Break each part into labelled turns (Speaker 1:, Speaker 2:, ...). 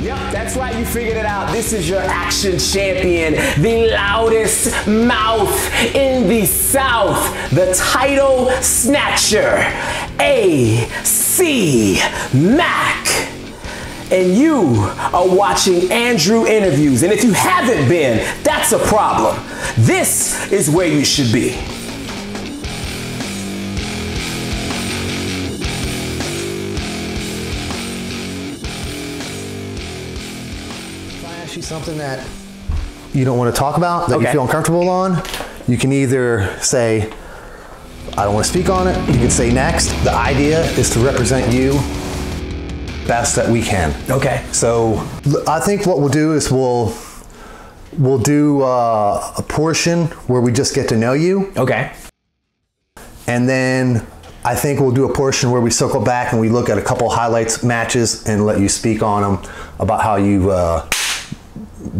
Speaker 1: Yep, that's right, you figured it out. This is your action champion, the loudest mouth in the South, the title snatcher, AC Mack. And you are watching Andrew Interviews. And if you haven't been, that's a problem. This is where you should be.
Speaker 2: Something that you don't want to talk about, that you feel uncomfortable on, you can either say, I don't want to speak on it. You can say next. The idea is to represent you best that we can.
Speaker 1: Okay.
Speaker 2: So I think what we'll do is we'll do a portion where we just get to know you.
Speaker 1: Okay.
Speaker 2: And then I think we'll do a portion where we circle back and we look at a couple highlights matches and let you speak on them about how you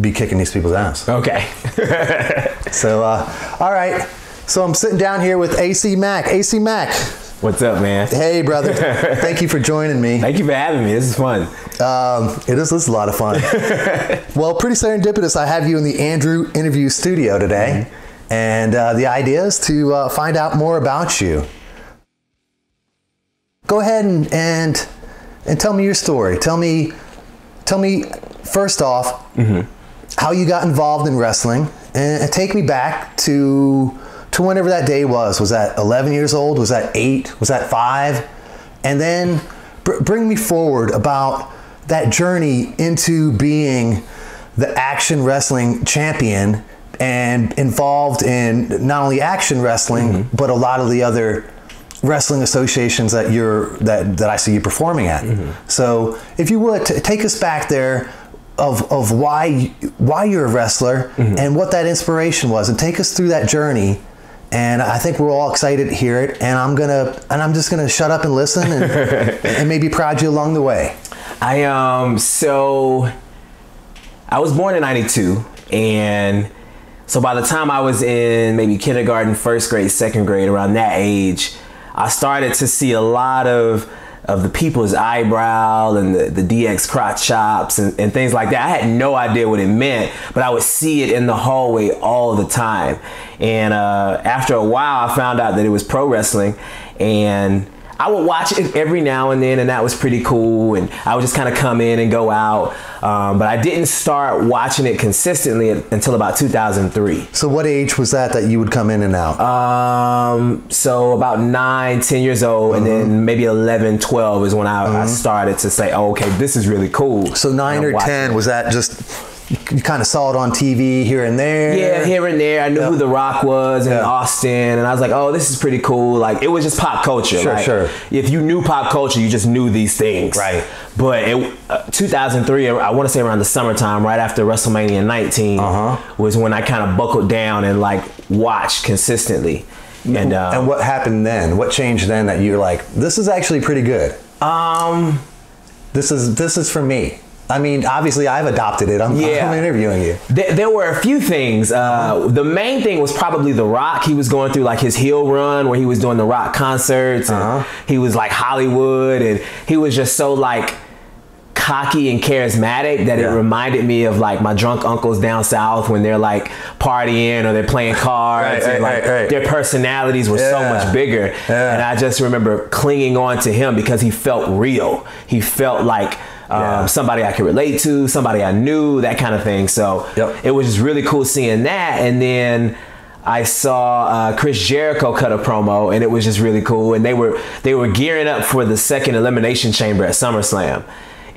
Speaker 2: be kicking these people's ass.
Speaker 1: Okay.
Speaker 2: So, all right. So I'm sitting down here with AC Mack. AC Mack.
Speaker 1: What's up, man?
Speaker 2: Hey, brother. Thank you for joining me.
Speaker 1: Thank you for having me. This is fun.
Speaker 2: This is a lot of fun. Well, pretty serendipitous. I have you in the Andrew Interview studio today. Mm-hmm. And the idea is to find out more about you. Go ahead and tell me your story. Tell me first off, how you got involved in wrestling, and take me back to whenever that day was. Was that 11 years old? Was that 8? Was that 5? And then bring me forward about that journey into being the action wrestling champion and involved in not only action wrestling, but a lot of the other wrestling associations that that I see you performing at. So if you would take us back there of why you're a wrestler and what that inspiration was, and take us through that journey. And I think we're all excited to hear it. And I'm just gonna shut up and listen and maybe prod you along the way.
Speaker 1: So I was born in '92, and so by the time I was in maybe kindergarten, first grade, second grade, around that age, I started to see a lot of the people's eyebrow and the DX crotch chops and things like that. I had no idea what it meant, but I would see it in the hallway all the time. And after a while, I found out that it was pro wrestling, and I would watch it every now and then, and that was pretty cool. And I would just kind of come in and go out. But I didn't start watching it consistently until about 2003.
Speaker 2: So what age was that you would come in and out?
Speaker 1: So about 9, 10 years old, and then maybe 11, 12 is when I started to say, oh, okay, this is really cool.
Speaker 2: So 9 or 10, was that just, you kind of saw it on TV here and there?
Speaker 1: Yeah, here and there. I knew who The Rock was in Austin, and I was like, oh, this is pretty cool. Like, it was just pop culture.
Speaker 2: Sure.
Speaker 1: If you knew pop culture, you just knew these things.
Speaker 2: Right.
Speaker 1: But 2003, I want to say around the summertime, right after WrestleMania 19, was when I kind of buckled down and like watched consistently. And
Speaker 2: what happened then? What changed then that you're like, this is actually pretty good? This is for me. I mean, obviously I've adopted it. I'm interviewing you.
Speaker 1: There were a few things. The main thing was probably The Rock. He was going through like his heel run where he was doing The Rock concerts. And he was like Hollywood, and he was just so like cocky and charismatic that it reminded me of like my drunk uncles down south when they're like partying or they're playing cards. Their personalities were so much bigger. And I just remember clinging on to him because he felt real. He felt like somebody I could relate to, somebody I knew, that kind of thing. So it was just really cool seeing that. And then I saw Chris Jericho cut a promo, and it was just really cool. And they were gearing up for the second Elimination Chamber at SummerSlam.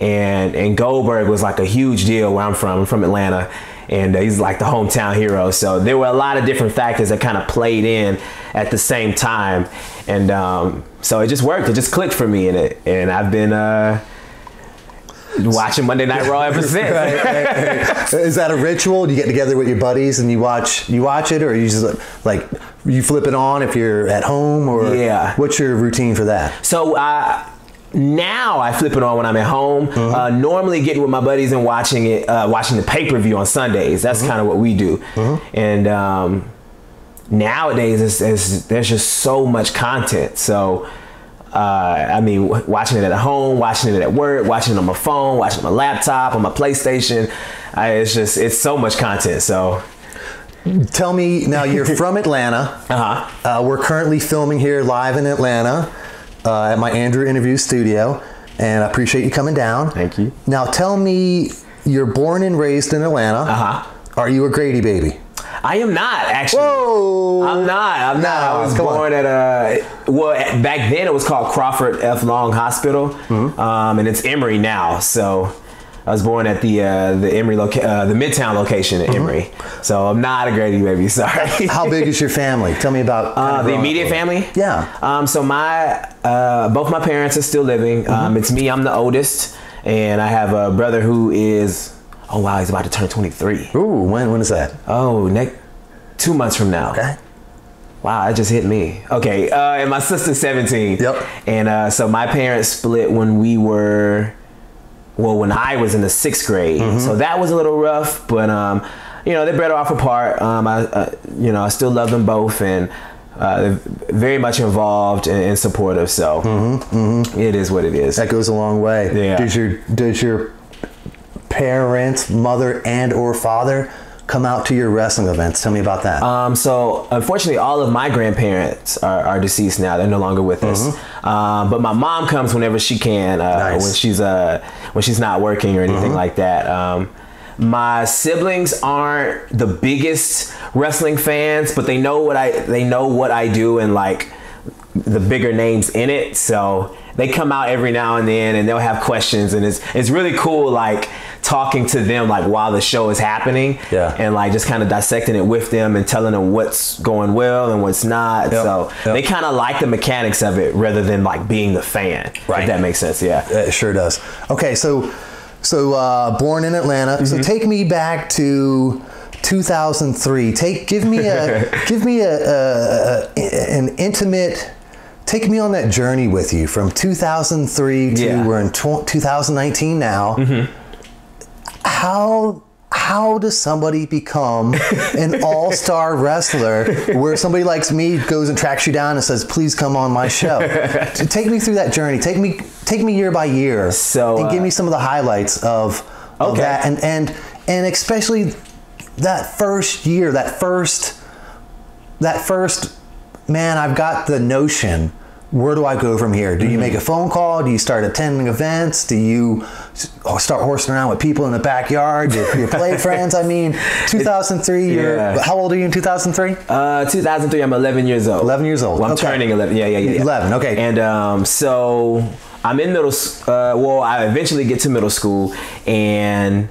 Speaker 1: And Goldberg was like a huge deal where I'm from. I'm from Atlanta, and he's like the hometown hero. So there were a lot of different factors that kind of played in at the same time. And so it just worked. It just clicked for me in it. And I've been watching Monday Night Raw ever since.
Speaker 2: Is that a ritual? Do you get together with your buddies and you watch it, or you just like you flip it on if you're at home, or what's your routine for that?
Speaker 1: So now I flip it on when I'm at home. Normally getting with my buddies and watching it, watching the pay-per-view on Sundays. That's kind of what we do. And nowadays there's just so much content. So I mean, watching it at home, watching it at work, watching it on my phone, watching it on my laptop, on my PlayStation. It's so much content. So
Speaker 2: tell me now, you're from Atlanta. We're currently filming here live in Atlanta at my Andrew Interview studio, and I appreciate you coming down.
Speaker 1: Thank you.
Speaker 2: Now tell me, you're born and raised in Atlanta. Are you a Grady baby?
Speaker 1: I am not, actually.
Speaker 2: Whoa!
Speaker 1: I'm not. I was born at back then it was called Crawford F. Long Hospital, and it's Emory now. So I was born at the Emory the Midtown location at Emory. So I'm not a Grady baby. Sorry.
Speaker 2: How big is your family? Tell me about
Speaker 1: the immediate family.
Speaker 2: Yeah.
Speaker 1: So both my parents are still living. It's me. I'm the oldest, and I have a brother who is. Oh wow, he's about to turn 23.
Speaker 2: Ooh, when is that?
Speaker 1: Oh, 2 months from now.
Speaker 2: Okay.
Speaker 1: Wow, that just hit me. Okay, and my sister's 17.
Speaker 2: Yep.
Speaker 1: And so my parents split when when I was in the 6th grade. So that was a little rough, but they're better off apart. I still love them both, and they're very much involved and supportive. So it is what it is.
Speaker 2: That goes a long way.
Speaker 1: Yeah.
Speaker 2: Does your parents, mother and or father, come out to your wrestling events? Tell me about that.
Speaker 1: So unfortunately, all of my grandparents are deceased now. They're no longer with us. But my mom comes whenever she can, when she's not working or anything like that. My siblings aren't the biggest wrestling fans, but they know what I do and like the bigger names in it. So they come out every now and then, and they'll have questions, and it's really cool, like talking to them like while the show is happening, and like just kind of dissecting it with them and telling them what's going well and what's not. They kind of like the mechanics of it rather than like being the fan. Right. If that makes sense. Yeah.
Speaker 2: It sure does. Okay, so born in Atlanta. So take me back to 2003. Give me an intimate. Take me on that journey with you from 2003 to we're in 2019 now. How does somebody become an all-star wrestler where somebody like me goes and tracks you down and says, please come on my show? So take me through that journey. Take me year by year, and give me some of the highlights of that, and especially that first year, that first, man, I've got the notion. Where do I go from here? Do you make a phone call? Do you start attending events? Do you start horsing around with people in the backyard? Do you play friends? I mean, 2003, how old are you in 2003?
Speaker 1: 2003, I'm 11 years old.
Speaker 2: 11 years old.
Speaker 1: Well, I'm turning 11. Yeah.
Speaker 2: 11, okay.
Speaker 1: And so I'm in middle school. I eventually get to middle school, and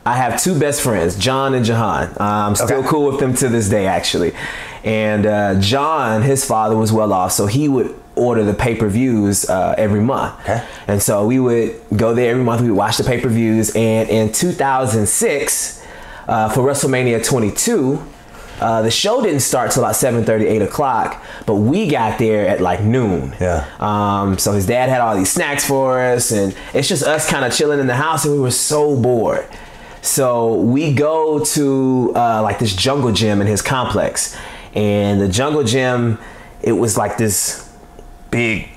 Speaker 1: I have two best friends, John and Jahan. I'm still cool with them to this day, actually. And John, his father was well off, so he would order the pay-per-views every month. Okay. And so we would go there every month. We would watch the pay-per-views. And in 2006, for WrestleMania 22, the show didn't start till about 7:30, 8 o'clock, but we got there at like noon. Yeah. So his dad had all these snacks for us, and it's just us kind of chilling in the house, and we were so bored. So we go to like this jungle gym in his complex. And the jungle gym, it was like this big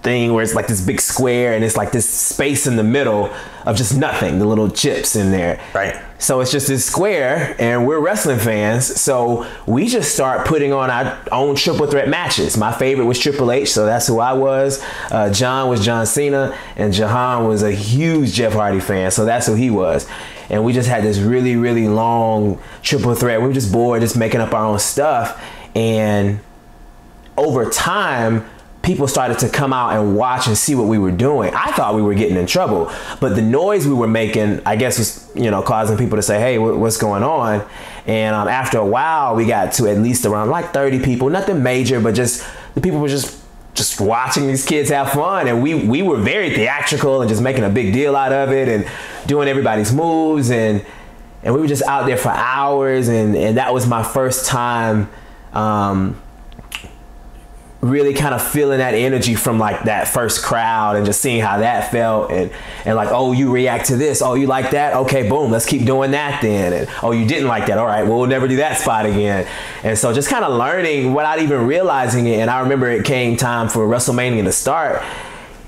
Speaker 1: thing where it's like this big square, and it's like this space in the middle of just nothing, the little chips in there. Right. So it's just this square, and we're wrestling fans. So we just start putting on our own triple threat matches. My favorite was Triple H, so that's who I was. John was John Cena, and Jahan was a huge Jeff Hardy fan, so that's who he was. And we just had this really, really long triple threat. We were just bored, just making up our own stuff. And over time, people started to come out and watch and see what we were doing. I thought we were getting in trouble, but the noise we were making, I guess, was, causing people to say, hey, what's going on? And after a while, we got to at least around like 30 people, nothing major, but just the people were just watching these kids have fun. And we were very theatrical and just making a big deal out of it and doing everybody's moves. And we were just out there for hours. And that was my first time really kind of feeling that energy from like that first crowd and just seeing how that felt, and like, oh, you react to this, oh, you like that, okay, boom, let's keep doing that then, and oh, you didn't like that, all right, well, we'll never do that spot again. And so just kind of learning without even realizing it. And I remember it came time for WrestleMania to start,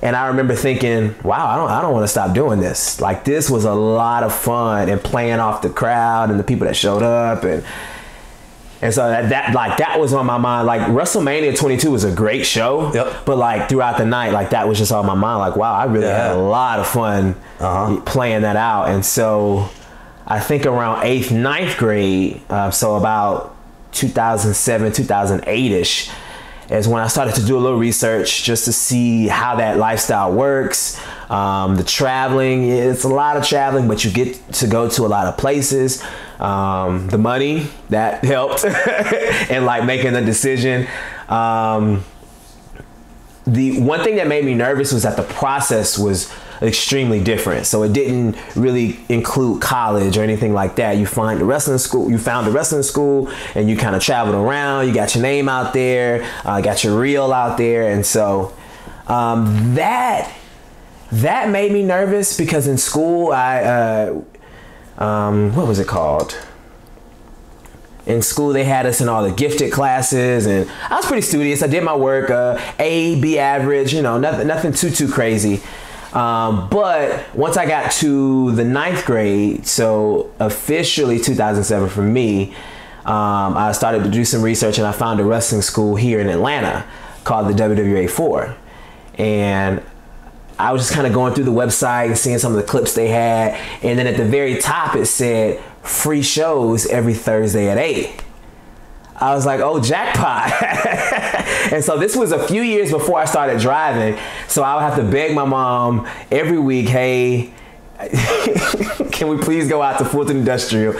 Speaker 1: and I remember thinking, wow, I don't want to stop doing this. Like, this was a lot of fun, and playing off the crowd and the people that showed up, and so that was on my mind. Like, WrestleMania 22 was a great show, but like throughout the night, like that was just on my mind. Like, wow, I really had a lot of fun playing that out. And so I think around 8th, 9th grade, so about 2007, 2008-ish, is when I started to do a little research just to see how that lifestyle works. The traveling, it's a lot of traveling, but you get to go to a lot of places. The money, that helped and like making the decision. The one thing that made me nervous was that the process was extremely different. So it didn't really include college or anything like that. You found the wrestling school, and you kind of traveled around. You got your name out there, got your reel out there. And so that made me nervous, because in school what was it called? In school, they had us in all the gifted classes, and I was pretty studious. I did my work, A, B average, nothing too crazy. But once I got to the 9th grade, so officially 2007 for me, I started to do some research, and I found a wrestling school here in Atlanta called the WWA 4. And I was just kind of going through the website and seeing some of the clips they had. And then at the very top, it said free shows every Thursday at 8. I was like, oh, jackpot. And so this was a few years before I started driving. So I would have to beg my mom every week, hey, can we please go out to Fulton Industrial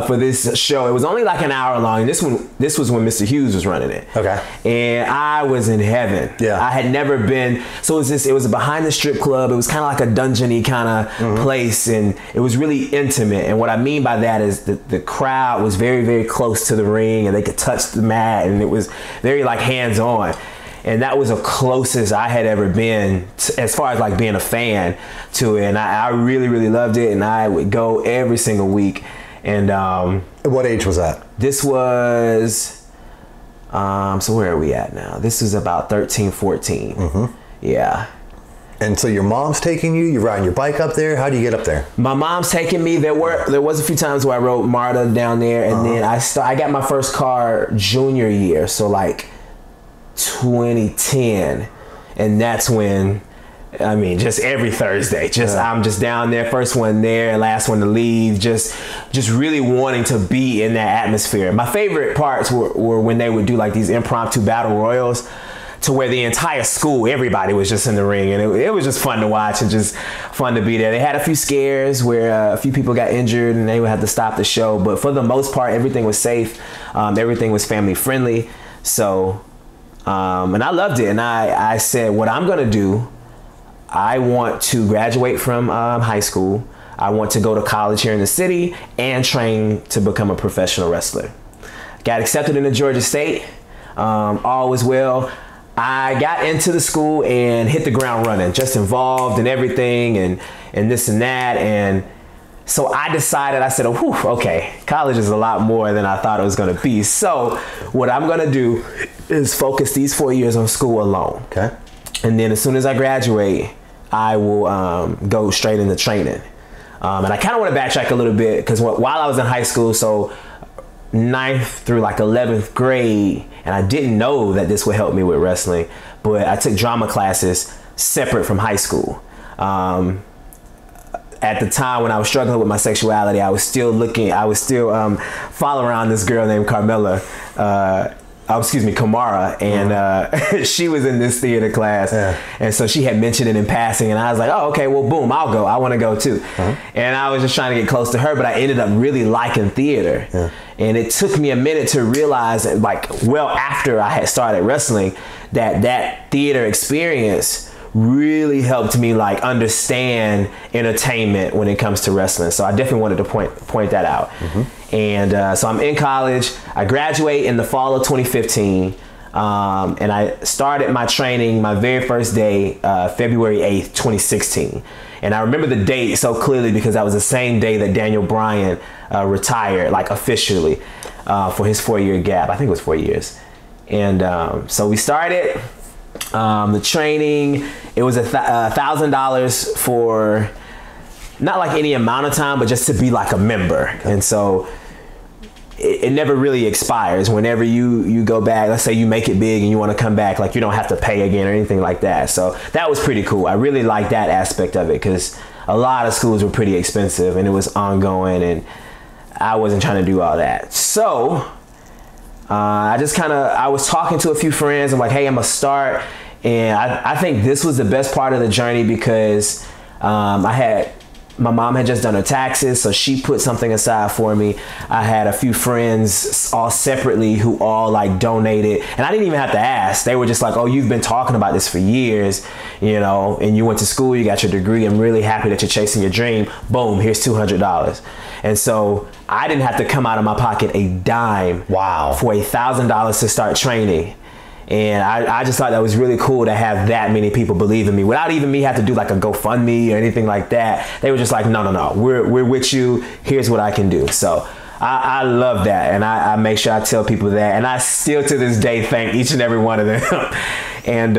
Speaker 1: for this show? It was only like an hour long. And this was when Mr. Hughes was running it. Okay. And I was in heaven. Yeah. I had never been. So it was behind the strip club. It was kind of like a dungeony kind of place, and it was really intimate. And what I mean by that is that the crowd was very, very close to the ring, and they could touch the mat, and it was very like hands-on. And that was the closest I had ever been as far as like being a fan to it. And I really, really loved it. And I would go every single week. And
Speaker 2: what age was that?
Speaker 1: This was, so where are we at now? This is about 13, 14. Yeah.
Speaker 2: And so your mom's taking you, you're riding your bike up there. How do you get up there?
Speaker 1: My mom's taking me. There was a few times where I rode Marta down there. And then I got my first car junior year. So like 2010, and that's when, I mean, just every Thursday, I'm just down there, first one there, last one to leave, just really wanting to be in that atmosphere. My favorite parts were when they would do like these impromptu battle royals, to where the entire school, everybody was just in the ring, and it was just fun to watch and just fun to be there. They had a few scares where a few people got injured and they would have to stop the show, but for the most part, everything was safe. Everything was family friendly. So and I loved it. And I said, what I'm going to do, I want to graduate from high school. I want to go to college here in the city and train to become a professional wrestler. Got accepted into Georgia State. All was well. I got into the school and hit the ground running, just involved in everything and this and that. And so I decided, I said, oh, okay, college is a lot more than I thought it was going to be. So what I'm going to do is focus these 4 years on school alone. Okay. And then as soon as I graduate, I will go straight into training. And I kind of want to backtrack a little bit, because while I was in high school, so 9th through like 11th grade, and I didn't know that this would help me with wrestling, but I took drama classes separate from high school. At the time when I was struggling with my sexuality, I was still following around this girl named Kamara, and she was in this theater class, and so she had mentioned it in passing, and I was like, oh, okay, well, boom, I'll go. I want to go too. And I was just trying to get close to her, but I ended up really liking theater. And it took me a minute to realize, like, well, after I had started wrestling, that theater experience really helped me like understand entertainment when it comes to wrestling. So I definitely wanted to point that out. And so I'm in college. I graduate in the fall of 2015. And I started my training my very first day, February 8th, 2016. And I remember the date so clearly because that was the same day that Daniel Bryan retired, like officially, for his 4-year gap. I think it was 4 years. And so we started the training. It was $1,000 for not like any amount of time, but just to be like a member. And so it never really expires. Whenever you go back, let's say you make it big and you want to come back, like you don't have to pay again or anything like that. So that was pretty cool. I really liked that aspect of it because a lot of schools were pretty expensive and it was ongoing and I wasn't trying to do all that. So I was talking to a few friends. I'm like, hey, I'm gonna start. And I think this was the best part of the journey because my mom had just done her taxes, so she put something aside for me. I had a few friends all separately who all like donated, and I didn't even have to ask. They were just like, oh, you've been talking about this for years, you know, and you went to school, you got your degree. I'm really happy that you're chasing your dream. Boom, here's $200. And so I didn't have to come out of my pocket a dime.
Speaker 2: Wow.
Speaker 1: For $1,000 to start training. And I just thought that was really cool to have that many people believe in me without even me have to do like a GoFundMe or anything like that. They were just like, no, we're with you. Here's what I can do. So I love that. And I make sure I tell people that. And I still to this day thank each and every one of them. And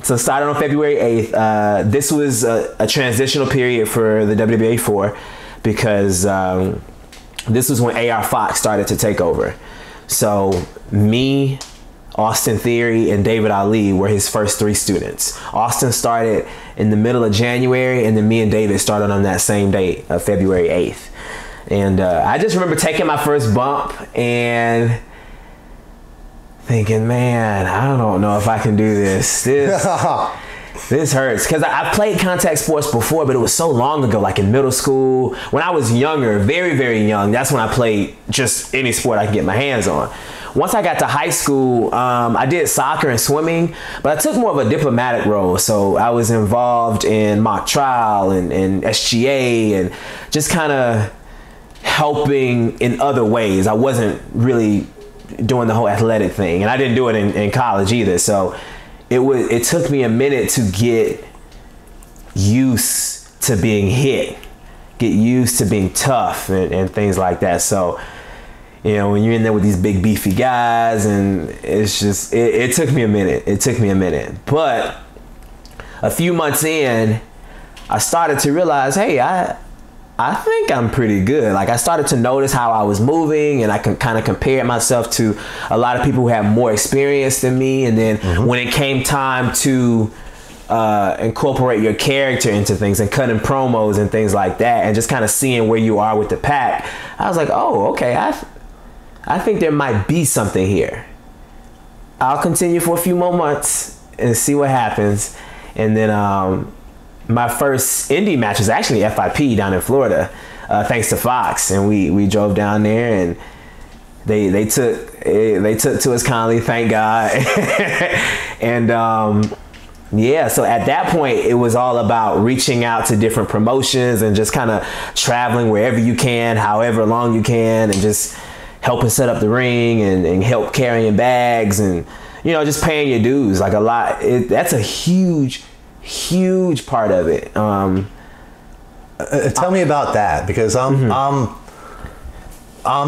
Speaker 1: so started on February 8th. This was a transitional period for the WWA 4 because this was when AR Fox started to take over. So me, Austin Theory, and David Ali were his first 3 students. Austin started in the middle of January, and then me and David started on that same date of February 8th. And I just remember taking my first bump and thinking, man, I don't know if I can do this. This hurts. Because I've played contact sports before, but it was so long ago, like in middle school. When I was younger, very, very young, that's when I played just any sport I could get my hands on. Once I got to high school, I did soccer and swimming, but I took more of a diplomatic role. So I was involved in mock trial and SGA and just kind of helping in other ways. I wasn't really doing the whole athletic thing, and I didn't do it in college either. So it took me a minute to get used to being hit, get used to being tough and things like that. So, you know, when you're in there with these big beefy guys, and it's just, it took me a minute. It took me a minute. But a few months in, I started to realize, hey, I think I'm pretty good. Like I started to notice how I was moving, and I can kind of compare myself to a lot of people who have more experience than me. And then when it came time to incorporate your character into things and cutting promos and things like that, and just kind of seeing where you are with the pack, I was like, oh, okay, I think there might be something here. I'll continue for a few more months and see what happens. And then my first indie match was actually FIP down in Florida, thanks to Fox. And we drove down there, and they took to us kindly, thank God. And yeah, so at that point, it was all about reaching out to different promotions and just kind of traveling wherever you can, however long you can, and just helping set up the ring and help carrying bags and, you know, just paying your dues. Like a lot, that's a huge part of it.
Speaker 2: Tell me about that, because I'm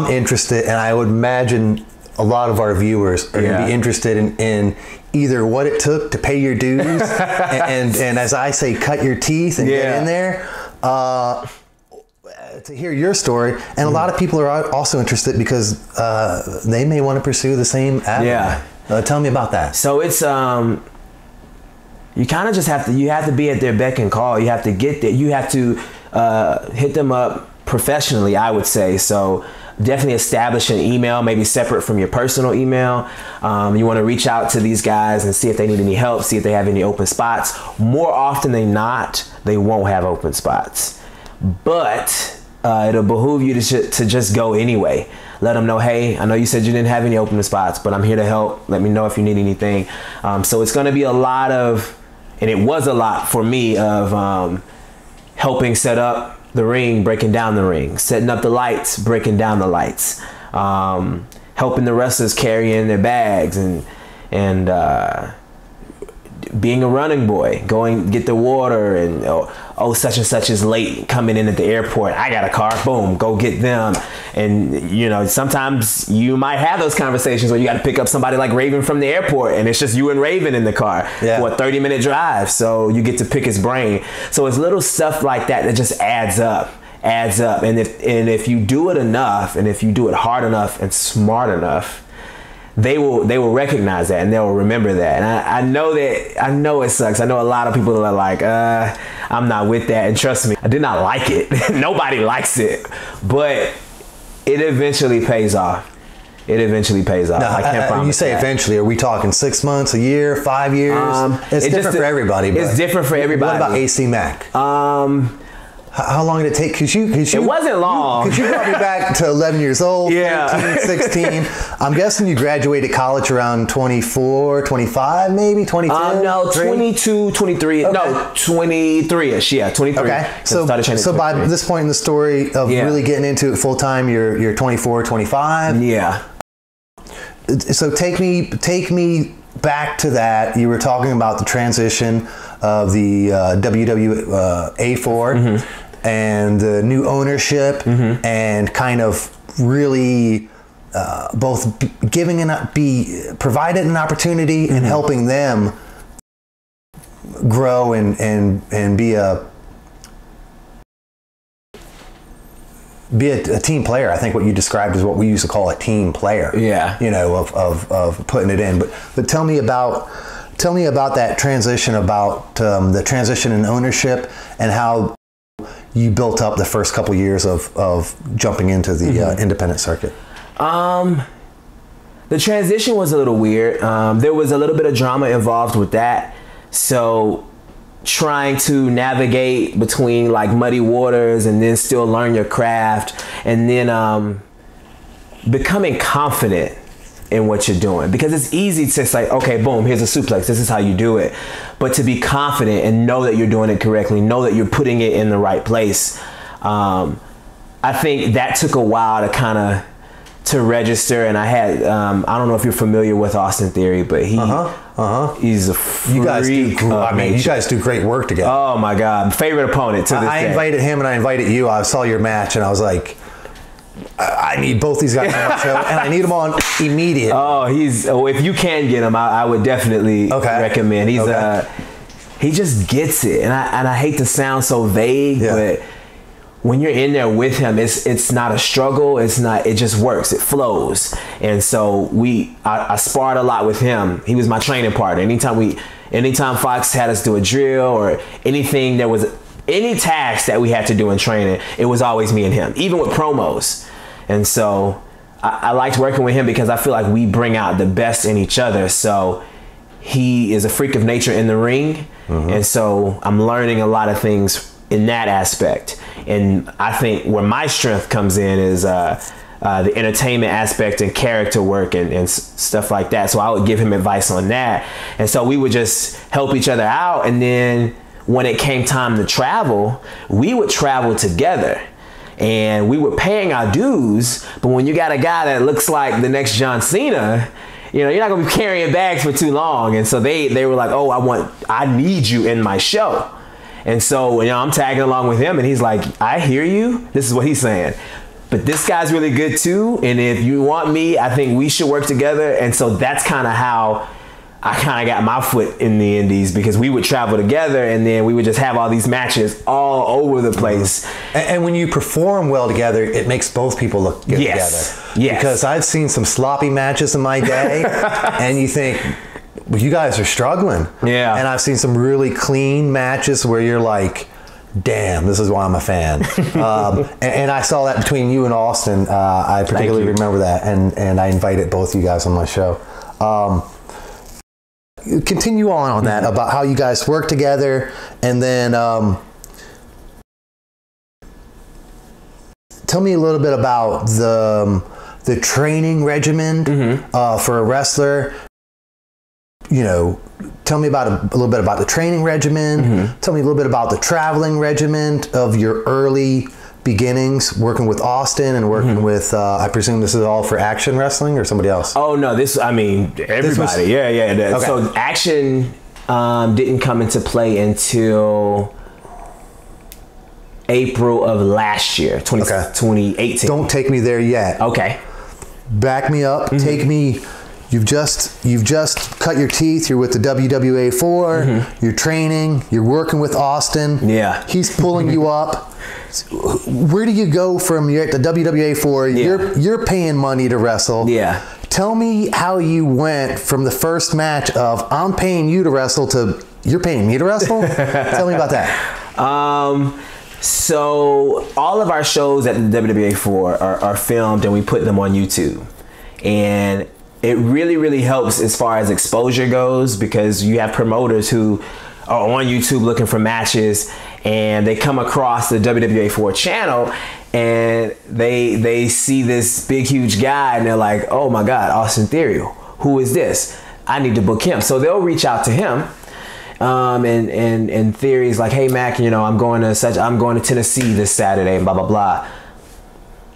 Speaker 2: interested, and I would imagine a lot of our viewers are going to be interested in either what it took to pay your dues and as I say, cut your teeth and get in there, to hear your story. And a lot of people are also interested because they may want to pursue the same avenue. Tell me about that.
Speaker 1: So it's you kind of just have to be at their beck and call. You have to get there. You have to hit them up professionally, I would say. So definitely establish an email, maybe separate from your personal email. You want to reach out to these guys and see if they need any help, see if they have any open spots. More often than not, they won't have open spots, but it'll behoove you to just go anyway. Let them know, hey, I know you said you didn't have any open spots, but I'm here to help. Let me know if you need anything. So it's going to be a lot of, and it was a lot for me, of helping set up the ring, breaking down the ring, setting up the lights, breaking down the lights, helping the wrestlers carry in their bags, and and being a running boy, going get the water, and oh such and such is late coming in at the airport. I got a car, boom, go get them. And you know, sometimes you might have those conversations where you got to pick up somebody like Raven from the airport, and it's just you and Raven in the car for a 30-minute drive. So you get to pick his brain. So it's little stuff like that that just adds up. And if you do it enough, and if you do it hard enough and smart enough, they will recognize that, and they will remember that. And I know it sucks. I know a lot of people are like, I'm not with that. And trust me, I did not like it. Nobody likes it, but it eventually pays off. It eventually pays off.
Speaker 2: Now,
Speaker 1: I can't promise.
Speaker 2: You say that. Eventually, are we talking 6 months, a year, 5 years? It's different for everybody.
Speaker 1: It's different for everybody.
Speaker 2: What about AC Mack? How long did it take? It
Speaker 1: wasn't long.
Speaker 2: Because you brought me back to 11 years old, 13, 16. I'm guessing you graduated college around 24, 25, maybe 22?
Speaker 1: No, 22, 23. Okay. No, 23-ish. Yeah, 23.
Speaker 2: Okay. So by this point in the story of really getting into it full time, you're 24, 25?
Speaker 1: Yeah.
Speaker 2: So take me back to that. You were talking about the transition of the WWA4 and the new ownership and kind of really both provided an opportunity and helping them grow and be a team player. I think what you described is what we used to call a team player.
Speaker 1: Yeah.
Speaker 2: You know, of putting it in. But tell me about that transition, about the transition in ownership, and how you built up the first couple years of jumping into the independent circuit.
Speaker 1: The transition was a little weird. There was a little bit of drama involved with that. So trying to navigate between like muddy waters and then still learn your craft, and then becoming confident in what you're doing, because it's easy to say, okay, boom, here's a suplex, this is how you do it. But to be confident and know that you're doing it correctly, know that you're putting it in the right place. I think that took a while to register. And I had, I don't know if you're familiar with Austin Theory, but he's a freak.
Speaker 2: You guys do great work together.
Speaker 1: Oh my God, favorite opponent to this day.
Speaker 2: I invited him and I invited you. I saw your match and I was like, I need both these guys on my show, and I need them on immediately.
Speaker 1: Oh, if you can get him, I would definitely recommend. He just gets it, and I hate to sound so vague, but when you're in there with him, it's not a struggle. It just works. It flows. And so I sparred a lot with him. He was my training partner. Anytime Fox had us do a drill or anything, there was any task that we had to do in training, it was always me and him, even with promos. And so I liked working with him because I feel like we bring out the best in each other. So he is a freak of nature in the ring. And so I'm learning a lot of things in that aspect. And I think where my strength comes in is the entertainment aspect and character work and stuff like that. So I would give him advice on that. And so we would just help each other out. And then when it came time to travel, we would travel together. And we were paying our dues, but when you got a guy that looks like the next John Cena, you know, you're not gonna be carrying bags for too long. And so they were like, oh, I need you in my show. And so, you know, I'm tagging along with him and he's like, I hear you. This is what he's saying. But this guy's really good too. And if you want me, I think we should work together. And so that's kind of how I kind of got my foot in the indies, because we would travel together and then we would just have all these matches all over the place.
Speaker 2: And when you perform well together, it makes both people look good together. Yes. Because I've seen some sloppy matches in my day and you think, well, you guys are struggling.
Speaker 1: Yeah.
Speaker 2: And I've seen some really clean matches where you're like, damn, this is why I'm a fan. And I saw that between you and Austin. I particularly remember that. And I invited both of you guys on my show. Continue on that about how you guys work together, and then tell me a little bit about the training regimen for a wrestler. You know, tell me about a little bit about the training regimen. Tell me a little bit about the traveling regimen of your early beginnings working with Austin and working with, I presume this is all for Action Wrestling or somebody else?
Speaker 1: Oh no, everybody. Yeah. Okay. So Action didn't come into play until April of last year, 2018.
Speaker 2: Don't take me there yet.
Speaker 1: Okay.
Speaker 2: Back me up. Take me. You've just cut your teeth. You're with the WWA4. You're training. You're working with Austin.
Speaker 1: Yeah.
Speaker 2: He's pulling you up. Where do you go from? You're at the WWA4.
Speaker 1: Yeah.
Speaker 2: You're paying money to wrestle.
Speaker 1: Yeah.
Speaker 2: Tell me how you went from the first match of I'm paying you to wrestle to you're paying me to wrestle. Tell me about that.
Speaker 1: So all of our shows at the WWA4 are filmed and we put them on YouTube, and it really, really helps as far as exposure goes, because you have promoters who are on YouTube looking for matches and they come across the WWA4 channel and they see this big, huge guy and they're like, oh my God, Austin Theory, who is this? I need to book him. So they'll reach out to him. And Theory's like, hey Mack, I'm going to Tennessee this Saturday and blah, blah, blah.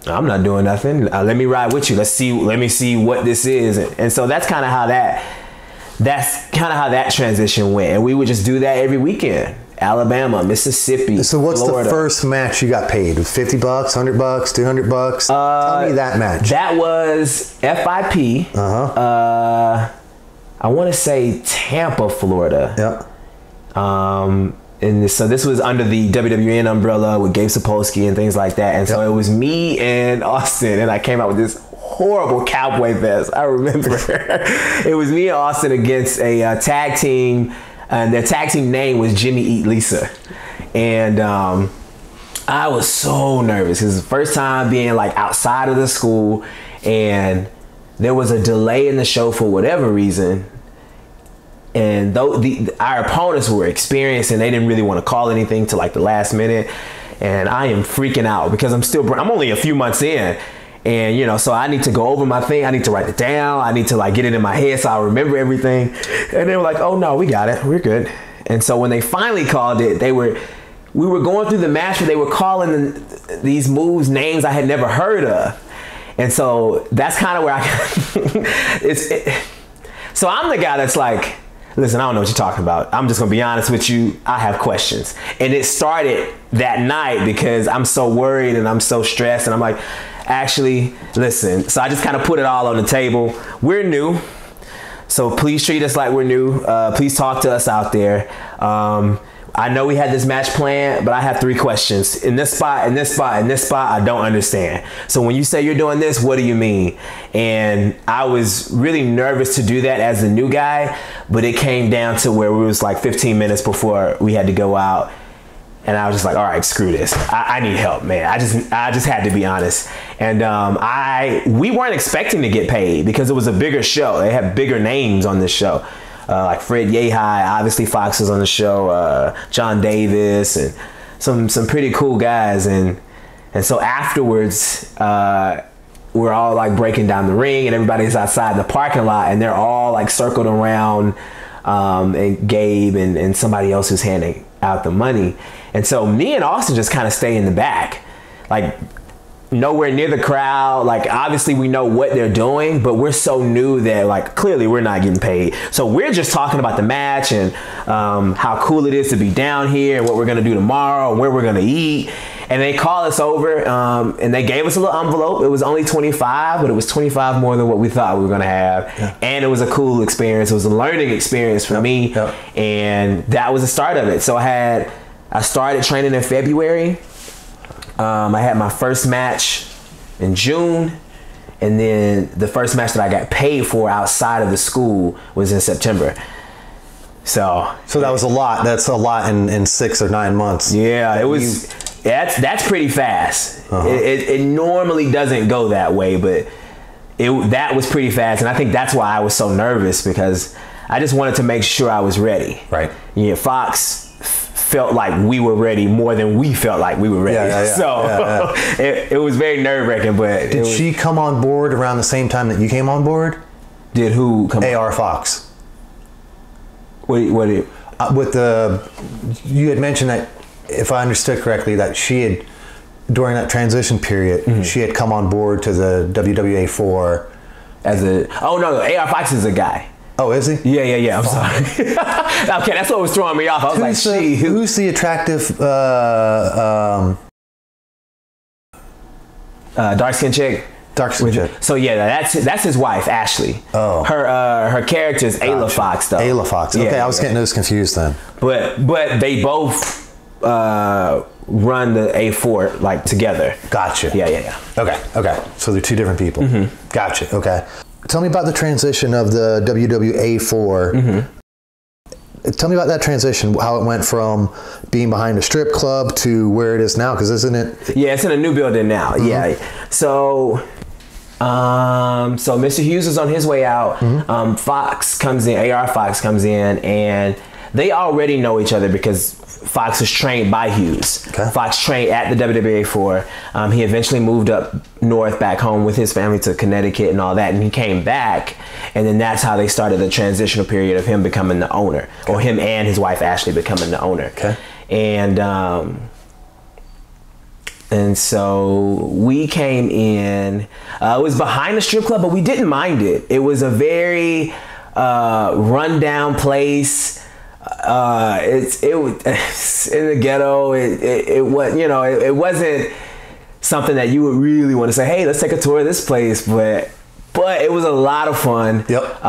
Speaker 1: I'm not doing nothing. Let me ride with you. Let me see what this is. And so that's kind of how that transition went. And we would just do that every weekend. Alabama, Mississippi,
Speaker 2: So what's
Speaker 1: Florida.
Speaker 2: the first match you got paid? $50, $100, $200? Tell me that match.
Speaker 1: That was FIP. I want to say Tampa, Florida.
Speaker 2: Yep.
Speaker 1: And so this was under the WWN umbrella with Gabe Sapolsky and things like that. And so it was me and Austin, and I came out with this horrible cowboy vest. I remember. It was me and Austin against a tag team, and their tag team name was Jimmy Eat Lisa. And I was so nervous. It was the first time being like outside of the school, and there was a delay in the show for whatever reason. And though our opponents were experienced and they didn't really want to call anything to like the last minute, and I am freaking out because I'm only a few months in, and so I need to go over my thing. I need to write it down. I need to like get it in my head so I remember everything. And they were like, "Oh no, we got it. We're good." And so when they finally called it, we were going through the match where they were calling these moves names I had never heard of, and so that's kind of where so I'm the guy that's like, listen, I don't know what you're talking about. I'm just going to be honest with you. I have questions. And it started that night because I'm so worried and I'm so stressed. And I'm like, actually, listen. So I just kind of put it all on the table. We're new. So please treat us like we're new. Please talk to us out there. I know we had this match planned, but I have 3 questions. In this spot, in this spot, in this spot, I don't understand. So when you say you're doing this, what do you mean? And I was really nervous to do that as a new guy, but it came down to where we was like 15 minutes before we had to go out. And I was just like, all right, screw this. I need help, man. I just had to be honest. And we weren't expecting to get paid because it was a bigger show. They had bigger names on this show. Like Fred Yehai, obviously Fox was on the show, John Davis, and some pretty cool guys. And so afterwards, we're all like breaking down the ring, and everybody's outside the parking lot, and they're all like circled around and Gabe and somebody else who's handing out the money. And so me and Austin just kind of stay in the back, like nowhere near the crowd. Like obviously we know what they're doing, but we're so new that like clearly we're not getting paid. So we're just talking about the match and how cool it is to be down here and what we're gonna do tomorrow and where we're gonna eat. And they call us over and they gave us a little envelope. It was only 25, but it was 25 more than what we thought we were gonna have. Yeah. And it was a cool experience. It was a learning experience for me. Yep. And that was the start of it. So I started training in February. I had my first match in June, and then the first match that I got paid for outside of the school was in September. So
Speaker 2: that was a lot. That's a lot in 6 or 9 months.
Speaker 1: Yeah, it was. That's pretty fast. It normally doesn't go that way, but that was pretty fast, and I think that's why I was so nervous, because I just wanted to make sure I was ready.
Speaker 2: Right.
Speaker 1: Yeah, Fox felt like we were ready more than we felt like we were ready. Yeah. So it was very nerve-wracking. But
Speaker 2: did she come on board around the same time that you came on board?
Speaker 1: Did who come?
Speaker 2: AR Fox.
Speaker 1: What did
Speaker 2: you had mentioned that, if I understood correctly, that she had during that transition period, she had come on board to the WWA 4
Speaker 1: as a. Oh no, AR Fox is a guy.
Speaker 2: Oh, is he?
Speaker 1: Yeah. I'm sorry. Okay, that's what was throwing me off. I was
Speaker 2: who's the attractive
Speaker 1: dark skin chick?
Speaker 2: Dark skin chick.
Speaker 1: So yeah, that's his wife, Ashley.
Speaker 2: Oh.
Speaker 1: Her character is Ayla Fox, though.
Speaker 2: Ayla Fox. Okay, I was getting those confused then.
Speaker 1: But they both run the A4 like together.
Speaker 2: Gotcha.
Speaker 1: Yeah.
Speaker 2: Okay. So they're two different people. Gotcha. Okay. Tell me about the transition of the WWA 4. Tell me about that transition, how it went from being behind a strip club to where it is now, because isn't it?
Speaker 1: Yeah, it's in a new building now. Yeah. So Mr. Hughes is on his way out. Fox comes in, AR Fox comes in, and they already know each other because Fox was trained by Hughes.
Speaker 2: Okay.
Speaker 1: Fox trained at the WWA 4. He eventually moved up north back home with his family to Connecticut and all that, and he came back, and then that's how they started the transitional period of him becoming the owner, or him and his wife Ashley becoming the owner.
Speaker 2: Okay.
Speaker 1: And so we came in. It was behind the strip club, but we didn't mind it. It was a very rundown place. It's in the ghetto. It was, it wasn't something that you would really want to say, hey, let's take a tour of this place. But it was a lot of fun.
Speaker 2: Yep.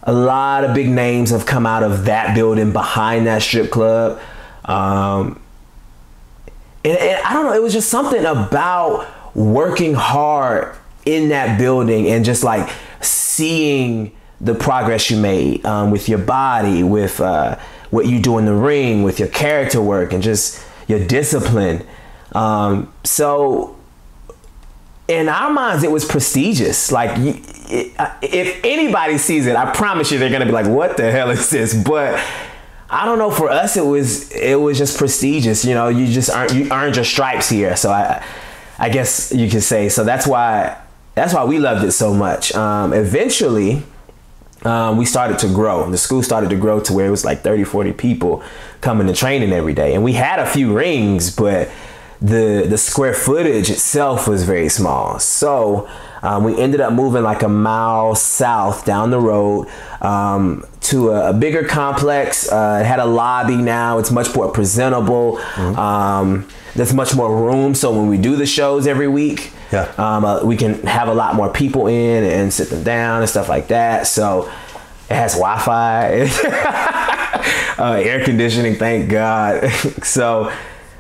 Speaker 1: A lot of big names have come out of that building behind that strip club. And I don't know, it was just something about working hard in that building and just like seeing the progress you made with your body, with what you do in the ring, with your character work and just your discipline. So in our minds, it was prestigious. Like if anybody sees it, I promise you they're gonna be like, what the hell is this? But I don't know, for us it was just prestigious. You earned your stripes here. So I guess you could say, so that's why we loved it so much. Eventually we started to grow. The school started to grow to where it was like 30, 40 people coming to training every day. And we had a few rings, but the square footage itself was very small. So we ended up moving like a mile south down the road to a bigger complex. It had a lobby now. It's much more presentable. There's much more room. So when we do the shows every week, we can have a lot more people in and sit them down and stuff like that. So it has Wi-Fi, air conditioning, thank God. So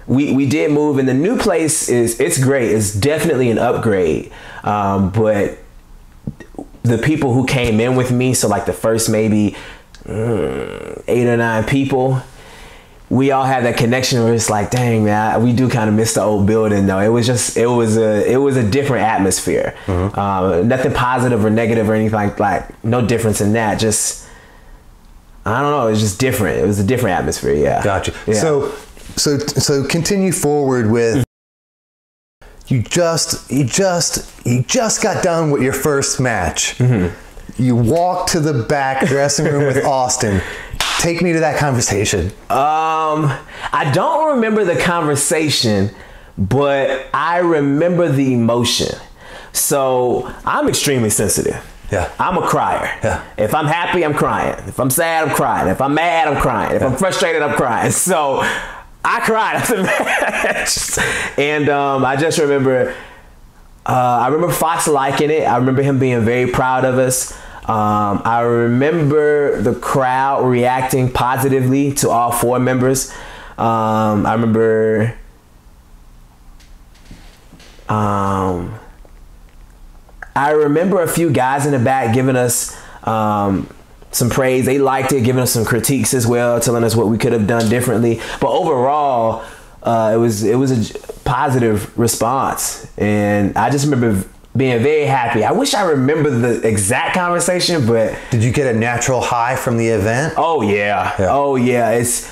Speaker 1: we did move, and the new place it's great. It's definitely an upgrade. But the people who came in with me, so like the first maybe 8 or 9 people, we all had that connection where it's like, dang man, we do kind of miss the old building though. It was a different atmosphere. Nothing positive or negative or anything like no difference in that. Just, I don't know, it was just different. It was a different atmosphere. Yeah.
Speaker 2: Gotcha.
Speaker 1: Yeah.
Speaker 2: So continue forward with, you just got done with your first match. You walked to the back dressing room with Austin. Take me to that conversation.
Speaker 1: I don't remember the conversation, but I remember the emotion. So I'm extremely sensitive.
Speaker 2: Yeah.
Speaker 1: I'm a crier.
Speaker 2: Yeah.
Speaker 1: If I'm happy, I'm crying. If I'm sad, I'm crying. If I'm mad, I'm crying. If I'm frustrated, I'm crying. So I cried after the match. And I just remember, I remember Fox liking it. I remember him being very proud of us. I remember the crowd reacting positively to all 4 members. I remember a few guys in the back giving us some praise. They liked it, giving us some critiques as well, telling us what we could have done differently. But overall, it was a positive response, and I just remember being very happy. I wish I remember the exact conversation, but
Speaker 2: did you get a natural high from the event?
Speaker 1: Oh yeah. Oh yeah. It's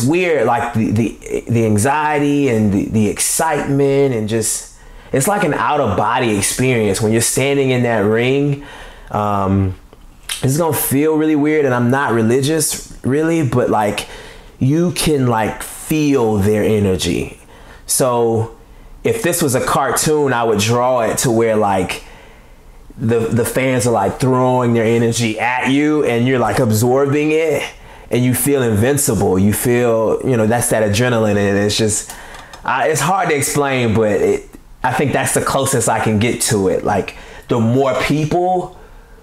Speaker 1: weird, like the anxiety and the excitement, and just, it's like an out of body experience when you're standing in that ring. It's gonna feel really weird, and I'm not religious really, but like you can like feel their energy. So if this was a cartoon, I would draw it to where like the fans are like throwing their energy at you and you're like absorbing it and you feel invincible. You feel, that's that adrenaline, and it's just, it's hard to explain, but I think that's the closest I can get to it. Like the more people,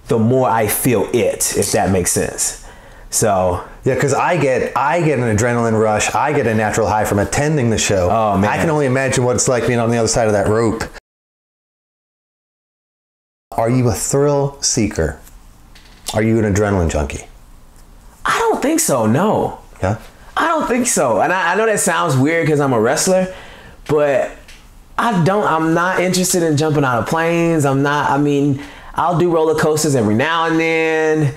Speaker 1: the more I feel it, if that makes sense. So
Speaker 2: yeah, because I get an adrenaline rush. I get a natural high from attending the show.
Speaker 1: Oh man,
Speaker 2: I can only imagine what it's like being on the other side of that rope. Are you a thrill seeker? Are you an adrenaline junkie?
Speaker 1: I don't think so. No.
Speaker 2: Yeah.
Speaker 1: I don't think so. And I know that sounds weird because I'm a wrestler, but I'm not interested in jumping out of planes. I'll do roller coasters every now and then.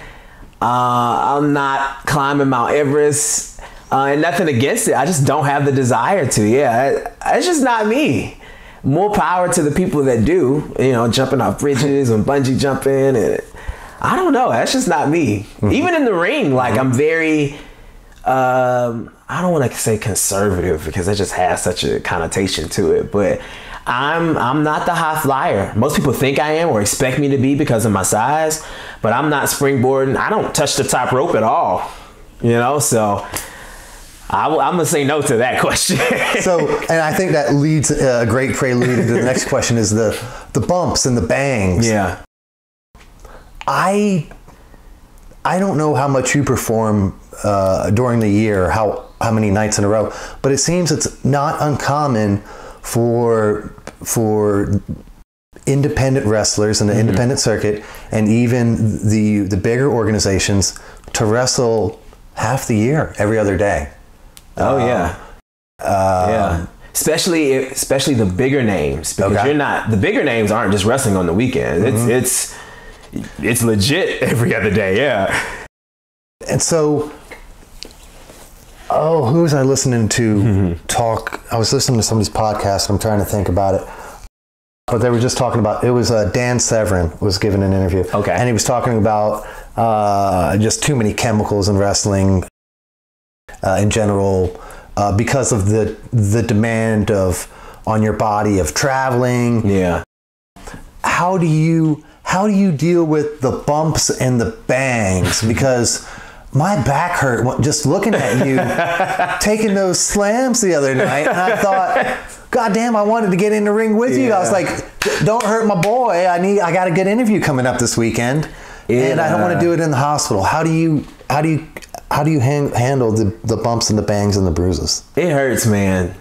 Speaker 1: I'm not climbing Mount Everest, and nothing against it. I just don't have the desire to. Yeah, it's just not me. More power to the people that do, jumping off bridges and bungee jumping. And I don't know. That's just not me. Mm-hmm. Even in the ring, like I'm very, I don't want to say conservative because that just has such a connotation to it, but I'm not the high flyer. Most people think I am or expect me to be because of my size, but I'm not springboarding. I don't touch the top rope at all, so I'm gonna say no to that question.
Speaker 2: So, and I think that leads a great prelude into the next question is the bumps and the bangs.
Speaker 1: Yeah.
Speaker 2: I don't know how much you perform during the year, how many nights in a row, but it seems it's not uncommon for independent wrestlers in the independent circuit and even the bigger organizations to wrestle half the year, every other day.
Speaker 1: Oh yeah. Yeah. Especially the bigger names, because the bigger names aren't just wrestling on the weekend. It's legit every other day. Yeah.
Speaker 2: And so, who was I listening to talk? I was listening to somebody's podcast. I'm trying to think about it. But they were just talking about, it was Dan Severin was giving an interview.
Speaker 1: Okay.
Speaker 2: And he was talking about just too many chemicals in wrestling in general because of the demand on your body of traveling.
Speaker 1: Yeah.
Speaker 2: How do you deal with the bumps and the bangs? Because my back hurt just looking at you taking those slams the other night, and I thought, God damn, I wanted to get in the ring with you. I was like, don't hurt my boy. I got a good interview coming up this weekend, and I don't want to do it in the hospital. How do you handle the bumps and the bangs and the bruises?
Speaker 1: It hurts, man.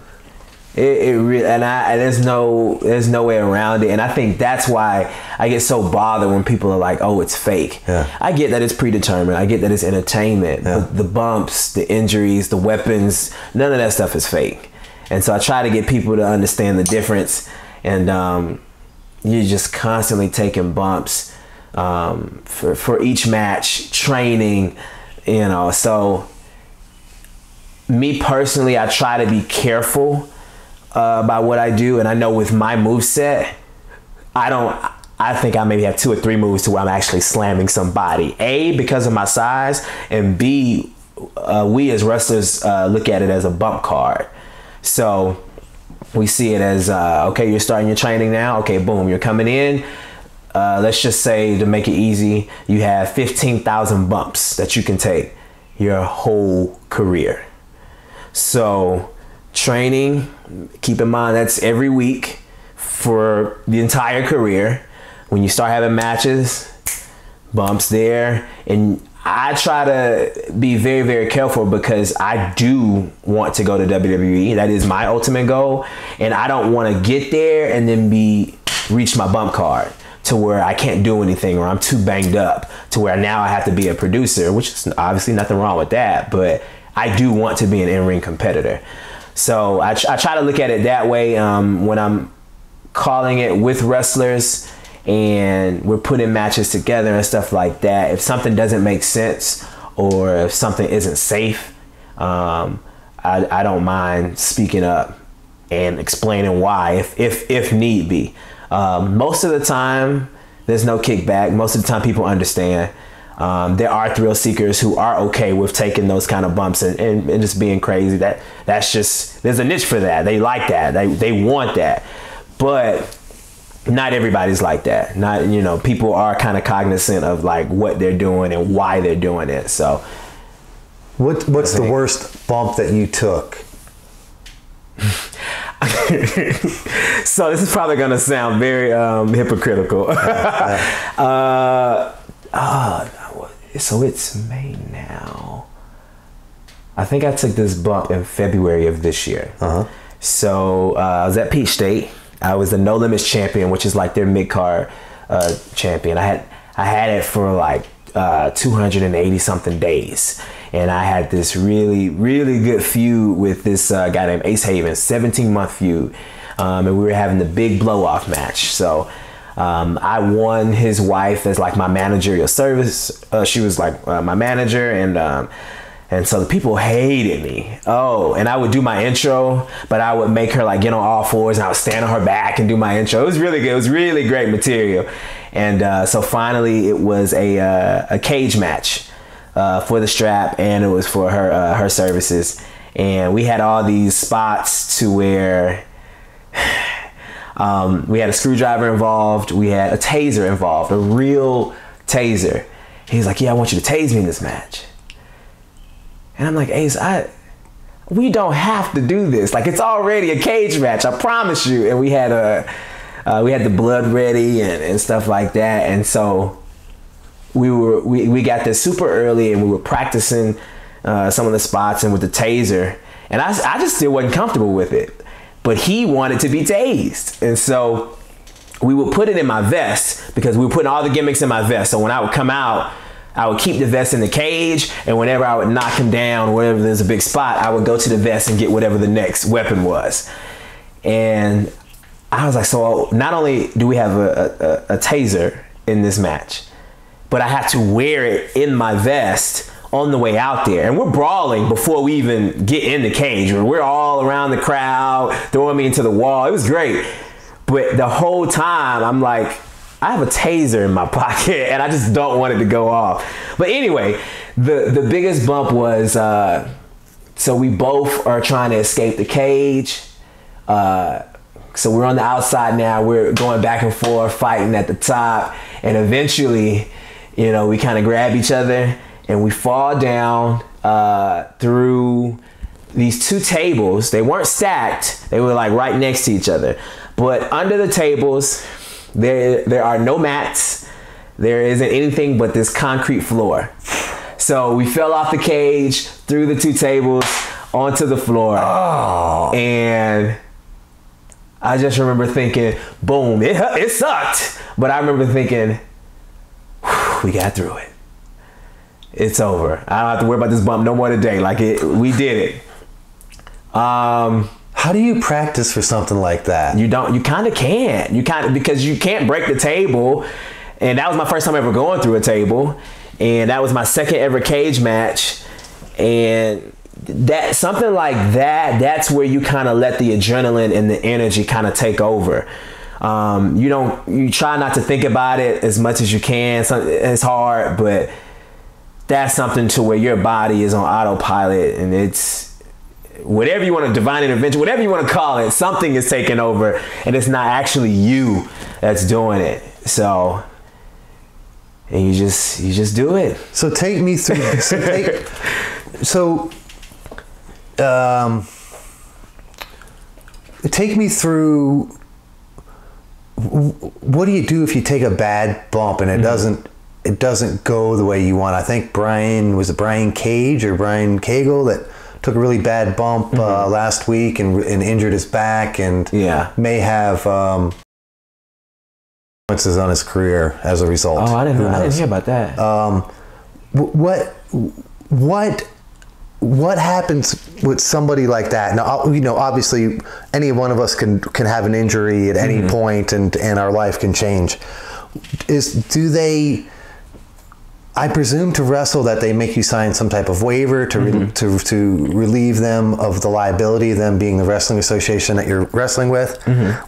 Speaker 1: It really, there's no way around it, and I think that's why I get so bothered when people are like, "Oh, it's fake."
Speaker 2: Yeah.
Speaker 1: I get that it's predetermined. I get that it's entertainment.
Speaker 2: Yeah.
Speaker 1: But the bumps, the injuries, the weapons, none of that stuff is fake. And so I try to get people to understand the difference. And you're just constantly taking bumps for each match, training, So me personally, I try to be careful about what I do, and I know with my moveset, I think I maybe have 2 or 3 moves to where I'm actually slamming somebody. A, because of my size, and B, we as wrestlers look at it as a bump card. So we see it as, okay, you're starting your training now. Okay, boom, you're coming in. Let's just say, to make it easy, you have 15,000 bumps that you can take your whole career. So training, keep in mind that's every week for the entire career. When you start having matches, bumps there. And I try to be very, very careful because I do want to go to WWE. That is my ultimate goal. And I don't want to get there and then reach my bump card to where I can't do anything, or I'm too banged up to where now I have to be a producer, which is obviously nothing wrong with that. But I do want to be an in-ring competitor. So I try to look at it that way when I'm calling it with wrestlers and we're putting matches together and stuff like that. If something doesn't make sense or if something isn't safe, I don't mind speaking up and explaining why if need be. Most of the time, there's no kickback. Most of the time, people understand. There are thrill seekers who are okay with taking those kind of bumps and just being crazy. That's just, there's a niche for that. They like that. They want that. But not everybody's like that. Not, you know, people are kind of cognizant of like what they're doing and why they're doing it. So
Speaker 2: what's the worst bump that you took?
Speaker 1: So this is probably gonna sound very hypocritical. So it's May now. I think I took this bump in February of this year. So I was at Peach State. I was the No Limits champion, which is like their mid-card champion. I had it for like 280 something days. And I had this really, really good feud with this guy named Ace Haven, 17-month feud. And we were having the big blow-off match. So I won his wife as like my managerial service. She was like my manager, and so the people hated me. Oh, and I would do my intro, but I would make her like get on all fours, and I would stand on her back and do my intro. It was really good. It was really great material. And so finally, it was a cage match for the strap, and it was for her services. And we had all these spots to where we had a screwdriver involved. We had a taser involved, a real taser. He's like, yeah, I want you to tase me in this match. And I'm like, Ace, we don't have to do this. Like, it's already a cage match, I promise you. And we had the blood ready and stuff like that. And so we got there super early, and we were practicing some of the spots and with the taser. And I just still wasn't comfortable with it. But he wanted to be tased. And so we would put it in my vest, because we were putting all the gimmicks in my vest. So when I would come out, I would keep the vest in the cage, and whenever I would knock him down, wherever there's a big spot, I would go to the vest and get whatever the next weapon was. And I was like, so not only do we have a taser in this match, but I have to wear it in my vest on the way out there. And we're brawling before we even get in the cage. We're all around the crowd, throwing me into the wall. It was great. But the whole time, I'm like, I have a taser in my pocket, and I just don't want it to go off. But anyway, the biggest bump was, so we both are trying to escape the cage. So we're on the outside now. We're going back and forth, fighting at the top. And eventually, you know, we kind of grab each other, and we fall down through these two tables. They weren't stacked. They were like right next to each other. But under the tables, there are no mats. There isn't anything but this concrete floor. So we fell off the cage, through the two tables, onto the floor. Oh. And I just remember thinking, boom, it sucked. But I remember thinking, we got through it. It's over. I don't have to worry about this bump no more today. Like, we did it.
Speaker 2: How do you practice for something like that?
Speaker 1: You kind of can't. Because you can't break the table. And that was my first time ever going through a table. And that was my second ever cage match. And that something like that, that's where you kind of let the adrenaline and the energy kind of take over. You try not to think about it as much as you can. It's hard, but that's something to where your body is on autopilot, and it's whatever you want to, divine intervention, whatever you want to call it, something is taking over, and it's not actually you that's doing it. So, and you just do it.
Speaker 2: So take me through. Take me through. What do you do if you take a bad bump and it doesn't go the way you want? I think Brian Cage or Brian Cagle that took a really bad bump last week and injured his back, and may have consequences on his career as a result.
Speaker 1: Oh, I didn't hear about that.
Speaker 2: What happens with somebody like that? Now, you know, obviously, any one of us can have an injury at any point, and our life can change. I presume to wrestle that they make you sign some type of waiver to relieve them of the liability of them being the wrestling association that you're wrestling with.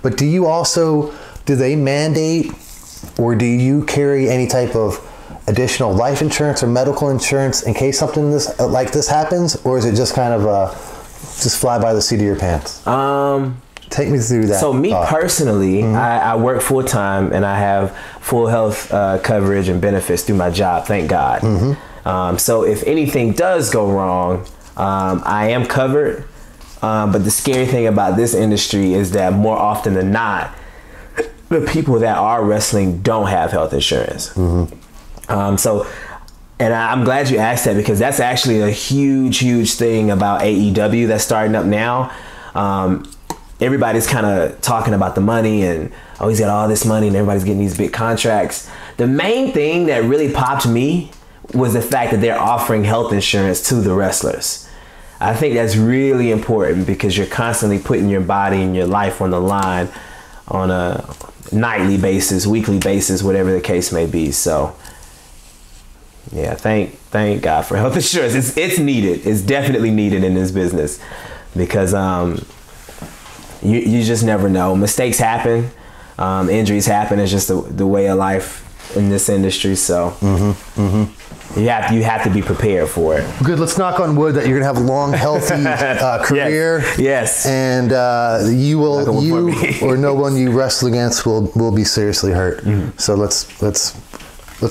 Speaker 2: But do they mandate, or do you carry any type of additional life insurance or medical insurance in case something like this happens, or is it just kind of just fly by the seat of your pants? Take me through that.
Speaker 1: So me personally, I work full time and I have full health coverage and benefits through my job. Thank God. So if anything does go wrong, I am covered. But the scary thing about this industry is that more often than not, the people that are wrestling don't have health insurance. And I'm glad you asked that, because that's actually a huge thing about AEW that's starting up now. Everybody's kind of talking about the money and, oh, he's got all this money and everybody's getting these big contracts. The main thing that really popped me was the fact that they're offering health insurance to the wrestlers. I think that's really important, because you're constantly putting your body and your life on the line on a nightly basis, weekly basis, whatever the case may be. So yeah, thank God for health insurance. It's needed. It's definitely needed in this business, because you just never know. Mistakes happen, injuries happen. It's just the way of life in this industry. So you have to be prepared for it.
Speaker 2: Good. Let's knock on wood that you're gonna have a long, healthy career.
Speaker 1: Yes.
Speaker 2: And you or no one you wrestle against will be seriously hurt. So let's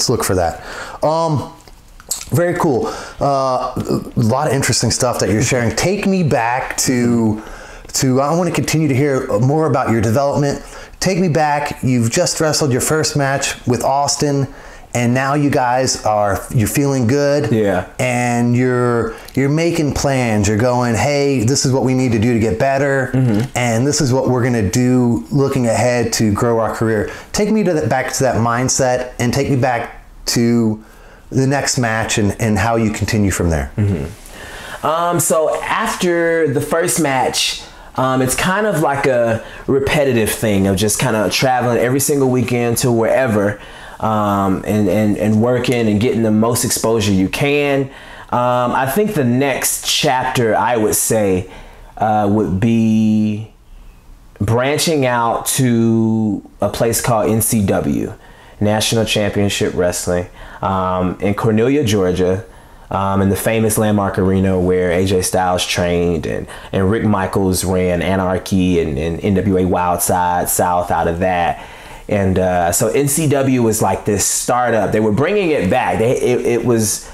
Speaker 2: look for that. Very cool. A lot of interesting stuff that you're sharing. Take me back to I want to continue to hear more about your development. Take me back. You've just wrestled your first match with Austin, and now you guys you're feeling good.
Speaker 1: Yeah.
Speaker 2: And you're making plans. You're going, hey, this is what we need to do to get better, and this is what we're gonna do looking ahead to grow our career. Take me back to that mindset, and take me back to the next match and how you continue from there.
Speaker 1: So after the first match, it's kind of like a repetitive thing of just kind of traveling every single weekend to wherever, and working and getting the most exposure you can. I think the next chapter, I would say, would be branching out to a place called NCW, National Championship Wrestling, in Cornelia, Georgia. In the famous Landmark Arena where AJ Styles trained, and Rick Michaels ran Anarchy and NWA Wildside South out of that. And so NCW was like this startup. They were bringing it back. It was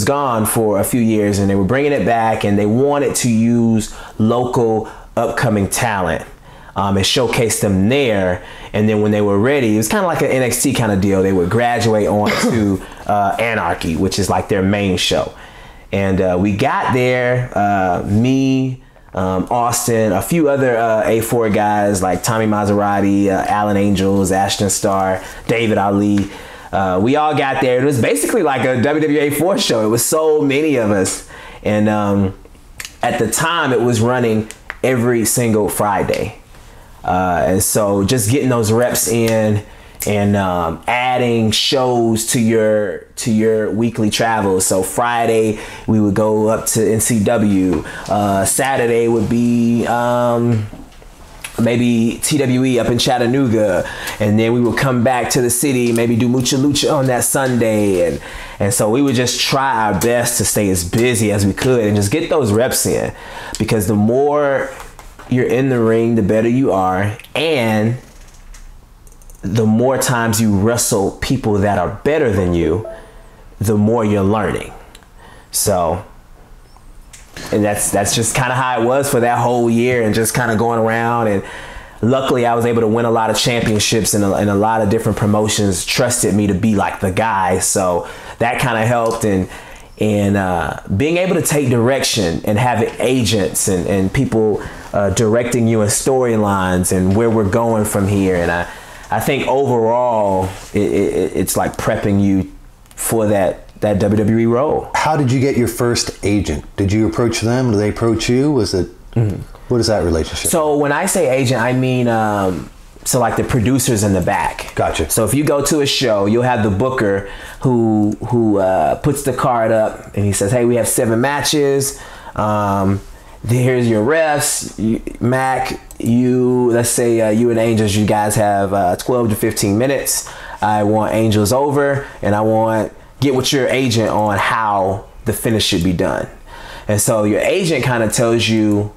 Speaker 1: gone for a few years, and they were bringing it back, and they wanted to use local upcoming talent and showcase them there. And then when they were ready, it was kind of like an NXT kind of deal. They would graduate on to Anarchy, which is like their main show. And we got there, me, Austin, a few other A4 guys like Tommy Maserati, Alan Angels, Ashton Starr, David Ali. We all got there. It was basically like a WWE A4 show. It was so many of us. And at the time, it was running every single Friday. And so just getting those reps in and adding shows to your weekly travels. So Friday we would go up to NCW. Saturday would be maybe TWE up in Chattanooga, and then we would come back to the city, maybe do Mucha Lucha on that Sunday, and so we would just try our best to stay as busy as we could and just get those reps in, because the more you're in the ring, the better you are, and the more times you wrestle people that are better than you, the more you're learning. So, and that's just kind of how it was for that whole year, and just kind of going around. And luckily I was able to win a lot of championships, and a lot of different promotions trusted me to be like the guy. So that kind of helped, and being able to take direction and having agents and people directing you in storylines and where we're going from here. And I think overall it's like prepping you for that WWE role. How
Speaker 2: did you get your first agent? Did you approach them? Did they approach you? Was it what is that relationship?
Speaker 1: So when I say agent, I mean so like the producers in the back.
Speaker 2: Gotcha.
Speaker 1: So if you go to a show, you'll have the booker who puts the card up, and he says, hey, we have 7 matches. Here's your refs. Mack, let's say you and Angels, you guys have 12 to 15 minutes. I want Angels over, and I want get with your agent on how the finish should be done. And so your agent kind of tells you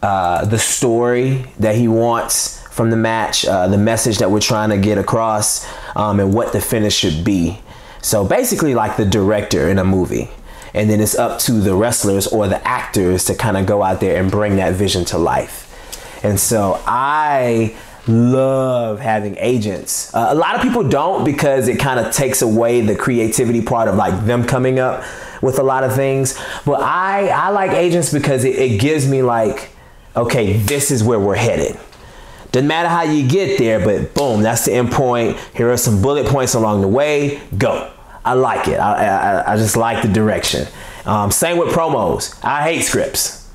Speaker 1: the story that he wants from the match, the message that we're trying to get across, and what the finish should be. So basically like the director in a movie. And then it's up to the wrestlers or the actors to kind of go out there and bring that vision to life. And so I love having agents. A lot of people don't, because it kind of takes away the creativity part of like them coming up with a lot of things. But I like agents because it gives me like, okay, this is where we're headed. Doesn't matter how you get there, but boom, that's the end point. Here are some bullet points along the way. Go. I like it. I just like the direction. Same with promos. I hate scripts.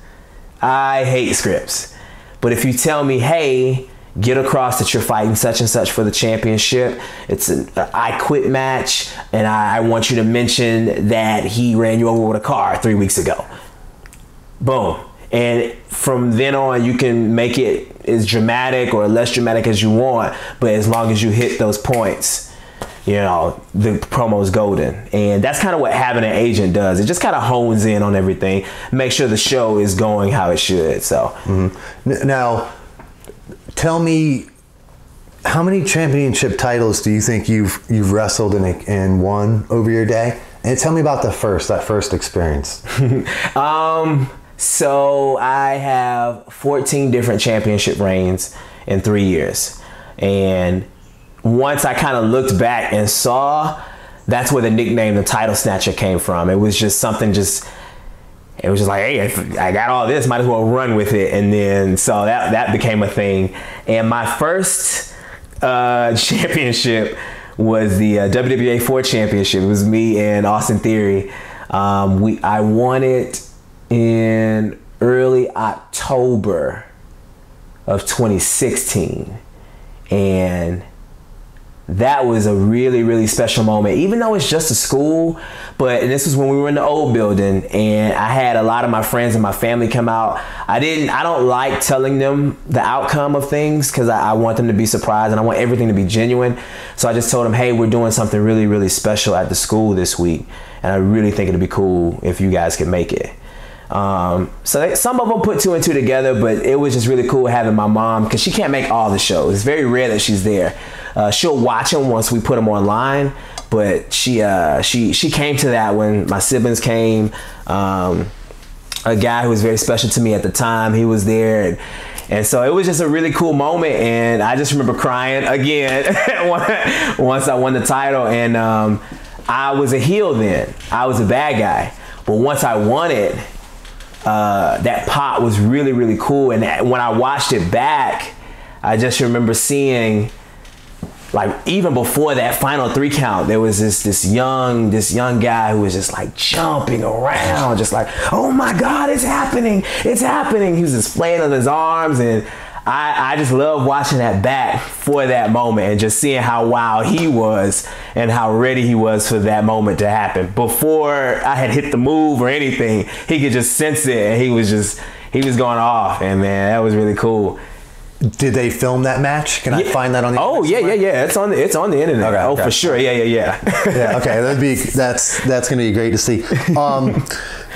Speaker 1: But if you tell me, hey, get across that you're fighting such and such for the championship, it's an I quit match, and I want you to mention that he ran you over with a car 3 weeks ago. Boom. And from then on, you can make it as dramatic or less dramatic as you want, but as long as you hit those points, you know, the promo is golden. And that's kind of what having an agent does. It just kind of hones in on everything, make sure the show is going how it should. So
Speaker 2: now, tell me, how many championship titles do you think you've wrestled and won over your day? And tell me about that first experience.
Speaker 1: So I have 14 different championship reigns in 3 years. And once I kind of looked back and saw, that's where the nickname, the title snatcher, came from. It was just something it was just like, hey, if I got all this, might as well run with it. And then, so that became a thing. And my first championship was the WWA 4 championship. It was me and Austin Theory. I won it in early October of 2016. And that was a really, really special moment, even though it's just a school. And this was when we were in the old building, and I had a lot of my friends and my family come out. I don't like telling them the outcome of things, because I want them to be surprised and I want everything to be genuine. So I just told them, hey, we're doing something really, really special at the school this week, and I really think it'd be cool if you guys could make it. So some of them put 2 and 2 together, but it was just really cool having my mom, because she can't make all the shows. It's very rare that she's there. She'll watch them once we put them online, but she came to that when my siblings came. A guy who was very special to me at the time, he was there, and so it was just a really cool moment. And I just remember crying again once I won the title. And I was a heel then. I was a bad guy, but once I won it, that pop was really, really cool. And when I watched it back, I just remember seeing, like, even before that final 3 count, there was this young guy who was just like jumping around, just like, oh my God, it's happening. He was just flailing his arms, and I just love watching that back for that moment and just seeing how wild he was and how ready he was for that moment to happen. Before I had hit the move or anything, he could just sense it, and he was going off. And man, that was really cool.
Speaker 2: Did they film that match? Can I find that on the internet?
Speaker 1: Yeah. It's on the internet. Okay. For sure. Yeah.
Speaker 2: Yeah. Okay. That's gonna be great to see.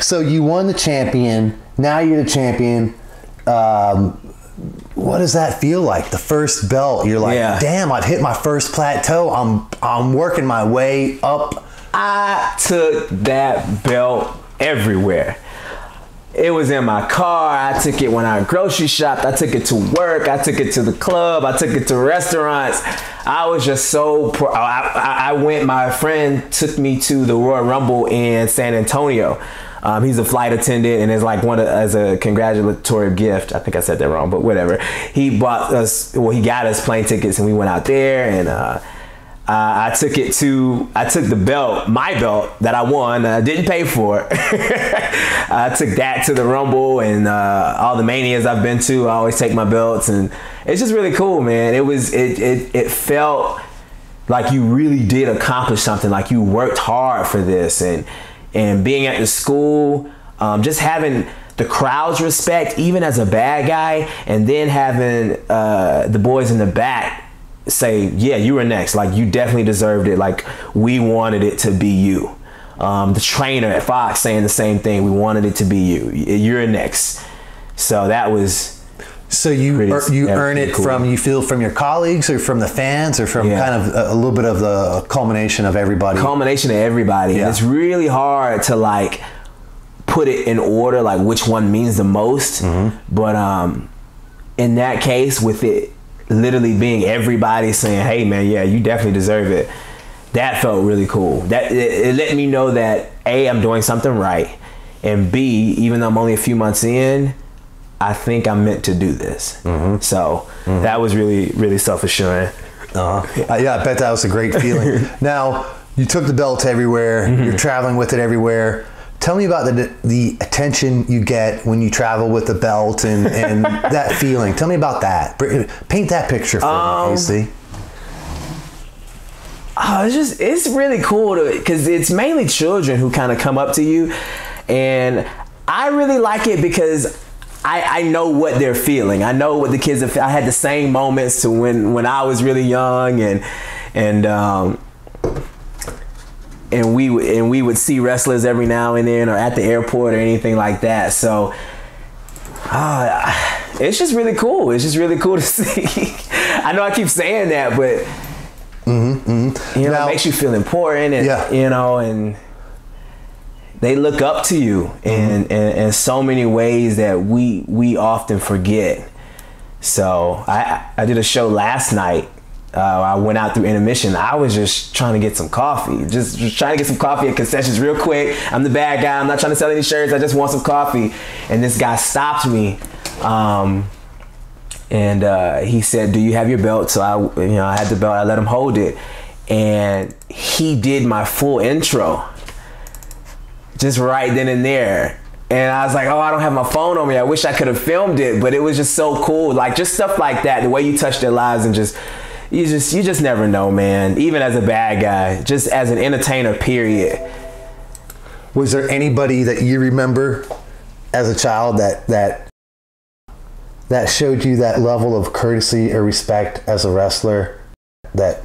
Speaker 2: So you won the champion. Now you're the champion. What does that feel like? The first belt. You're like, damn, I've hit my first plateau. I'm working my way up.
Speaker 1: I took that belt everywhere. It was in my car. I took it when I grocery shopped. I took it to work. I took it to the club. I took it to restaurants. I was just so my friend took me to the Royal Rumble in San Antonio. He's a flight attendant, and it's like as a congratulatory gift. I think I said that wrong, but whatever. He got us plane tickets, and we went out there, and I took the belt, my belt that I won, didn't pay for. I took that to the Rumble, and all the manias I've been to, I always take my belts, and it's just really cool, man. It felt like you really did accomplish something, like you worked hard for this, and being at the school, just having the crowd's respect, even as a bad guy, and then having the boys in the back say, yeah, you were next. Like, you definitely deserved it. Like, we wanted it to be you. The trainer at Fox saying the same thing. We wanted it to be you. You're next. So that was.
Speaker 2: So you earn it cool. You feel from your colleagues or from the fans or from kind of a little bit of the culmination of everybody? Culmination of everybody.
Speaker 1: Yeah. And it's really hard to like put it in order, like which one means the most. But in that case, with it literally being everybody saying, hey man, yeah, you definitely deserve it. That felt really cool. That it let me know that A, I'm doing something right, and B, even though I'm only a few months in, I think I'm meant to do this. So that was really, really self-assuring.
Speaker 2: Yeah, I bet that was a great feeling. Now, you took the belt everywhere. You're traveling with it everywhere. Tell me about the attention you get when you travel with the belt and that feeling. Tell me about that. Paint that picture for me, AC.
Speaker 1: Oh, it's really cool because it's mainly children who kind of come up to you, and I really like it because I know what they're feeling. I know what the kids have. I had the same moments to when I was really young, and we would see wrestlers every now and then, or at the airport or anything like that. So it's just really cool. It's just really cool to see. I know I keep saying that, but you know, it makes you feel important, and you know, and they look up to you in so many ways that we often forget. So I did a show last night. I went out through intermission. I was just trying to get some coffee. Just trying to get some coffee at concessions real quick. I'm the bad guy. I'm not trying to sell any shirts. I just want some coffee. And this guy stopped me. And he said, do you have your belt? So I had the belt. I let him hold it. And he did my full intro just right then and there. And I was like, oh, I don't have my phone on me. I wish I could have filmed it, but it was just so cool. Like, just stuff like that, the way you touch their lives, and you just never know, man. Even as a bad guy, just as an entertainer, period.
Speaker 2: Was there anybody that you remember as a child that showed you that level of courtesy or respect as a wrestler that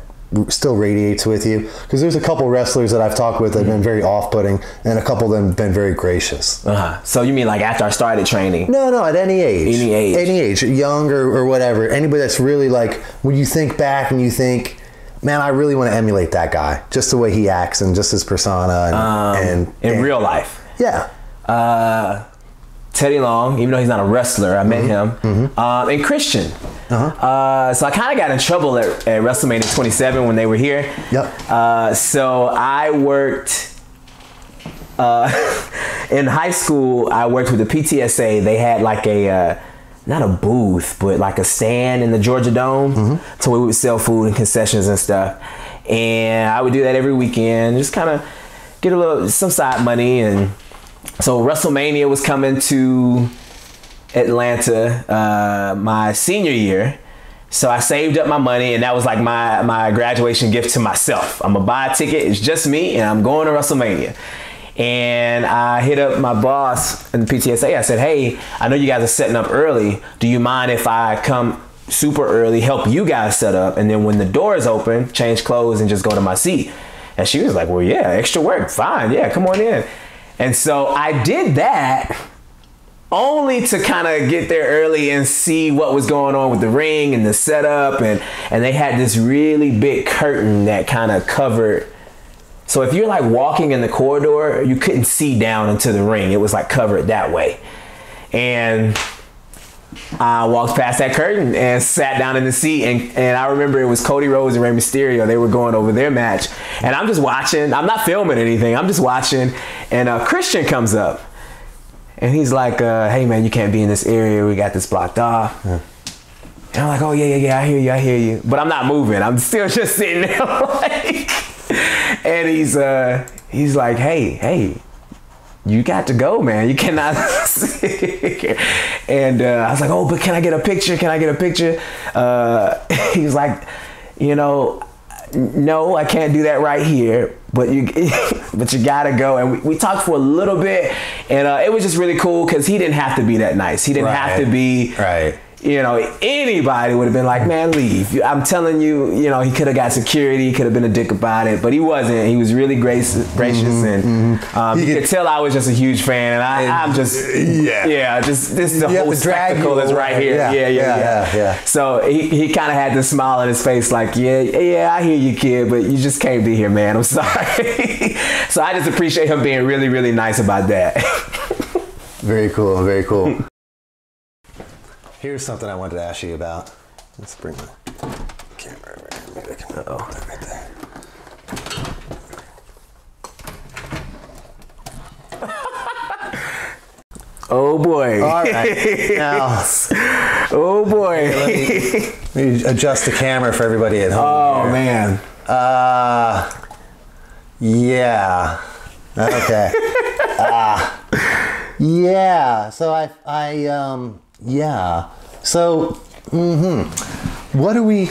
Speaker 2: still radiates with you? Because there's a couple wrestlers that I've talked with that have been very off-putting, and a couple of them have been very gracious.
Speaker 1: So you mean like after I started training?
Speaker 2: No, at any age. Any age, young or whatever. Anybody that's really like, when you think back and you think, man, I really want to emulate that guy, just the way he acts and just his persona and in real life. Yeah.
Speaker 1: Teddy Long, even though he's not a wrestler, I met him. And Christian. So I kind of got in trouble at WrestleMania 27 when they were here. So I worked in high school. I worked with the PTSA. They had like a not a booth, but like a stand in the Georgia Dome, so we would sell food and concessions and stuff. And I would do that every weekend, just kind of get some side money. And so WrestleMania was coming to Atlanta my senior year. So I saved up my money, and that was like my graduation gift to myself. I'm gonna buy a ticket, it's just me, and I'm going to WrestleMania. And I hit up my boss in the PTSA. I said, hey, I know you guys are setting up early. Do you mind if I come super early, help you guys set up, and then when the doors open, change clothes and just go to my seat? And she was like, well, yeah, extra work, fine, yeah, come on in. And so I did that, only to kind of get there early and see what was going on with the ring and the setup. And they had this really big curtain that kind of covered. So if you're like walking in the corridor, you couldn't see down into the ring. It was like covered that way. And I walked past that curtain and sat down in the seat. And I remember it was Cody Rhodes and Rey Mysterio. They were going over their match. And I'm just watching. I'm not filming anything. I'm just watching. And Christian comes up. And he's like, hey, man, you can't be in this area. We got this blocked off. And I'm like, oh, yeah, I hear you. But I'm not moving. I'm still just sitting there. Like, and he's like, hey, you got to go, man. You cannot sit here. And I was like, oh, but can I get a picture? He was like, no, I can't do that right here. But you gotta go. And we talked for a little bit, and it was just really cool because he didn't have to be that nice. He didn't have to be, you know, anybody would have been like, man, leave. I'm telling you, you know, he could have got security. He could have been a dick about it, but he wasn't. He was really gracious, and you could tell I was just a huge fan, and I'm just, just this is the whole spectacle is right here. Yeah. So he kind of had this smile on his face, like, yeah, I hear you, kid, but you just can't be here, man. I'm sorry. So I just appreciate him being really, really nice about that.
Speaker 2: Very cool. Very cool. Here's something I wanted to ask you about. Let's bring the camera over here. Maybe I can put that right there.
Speaker 1: Oh boy.
Speaker 2: All right. Now,
Speaker 1: oh boy.
Speaker 2: Let me adjust the camera for everybody at home.
Speaker 1: Oh
Speaker 2: here.
Speaker 1: man.
Speaker 2: Yeah. Okay. Yeah. So yeah. So, What are we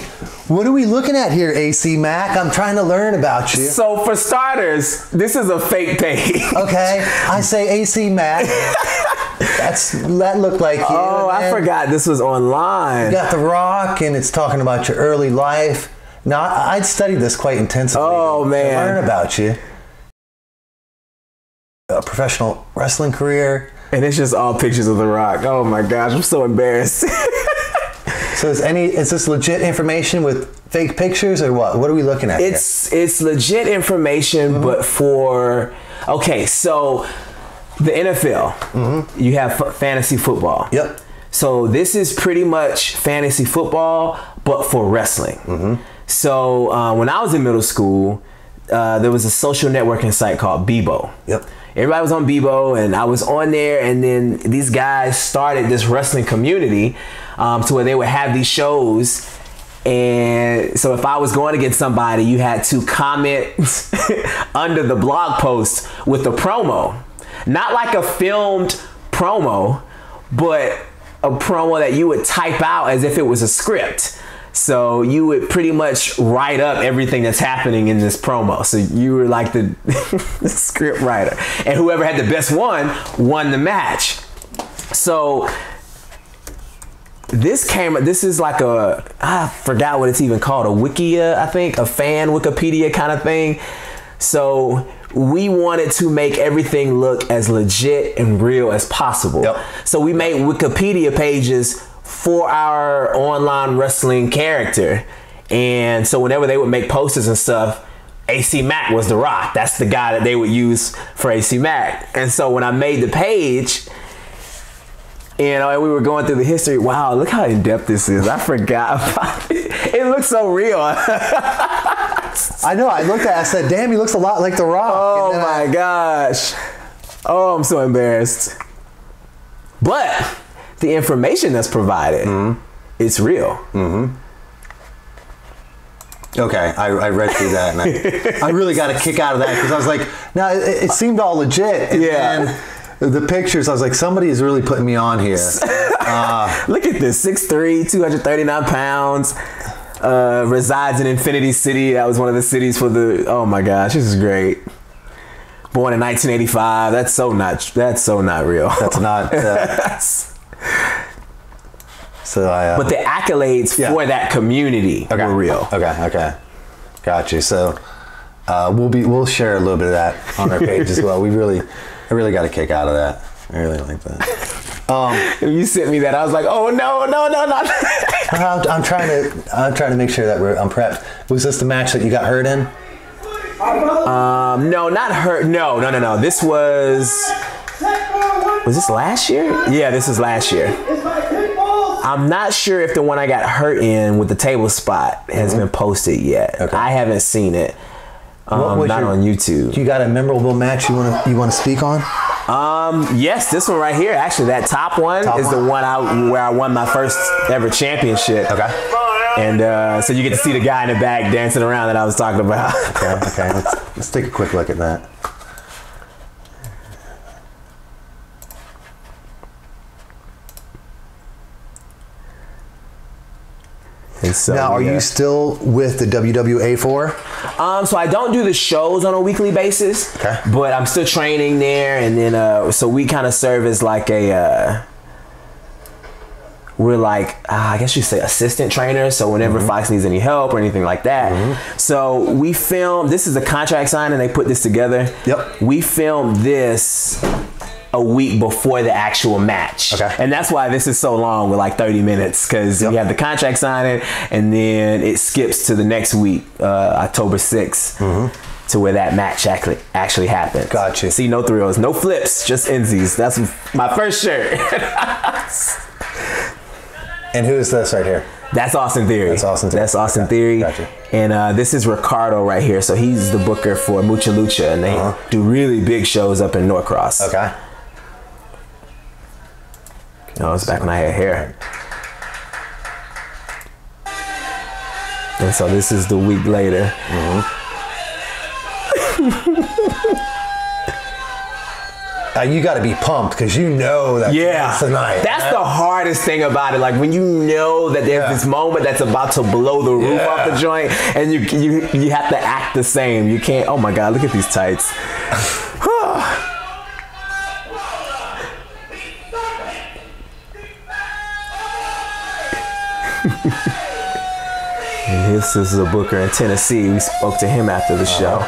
Speaker 2: looking at here, AC Mack? I'm trying to learn about you.
Speaker 1: So for starters, this is a fake page.
Speaker 2: Okay. I say AC Mack. That looked like you.
Speaker 1: Oh, I forgot this was online.
Speaker 2: You got The Rock, and it's talking about your early life. Now, I'd studied this quite intensively.
Speaker 1: Oh, man.
Speaker 2: To learn about you. A professional wrestling career.
Speaker 1: And it's just all pictures of The Rock. Oh my gosh, I'm so embarrassed.
Speaker 2: So is this legit information with fake pictures or what? What are we looking at?
Speaker 1: It's legit information, but for so the NFL, you have fantasy football.
Speaker 2: Yep.
Speaker 1: So this is pretty much fantasy football, but for wrestling. So when I was in middle school, there was a social networking site called Bebo.
Speaker 2: Yep.
Speaker 1: Everybody was on Bebo, and I was on there, and then these guys started this wrestling community to where they would have these shows. And so if I was going against somebody, you had to comment under the blog post with a promo. Not like a filmed promo, but a promo that you would type out as if it was a script. So you would pretty much write up everything that's happening in this promo. So you were like the script writer. And whoever had the best one won the match. So this is like I forgot what it's even called, a Wikia, I think, a fan Wikipedia kind of thing. So we wanted to make everything look as legit and real as possible. Yep. So we made Wikipedia pages for our online wrestling character. And so whenever they would make posters and stuff, AC Mack was The Rock. That's the guy that they would use for AC Mack. And so when I made the page, and we were going through the history, wow, look how in-depth this is. I forgot about it. It looks so real.
Speaker 2: I know, I looked at it, I said, damn, he looks a lot like The Rock.
Speaker 1: Oh my gosh. Oh, I'm so embarrassed. But the information that's provided, it's real.
Speaker 2: Okay, I read through that, and I really got a kick out of that because I was like, no, it seemed all legit. And the pictures, I was like, somebody is really putting me on here.
Speaker 1: Look at this, 6'3", 239 pounds, resides in Infinity City. That was one of the cities for oh my gosh, this is great. Born in 1985. That's so not real.
Speaker 2: That's not.
Speaker 1: But the accolades for that community were real.
Speaker 2: Okay. Got you. So we'll share a little bit of that on our page as well. I really got a kick out of that. I really like that.
Speaker 1: You sent me that. I was like, oh no.
Speaker 2: I'm trying to make sure that I'm prepped. Was this the match that you got hurt in?
Speaker 1: No, not hurt. No. This was this last year? Yeah, this is last year. I'm not sure if the one I got hurt in with the table spot has been posted yet. Okay. I haven't seen it. Not on YouTube.
Speaker 2: You got a memorable match you want to speak on?
Speaker 1: Yes, this one right here. Actually, that top one is the one where I won my first ever championship.
Speaker 2: Okay.
Speaker 1: And so you get to see the guy in the back dancing around that I was talking about.
Speaker 2: Okay. Let's take a quick look at that. So, now, are you still with the WWA4?
Speaker 1: So I don't do the shows on a weekly basis, but I'm still training there, and then so we kind of serve as like we're like, I guess you say assistant trainers. So whenever Fox needs any help or anything like that. So we filmed, this is a contract signing, they put this together.
Speaker 2: Yep.
Speaker 1: We filmed this a week before the actual match.
Speaker 2: Okay.
Speaker 1: And that's why this is so long with like 30 minutes, because we have the contract signing and then it skips to the next week, October 6th. To where that match actually happened.
Speaker 2: Gotcha.
Speaker 1: See, no thrills, no flips, just NZs. That's my first shirt.
Speaker 2: And who is this right here?
Speaker 1: That's Austin Theory.
Speaker 2: That's Austin Theory.
Speaker 1: That's Austin Theory.
Speaker 2: Gotcha.
Speaker 1: And this is Ricardo right here. So he's the booker for Mucha Lucha, and they do really big shows up in Norcross.
Speaker 2: Okay.
Speaker 1: No, it's back when I had hair. And so this is the week later.
Speaker 2: You got to be pumped because you know that that's tonight.
Speaker 1: That's the hardest thing about it. Like when you know that there's this moment that's about to blow the roof off the joint, and you have to act the same. You can't. Oh my God! Look at these tights. This is a booker in Tennessee. We spoke to him after the show.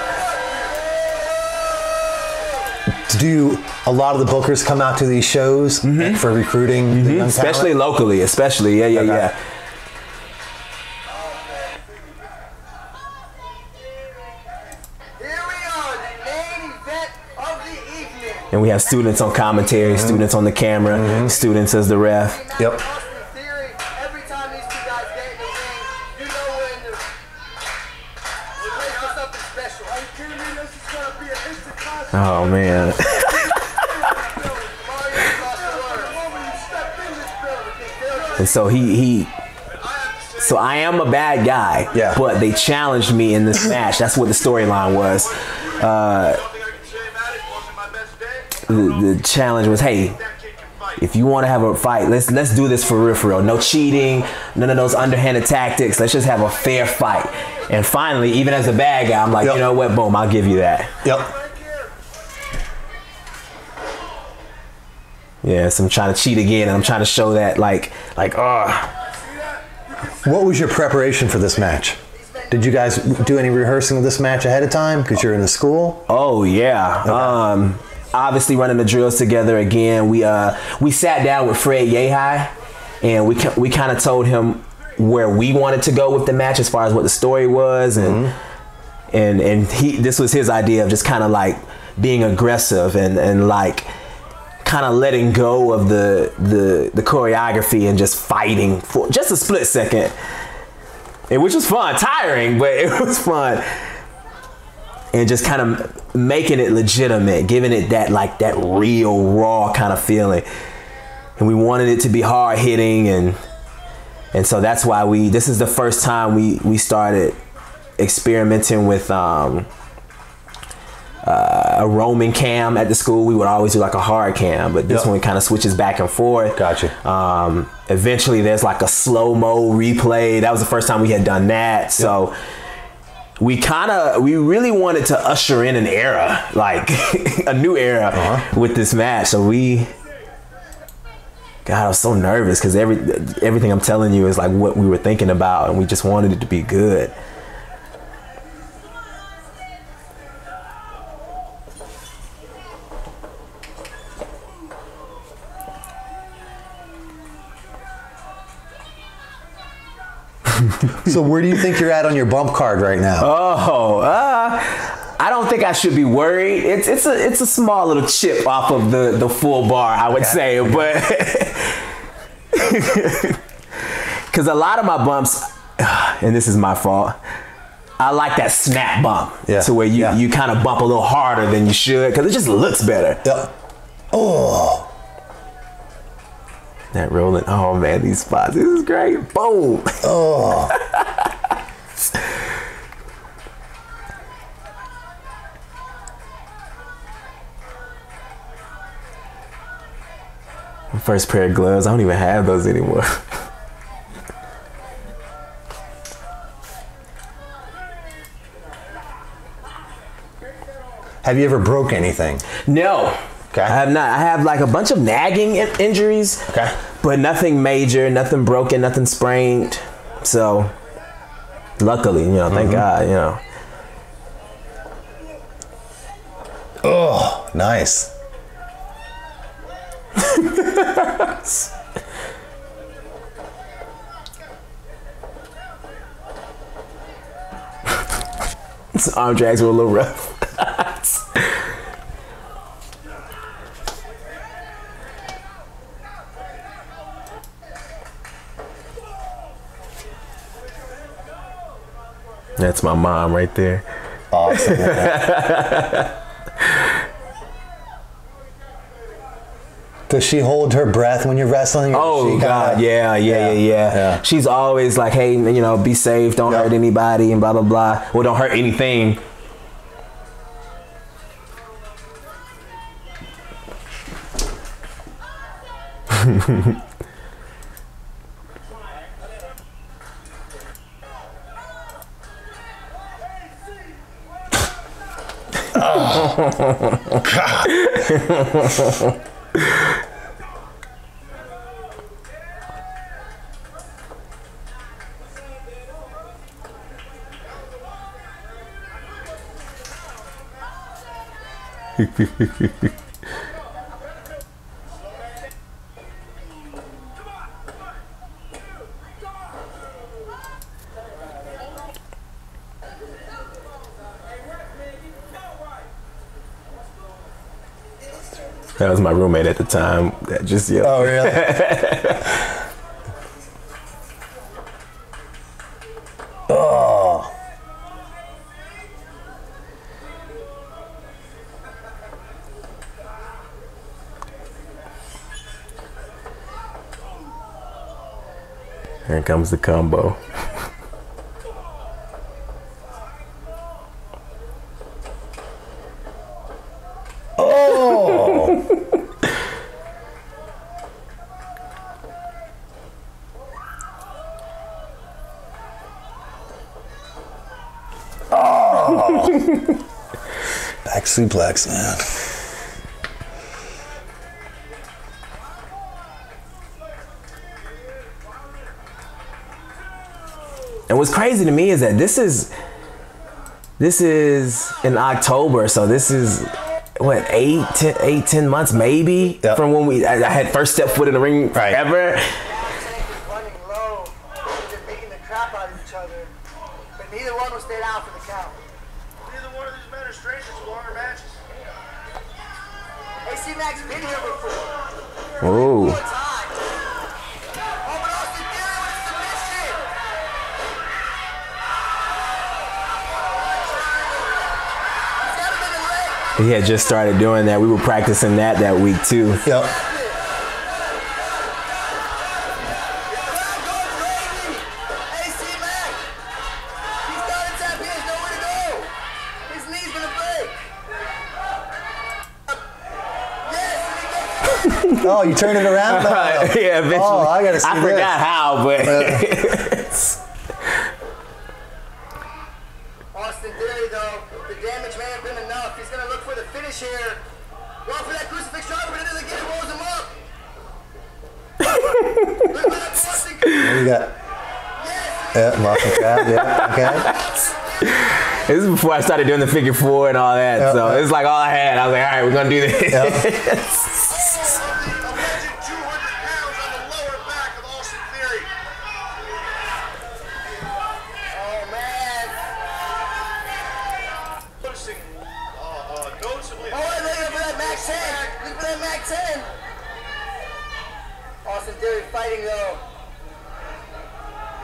Speaker 2: Do a lot of the bookers come out to these shows for recruiting the young
Speaker 1: especially
Speaker 2: talent?
Speaker 1: locally, especially. Yeah. And we have students on commentary, students on the camera, students as the ref.
Speaker 2: Yep.
Speaker 1: Oh man. And so so I am a bad guy, but they challenged me in this match. That's what the storyline was. The challenge was, hey, if you want to have a fight, let's do this for real. No cheating, none of those underhanded tactics. Let's just have a fair fight. And finally, even as a bad guy, I'm like, you know what? Boom, I'll give you that.
Speaker 2: Yep.
Speaker 1: Yeah, so I'm trying to cheat again, and I'm trying to show that,
Speaker 2: What was your preparation for this match? Did you guys do any rehearsing of this match ahead of time because you're in the school?
Speaker 1: Oh yeah. Okay. Obviously running the drills together again. We sat down with Fred Yehai, and we kind of told him where we wanted to go with the match as far as what the story was, and this was his idea of just kind of like being aggressive and like kind of letting go of the choreography and just fighting for just a split second, which was fun, tiring, but it was fun, and just kind of making it legitimate, giving it that real raw kind of feeling. And we wanted it to be hard hitting, and so that's why this is the first time we started experimenting with a roaming cam at the school. We would always do like a hard cam, but this one kind of switches back and forth.
Speaker 2: Gotcha.
Speaker 1: Eventually there's like a slow-mo replay. That was the first time we had done that. So we really wanted to usher in an era, like a new era with this match. So God, I was so nervous because everything I'm telling you is like what we were thinking about, and we just wanted it to be good.
Speaker 2: So where do you think you're at on your bump card right now?
Speaker 1: I don't think I should be worried. It's a small little chip off of the full bar, I would say, but because a lot of my bumps, and this is my fault, I like that snap bump to where you kind of bump a little harder than you should because it just looks better.
Speaker 2: Yep. Oh.
Speaker 1: That rolling. Oh man, these spots. This is great. Boom.
Speaker 2: Oh.
Speaker 1: My first pair of gloves. I don't even have those anymore.
Speaker 2: Have you ever broke anything?
Speaker 1: No.
Speaker 2: Okay.
Speaker 1: I have not. I have like a bunch of nagging injuries.
Speaker 2: Okay.
Speaker 1: but nothing major, nothing broken, nothing sprained. So luckily, you know, thank God, you know.
Speaker 2: Oh, nice.
Speaker 1: His arm drags were a little rough. That's my mom right there.
Speaker 2: Awesome. Does she hold her breath when you're wrestling?
Speaker 1: Oh God, yeah. She's always like, hey, you know, be safe, don't hurt anybody, and blah blah blah. Well, don't hurt anything.
Speaker 2: Oh, God.
Speaker 1: That was my roommate at the time. That just yelled.
Speaker 2: Oh, really? Oh.
Speaker 1: Here comes the combo.
Speaker 2: Back suplex, man.
Speaker 1: And what's crazy to me is that this is in October, so this is what 10 months maybe from when I had first step foot in the ring ever.
Speaker 3: Running low, just beating the crap out of each other, but neither one will stay down for the count. Neither one of these men are strangers to longer matches. AC Mack's been here before.
Speaker 1: Oh. He had just started doing that. We were practicing that week too.
Speaker 2: Yep. Oh, you turned it around?
Speaker 1: Yeah, eventually.
Speaker 2: Oh, I gotta see
Speaker 1: I forgot how, but
Speaker 3: Austin Theory, though, the damage may have been enough. He's gonna look for the finish here. Go for that crucifix driver, but it doesn't get it, rolls him up. Look at that Austin.
Speaker 2: What do you got? Yeah, muscle crab, yeah, okay.
Speaker 1: This is before I started doing the figure four and all that, so it's like all I had. I was like, all right, we're gonna do this.
Speaker 3: Austin Theory fighting though.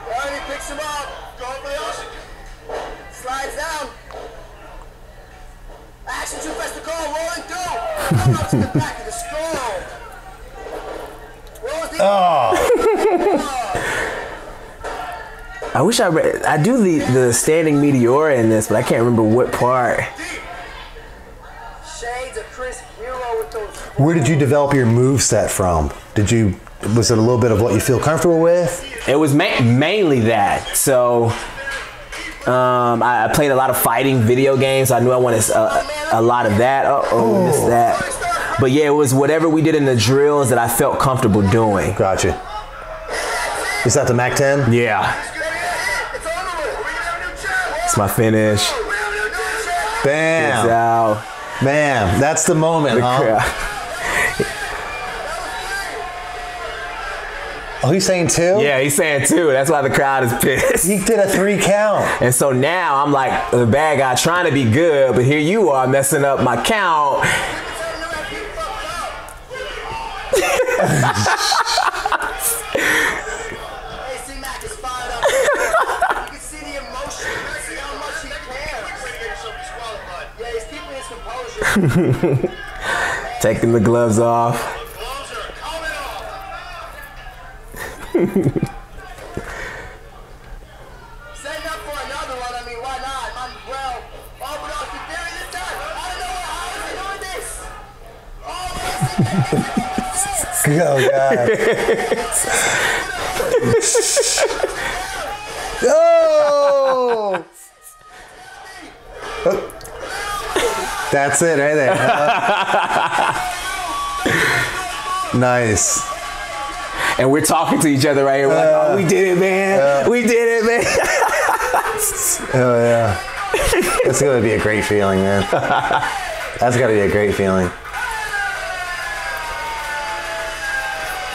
Speaker 3: Alright, he picks him up. Going for the Austin. Slides down. Action too fast to call. Rolling through. Coming up to the back of the skull.
Speaker 1: I wish I do the standing meteora in this, but I can't remember what part.
Speaker 3: Shades of Chris Hero with those.
Speaker 2: Where did you develop your moveset from? Was it a little bit of what you feel comfortable with?
Speaker 1: It was mainly that. So I played a lot of fighting video games. So I knew I wanted a lot of that. Uh-oh, missed that. But yeah, it was whatever we did in the drills that I felt comfortable doing.
Speaker 2: Gotcha. Is that the Mack 10?
Speaker 1: Yeah. It's my finish.
Speaker 2: Bam.
Speaker 1: It's out.
Speaker 2: Man, that's the moment, huh? Oh, he's saying 2?
Speaker 1: Yeah, he's saying 2. That's why the crowd is pissed.
Speaker 2: He did a 3 count.
Speaker 1: And so now I'm like the bad guy trying to be good, but here you are messing up my count. Taking the gloves off.
Speaker 3: Setting up for another one, I mean, why not? Might as well. Oh, but off the theory this time. I don't know how is he doing this.
Speaker 2: Oh, God. Oh! That's it right there. Nice.
Speaker 1: And we're talking to each other right here. We're like, oh, we did it, man. We did it, man.
Speaker 2: Oh, yeah. That's going to be a great feeling, man. That's got to be a great feeling.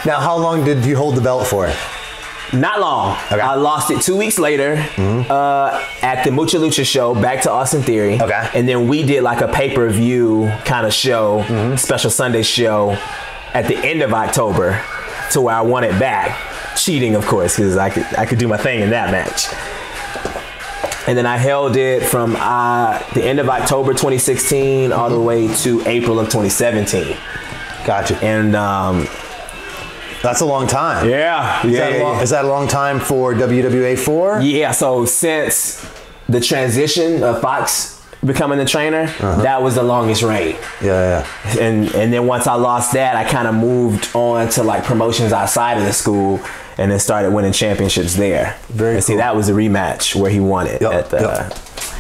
Speaker 2: Now, how long did you hold the belt for?
Speaker 1: Not long. Okay. I lost it 2 weeks later at the Mucha Lucha show, back to Austin Theory.
Speaker 2: Okay.
Speaker 1: And then we did like a pay-per-view kind of show, special Sunday show at the end of October to where I won it back. Cheating, of course, because I could do my thing in that match. And then I held it from the end of October 2016 all the way to April of 2017.
Speaker 2: Gotcha.
Speaker 1: And
Speaker 2: that's a long time.
Speaker 1: Yeah.
Speaker 2: Is that a long time for WWA 4?
Speaker 1: Yeah, so since the transition of Fox becoming the trainer, that was the longest reign.
Speaker 2: Yeah.
Speaker 1: And then once I lost that, I kind of moved on to like promotions outside of the school and then started winning championships there.
Speaker 2: Very cool.
Speaker 1: See, that was a rematch where he won it.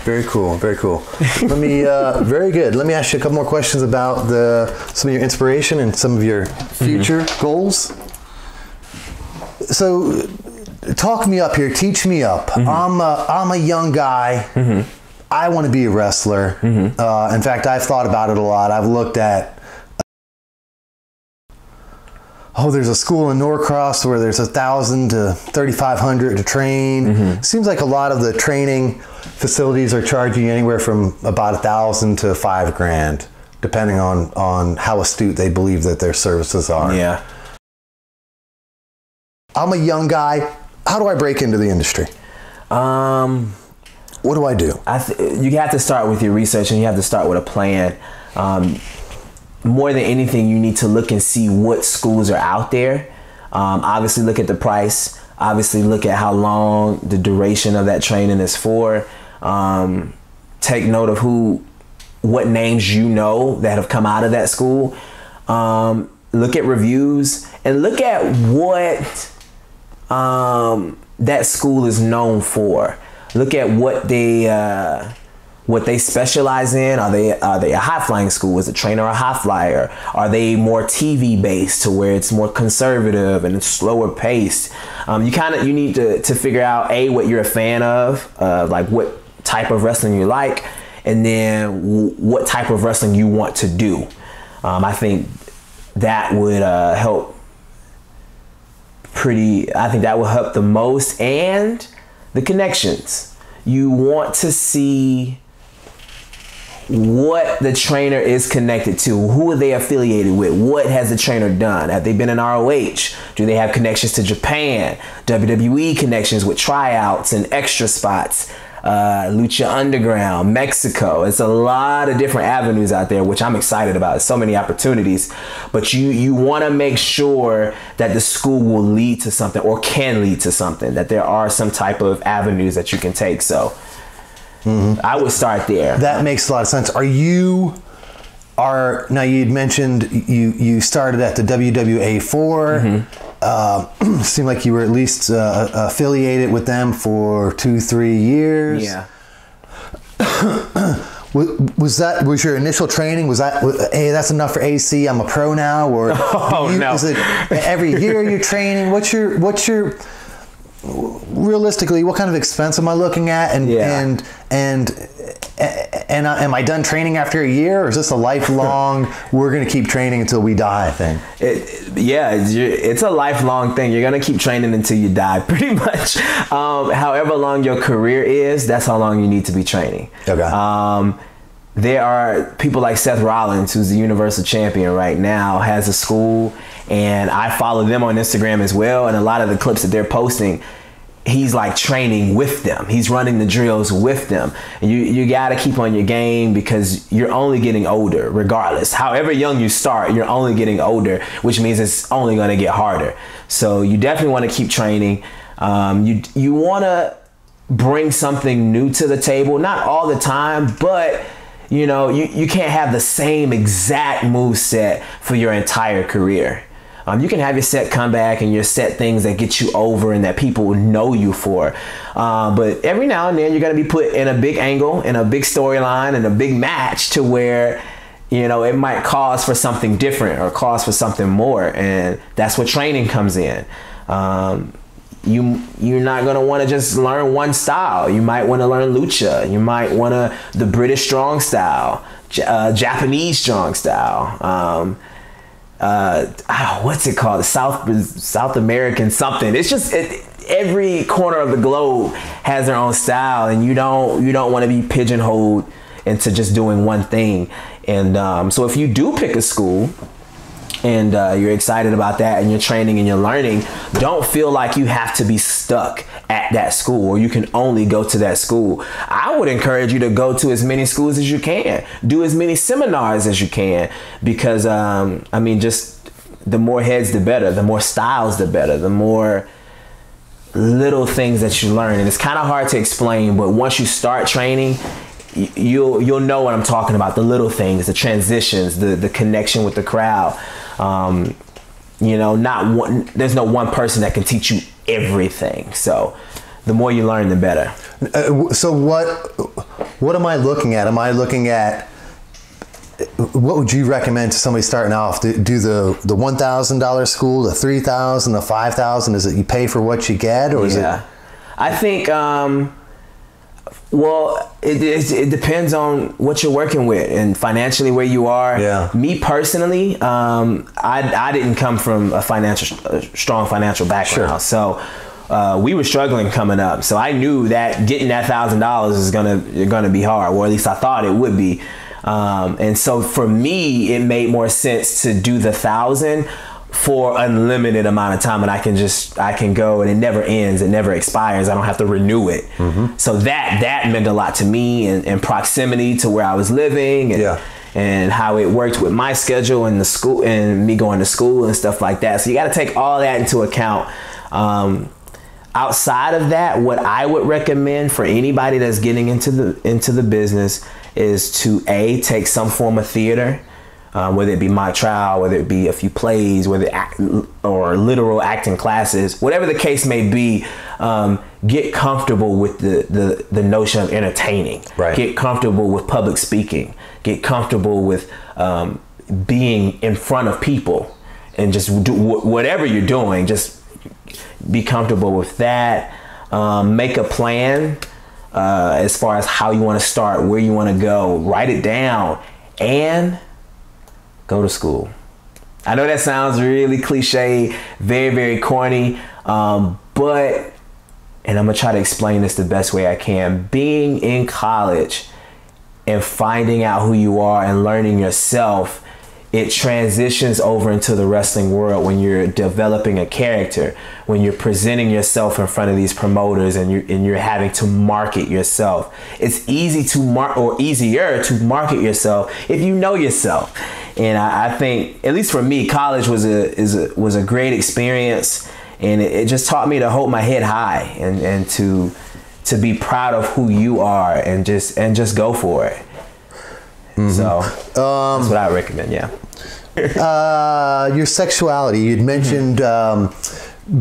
Speaker 2: Very cool. Let me, very good. Let me ask you a couple more questions about some of your inspiration and some of your future goals. So, talk me up here. Teach me up. I'm a young guy. I want to be a wrestler. In fact, I've thought about it a lot. I've looked at. There's a school in Norcross where there's 1,000 to 3,500 to train. Seems like a lot of the training facilities are charging anywhere from about 1,000 to $5,000, depending on how astute they believe that their services are.
Speaker 1: Yeah.
Speaker 2: I'm a young guy. How do I break into the industry? What do I do?
Speaker 1: You have to start with your research and you have to start with a plan. More than anything, you need to look and see what schools are out there. Obviously, look at the price. Obviously, look at how long the duration of that training is for. Take note of what names you know that have come out of that school. Look at reviews and look at what that school is known for. Look at what they specialize in. Are they a high flying school? Is a trainer a high flyer? Are they more TV based to where it's more conservative and slower paced? You need to figure out what you're a fan of, like what type of wrestling you like, and then what type of wrestling you want to do. I think that would help. I think that will help the most, and the connections. You want to see what the trainer is connected to. Who are they affiliated with? What has the trainer done? Have they been in ROH? Do they have connections to Japan? WWE connections with tryouts and extra spots? Lucha Underground, Mexico. It's a lot of different avenues out there, which I'm excited about. There's so many opportunities, but you want to make sure that the school will lead to something or can lead to something, that there are some type of avenues that you can take. So I would start there.
Speaker 2: That makes a lot of sense. Now you'd mentioned you started at the WWA 4. Seemed like you were at least affiliated with them for 2-3 years.
Speaker 1: Yeah.
Speaker 2: Was your initial training, was that, hey, that's enough for AC, I'm a pro now? Or
Speaker 1: no.
Speaker 2: is it every year you're training? What's your realistically, what kind of expense am I looking at? And am I done training after a year, or is this a lifelong, we're going to keep training until we die thing?
Speaker 1: It's a lifelong thing. You're going to keep training until you die, pretty much. However long your career is, that's how long you need to be training.
Speaker 2: Okay.
Speaker 1: There are people like Seth Rollins, who's the Universal Champion right now, has a school, and I follow them on Instagram as well. And a lot of the clips that they're posting, he's like training with them. He's running the drills with them. And you got to keep on your game, because you're only getting older regardless. However young you start, you're only getting older, which means it's only going to get harder. So you definitely want to keep training. You want to bring something new to the table, not all the time, but you know, you can't have the same exact move set for your entire career. You can have your set comeback and your set things that get you over and that people will know you for. But every now and then you're going to be put in a big angle, in a big storyline, in a big match to where, you know, it might cause for something different or cause for something more. And that's where training comes in. You're not going to want to just learn one style. You might want to learn lucha. You might want the British strong style, Japanese strong style. What's it called? South American something. It's just every corner of the globe has their own style, and you don't want to be pigeonholed into just doing one thing. And so if you do pick a school and you're excited about that and you're training and you're learning, don't feel like you have to be stuck at that school or you can only go to that school. I would encourage you to go to as many schools as you can, do as many seminars as you can, because I mean, just the more heads the better, the more styles the better, the more little things that you learn. And it's kind of hard to explain, but once you start training, you'll know what I'm talking about. The little things, the transitions, the connection with the crowd. You know, there's no one person that can teach you everything. So the more you learn, the better.
Speaker 2: So what am I looking at? Am I looking at, what would you recommend to somebody starting off? Do the $1,000 school, the $3,000, the $5,000? Is it you pay for what you get, or is it?
Speaker 1: I think, well, it depends on what you're working with and financially where you are.
Speaker 2: Yeah.
Speaker 1: Me personally, I didn't come from a strong financial background.
Speaker 2: Sure.
Speaker 1: So we were struggling coming up. So I knew that getting that $1,000 is gonna be hard, or at least I thought it would be. And so for me, it made more sense to do the $1,000 for unlimited amount of time, and I can go, and it never ends, it never expires. I don't have to renew it. Mm-hmm. So that meant a lot to me, and proximity to where I was living, and how it worked with my schedule and the school and me going to school and stuff like that. So you got to take all that into account. Outside of that, what I would recommend for anybody that's getting into the business is to take some form of theater. Whether it be mock trial, whether it be a few plays, or literal acting classes, whatever the case may be, get comfortable with the notion of entertaining.
Speaker 2: Right.
Speaker 1: Get comfortable with public speaking. Get comfortable with being in front of people, and just do whatever you're doing. Just be comfortable with that. Make a plan as far as how you want to start, where you want to go. Write it down, and go to school. I know that sounds really cliche, very, very corny, but, and I'm gonna try to explain this the best way I can, being in college and finding out who you are and learning yourself, it transitions over into the wrestling world when you're developing a character, when you're presenting yourself in front of these promoters and you're having to market yourself. It's easier to market yourself if you know yourself. And I think, at least for me, college was a great experience, and it just taught me to hold my head high and to be proud of who you are and just go for it. Mm-hmm. So that's what I recommend. Yeah.
Speaker 2: Your sexuality, you'd mentioned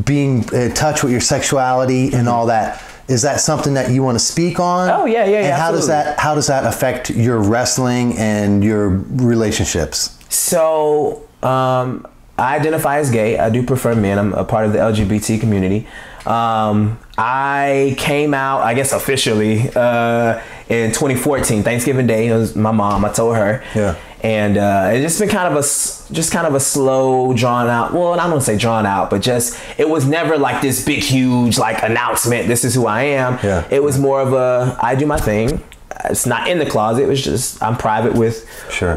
Speaker 2: being in touch with your sexuality and all that. Is that something that you want to speak on?
Speaker 1: Oh yeah.
Speaker 2: And
Speaker 1: Absolutely.
Speaker 2: how does that affect your wrestling and your relationships?
Speaker 1: So I identify as gay. I do prefer men. I'm a part of the LGBT community. I came out, I guess, officially in 2014, Thanksgiving Day. It was my mom. I told her.
Speaker 2: Yeah.
Speaker 1: And it's just been kind of a slow, drawn out. Well, I don't want to say drawn out, but just it was never like this big, huge like announcement. This is who I am.
Speaker 2: Yeah.
Speaker 1: It was more of a I do my thing. It's not in the closet. It was just I'm private with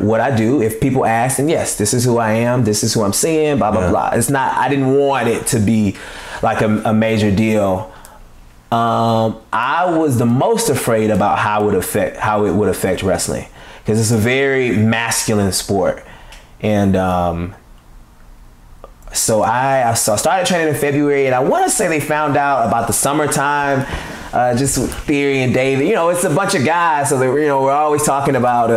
Speaker 1: what I do. If people ask, then yes, this is who I am. This is who I'm seeing. Blah blah blah. It's not. I didn't want it to be like a major deal. I was the most afraid about how it would affect wrestling, because it's a very masculine sport, and so I started training in February, and I want to say they found out about the summertime. Just with Theory and David, it's a bunch of guys, so we're always talking about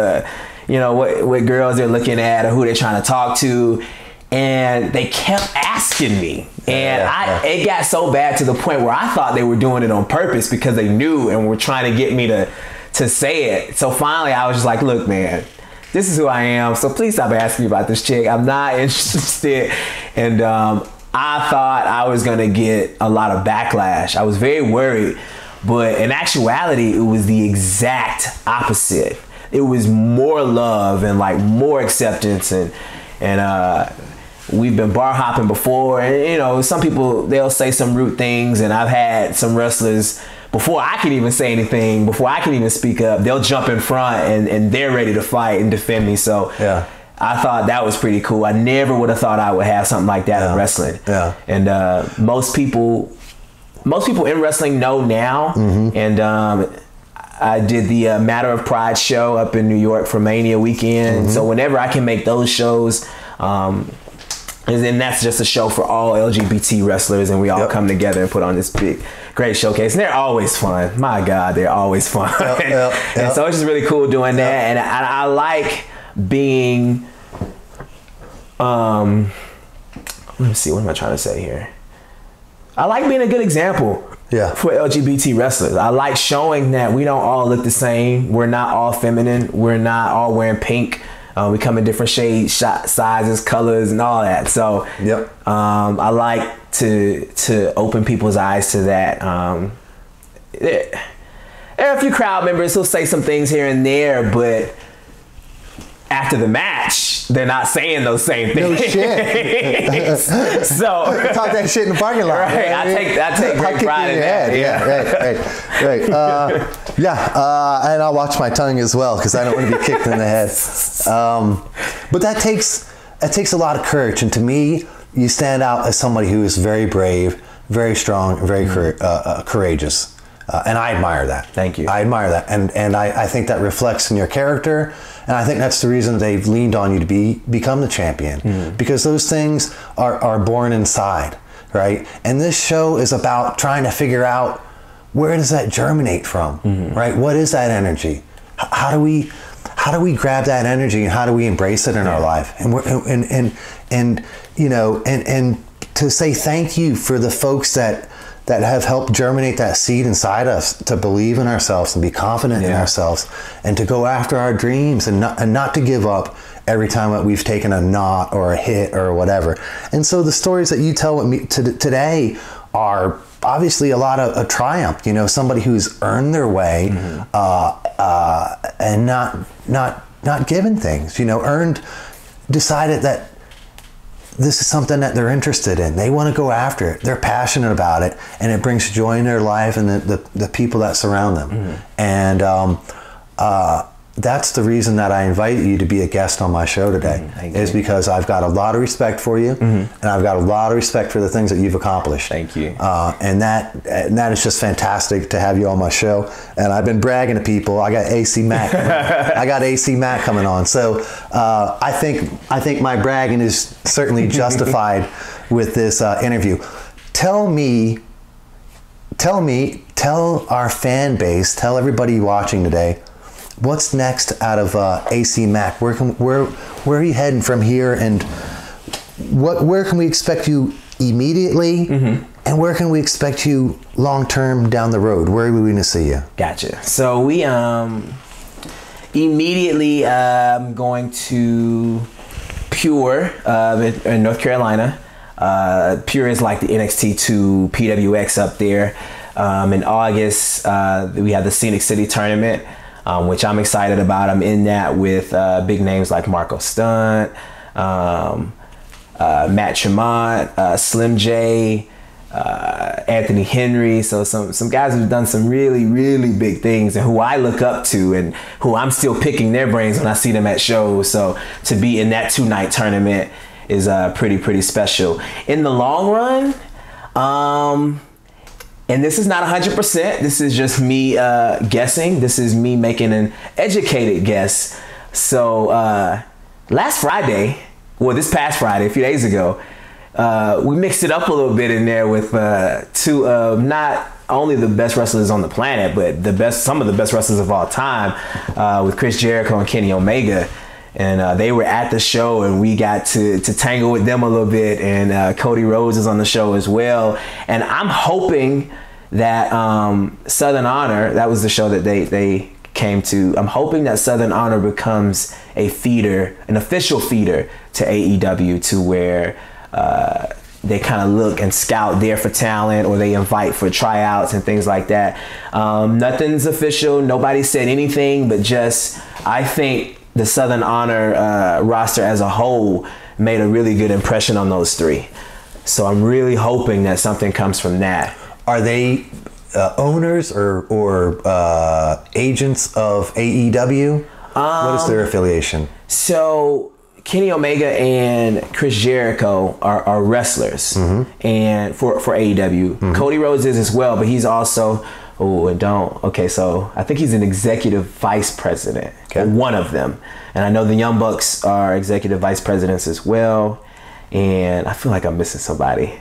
Speaker 1: what girls they're looking at or who they're trying to talk to, and they kept asking me, and it got so bad to the point where I thought they were doing it on purpose because they knew and were trying to get me to say it. So finally, I was just like, look, man, this is who I am, so please stop asking me about this chick. I'm not interested, and I thought I was gonna get a lot of backlash. I was very worried. But in actuality, it was the exact opposite. It was more love and like more acceptance, and we've been bar hopping before, and some people, they'll say some rude things, and I've had some wrestlers before I can even say anything, before I can even speak up, they'll jump in front and they're ready to fight and defend me. So I thought that was pretty cool. I never would have thought I would have something like that in wrestling. And most people in wrestling know now. And I did the Matter of Pride show up in New York for Mania weekend. So whenever I can make those shows, and then that's just a show for all LGBT wrestlers, and we all come together and put on this great showcase. And they're always fun. My God, they're always fun. And so it's just really cool doing that. And I like being, let me see, what am I trying to say here? I like being a good example for LGBT wrestlers. I like showing that we don't all look the same. We're not all feminine. We're not all wearing pink. We come in different shades, sizes, colors, and all that. So I like to open people's eyes to that. There are a few crowd members who'll say some things here and there, but after the match, they're not saying those same things.
Speaker 2: No shit.
Speaker 1: So
Speaker 2: talk that shit in the parking lot.
Speaker 1: Right. I take great pride in that.
Speaker 2: Right. And I'll watch my tongue as well, because I don't want to be kicked in the head. But that takes a lot of courage, and to me, you stand out as somebody who is very brave, very strong, very courageous. And I admire that.
Speaker 1: Thank you.
Speaker 2: I admire that. And I think that reflects in your character. And I think that's the reason they've leaned on you to become the champion. Because those things are born inside, right? And this show is about trying to figure out, where does that germinate from, right? What is that energy? How do we grab that energy, and how do we embrace it in our life? And to say thank you for the folks that have helped germinate that seed inside us, to believe in ourselves and be confident in ourselves, and to go after our dreams, and not to give up every time that we've taken a knot or a hit or whatever. And so the stories that you tell with me today are obviously a lot of triumph. Somebody who's earned their way, and not given things. Decided that this is something that they're interested in. They want to go after it. They're passionate about it, and it brings joy in their life and the people that surround them. And that's the reason that I invited you to be a guest on my show today, is because I've got a lot of respect for you, and I've got a lot of respect for the things that you've accomplished.
Speaker 1: Thank you.
Speaker 2: And that is just fantastic to have you on my show. And I've been bragging to people. I got AC Mack. I got AC Mack coming on. So I think my bragging is certainly justified with this interview. Tell our fan base, tell everybody watching today, what's next out of AC Mack? Where are you heading from here, and where can we expect you immediately? And where can we expect you long term down the road? Where are we going to see you?
Speaker 1: Gotcha. So we immediately going to Pure in North Carolina. Pure is like the NXT to PWX up there. In August, we have the Scenic City tournament, which I'm excited about. I'm in that with big names like Marco Stunt, Matt Tremont, Slim J, Anthony Henry. So some guys who've done some really, really big things and who I look up to and who I'm still picking their brains when I see them at shows. So to be in that 2-night tournament is pretty special. In the long run, and this is not 100%, this is just me guessing. This is me making an educated guess. So this past Friday, a few days ago, we mixed it up a little bit in there with two of not only the best wrestlers on the planet, but some of the best wrestlers of all time, with Chris Jericho and Kenny Omega. And they were at the show, and we got to tangle with them a little bit. And Cody Rhodes is on the show as well. And I'm hoping that Southern Honor, that was the show that they came to. I'm hoping that Southern Honor becomes a feeder, an official feeder to AEW, to where they kind of look and scout there for talent, or they invite for tryouts and things like that. Nothing's official. Nobody said anything, but just I think the Southern Honor roster as a whole made a really good impression on those three. So I'm really hoping that something comes from that.
Speaker 2: Are they owners or agents of AEW? What is their affiliation?
Speaker 1: So Kenny Omega and Chris Jericho are wrestlers, and for AEW. Cody Rhodes is as well, but he's also so I think he's an executive vice president, one of them. And I know the Young Bucks are executive vice presidents as well. And I feel like I'm missing somebody.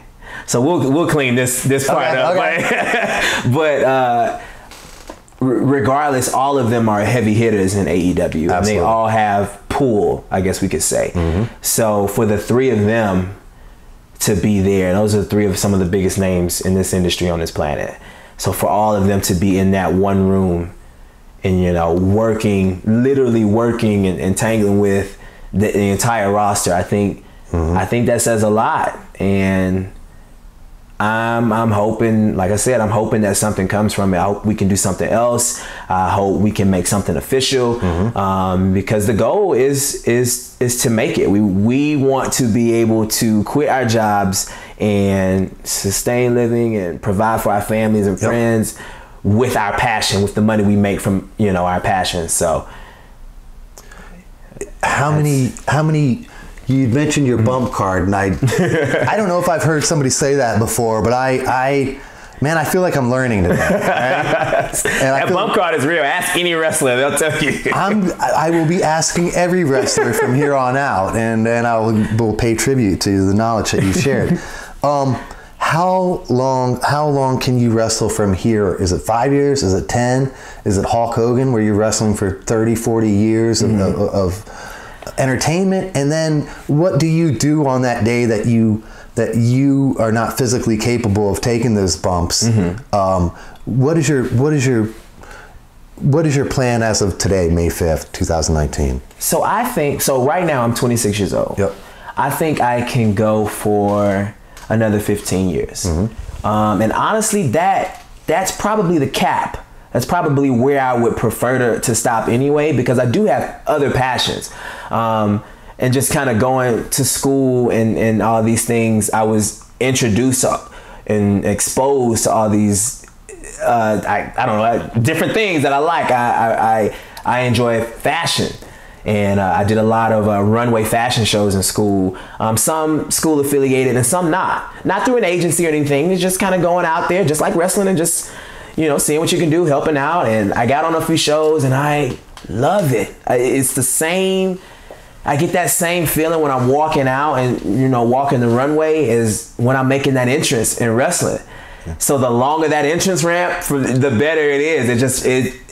Speaker 1: So we'll clean this part up. Okay. But regardless, all of them are heavy hitters in AEW. Absolutely. And they all have pull, I guess we could say. So for the three of them to be there, those are three of some of the biggest names in this industry on this planet. So for all of them to be in that one room and, literally working and tangling with the entire roster, I think that says a lot. And I'm hoping, like I said, I'm hoping that something comes from it. I hope we can do something else. I hope we can make something official, because the goal is to make it. We want to be able to quit our jobs and sustain living and provide for our families and friends with our passion, with the money we make from our passion. So how many you mentioned your bump card, and I don't know if I've heard somebody say that before, but I feel like I'm learning today. Right? That bump card is real. Ask any wrestler, they'll tell you.
Speaker 2: I will be asking every wrestler from here on out, and I will pay tribute to the knowledge that you've shared. How long can you wrestle from here? Is it 5 years? Is it 10? Is it Hulk Hogan, where you're wrestling for 30, 40 years of entertainment? And then what do you do on that day that you are not physically capable of taking those bumps? What is your plan as of today, May 5th, 2019?
Speaker 1: So right now I'm 26 years old.
Speaker 2: Yep.
Speaker 1: I think I can go for another 15 years. And honestly, that's probably the cap. That's probably where I would prefer to stop anyway, because I do have other passions. And just kind of going to school and all these things, I was introduced and exposed to all these, different things that I like. I enjoy fashion. And I did a lot of runway fashion shows in school. Some school affiliated and some not. Not through an agency or anything. It's just kind of going out there, just like wrestling, and just, seeing what you can do, helping out. And I got on a few shows and I love it. It's the same. I get that same feeling when I'm walking out and, walking the runway as when I'm making that entrance in wrestling. So the longer that entrance ramp, the better it is.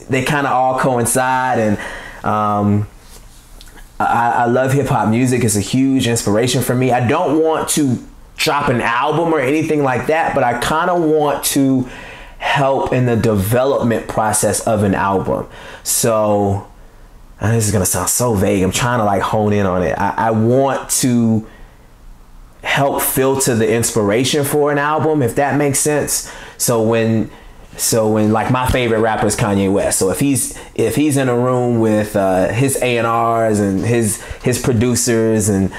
Speaker 1: They kind of all coincide. And, I love hip hop music. It's a huge inspiration for me. I don't want to drop an album or anything like that, but I kind of want to help in the development process of an album. So, and this is gonna sound so vague. I'm trying to like hone in on it. I want to help filter the inspiration for an album, if that makes sense. So when like my favorite rapper is Kanye West. So if he's in a room with his A&Rs and his producers and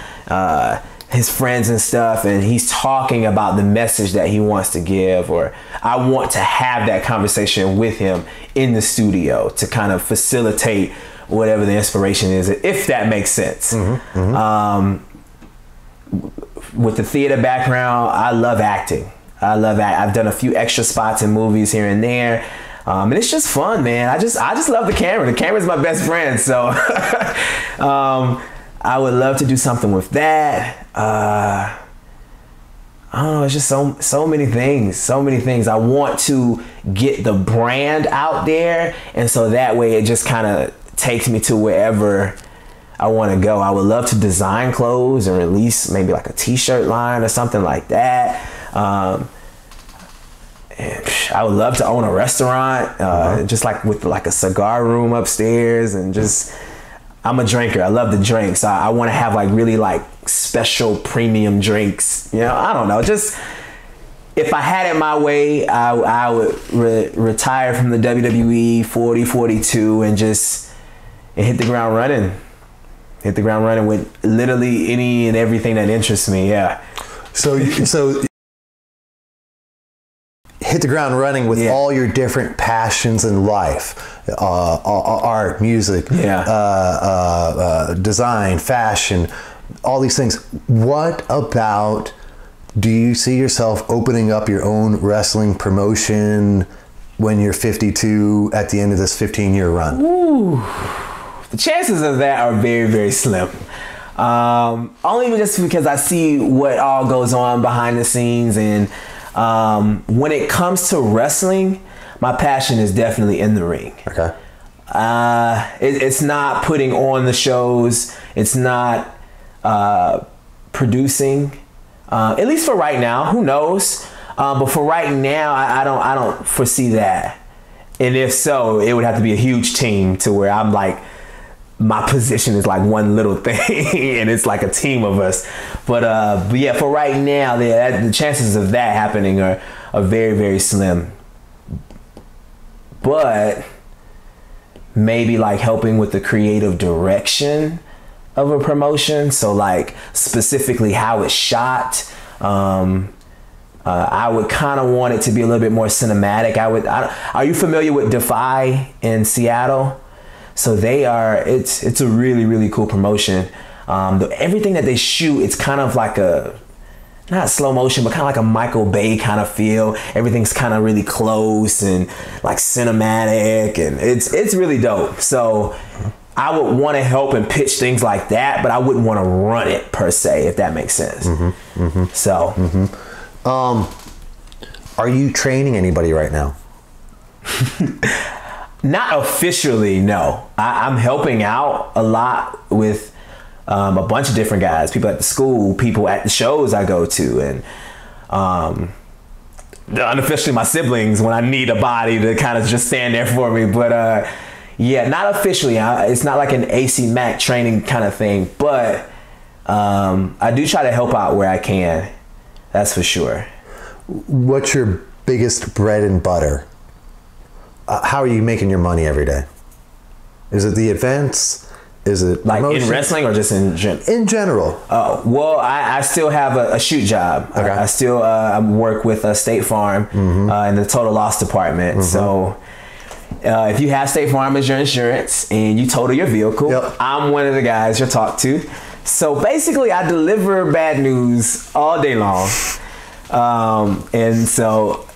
Speaker 1: his friends and stuff, and he's talking about the message that he wants to give, or I want to have that conversation with him in the studio to kind of facilitate whatever the inspiration is, if that makes sense. With the theater background, I love acting. I've done a few extra spots in movies here and there. And it's just fun, man. I just love the camera. The camera's my best friend. So I would love to do something with that. I don't know. It's just so many things. I want to get the brand out there. And so that way it just kind of takes me to wherever I want to go. I would love to design clothes and release maybe like a t-shirt line or something like that. And I would love to own a restaurant, just like with like a cigar room upstairs, and just, I'm a drinker. I love the drinks. I want to have like really like special premium drinks. You know, I don't know. Just if I had it my way, I would retire from the WWE 40-42 and just hit the ground running. Hit the ground running with literally any and everything that interests me. Yeah.
Speaker 2: So hit the ground running with all your different passions in life, art, music, design, fashion, all these things. What about, do you see yourself opening up your own wrestling promotion when you're 52 at the end of this 15-year run?
Speaker 1: Ooh. The chances of that are very, very slim. Only just because I see what all goes on behind the scenes, and when it comes to wrestling, my passion is definitely in the ring.
Speaker 2: Okay.
Speaker 1: It's not putting on the shows. It's not producing. At least for right now. Who knows? But for right now, I don't foresee that. And if so, it would have to be a huge team to where I'm like, my position is like one little thing and it's like a team of us. But yeah, for right now, the chances of that happening are very, very slim. But maybe like helping with the creative direction of a promotion. So like specifically how it's shot. I would kind of want it to be a little bit more cinematic. Are you familiar with Defy in Seattle? So it's a really, really cool promotion. Everything that they shoot, it's kind of like not slow motion, but kind of like a Michael Bay kind of feel. Everything's kind of really close and like cinematic, and it's really dope. So I would want to help and pitch things like that, but I wouldn't want to run it per se, if that makes sense. So,
Speaker 2: are you training anybody right now?
Speaker 1: Not officially, no. I'm helping out a lot with a bunch of different guys, people at the school, people at the shows I go to, and unofficially my siblings when I need a body to kind of just stand there for me. But yeah, not officially. It's not like an AC Mack training kind of thing, but I do try to help out where I can. That's for sure.
Speaker 2: What's your biggest bread and butter? How are you making your money every day? Is it the events? Is it
Speaker 1: like promotion? In wrestling or just in general?
Speaker 2: In general.
Speaker 1: Oh, well, I still have a shoot job. Okay. I still work with State Farm in the total loss department. So if you have State Farm as your insurance and you total your vehicle, I'm one of the guys you'll talk to. So basically, I deliver bad news all day long. And so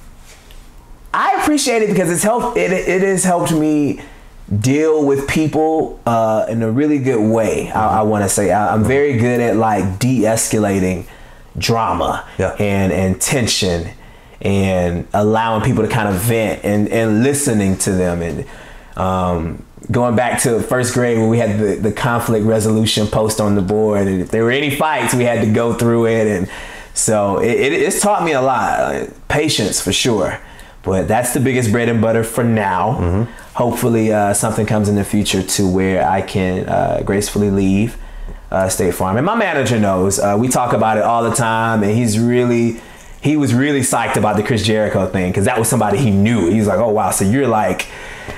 Speaker 1: I appreciate it because it has helped me deal with people in a really good way. I want to say I'm very good at like de-escalating drama and tension and allowing people to kind of vent and listening to them, and going back to first grade when we had the conflict resolution post on the board, and if there were any fights we had to go through it. And So it's taught me a lot. Patience for sure. But that's the biggest bread and butter for now. Hopefully something comes in the future to where I can gracefully leave State Farm. And my manager knows. We talk about it all the time, and he was really psyched about the Chris Jericho thing, because that was somebody he knew. He was like, oh wow, so you're like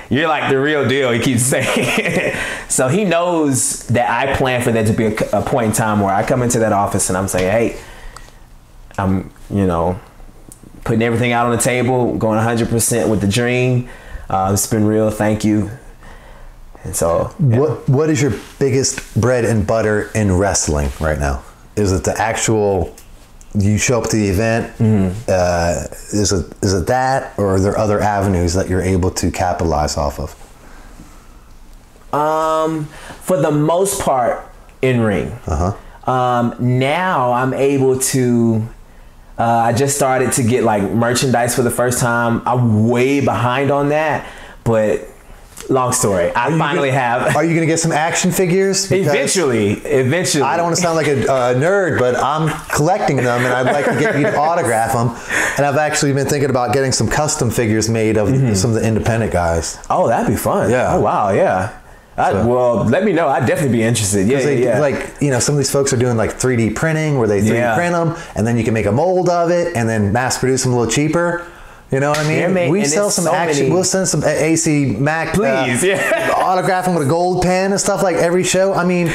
Speaker 1: the real deal, he keeps saying. So he knows that I plan for there to be a point in time where I come into that office and I'm saying, hey, I'm, putting everything out on the table, going 100% with the dream. It's been real, thank you. And so, yeah.
Speaker 2: What is your biggest bread and butter in wrestling right now? Is it the actual, you show up to the event? Is it that, or are there other avenues that you're able to capitalize off of?
Speaker 1: For the most part, in ring. Now I'm able to. I just started to get like merchandise for the first time. I'm way behind on that, but long story. I finally have. Are
Speaker 2: you going to get some action figures?
Speaker 1: Eventually.
Speaker 2: I don't want to sound like a nerd, but I'm collecting them, and I'd like to get you to autograph them. And I've actually been thinking about getting some custom figures made of some of the independent guys.
Speaker 1: Oh, that'd be fun.
Speaker 2: Yeah.
Speaker 1: Oh, wow. Yeah. Well, let me know. I'd definitely be interested. Yeah.
Speaker 2: Like, some of these folks are doing like 3D printing, where they 3D print them, and then you can make a mold of it, and then mass produce them a little cheaper. You know what I mean?
Speaker 1: Yeah,
Speaker 2: we sell some action. We'll send some AC Mack.
Speaker 1: Please,
Speaker 2: autograph them with a gold pen and stuff like every show. I mean,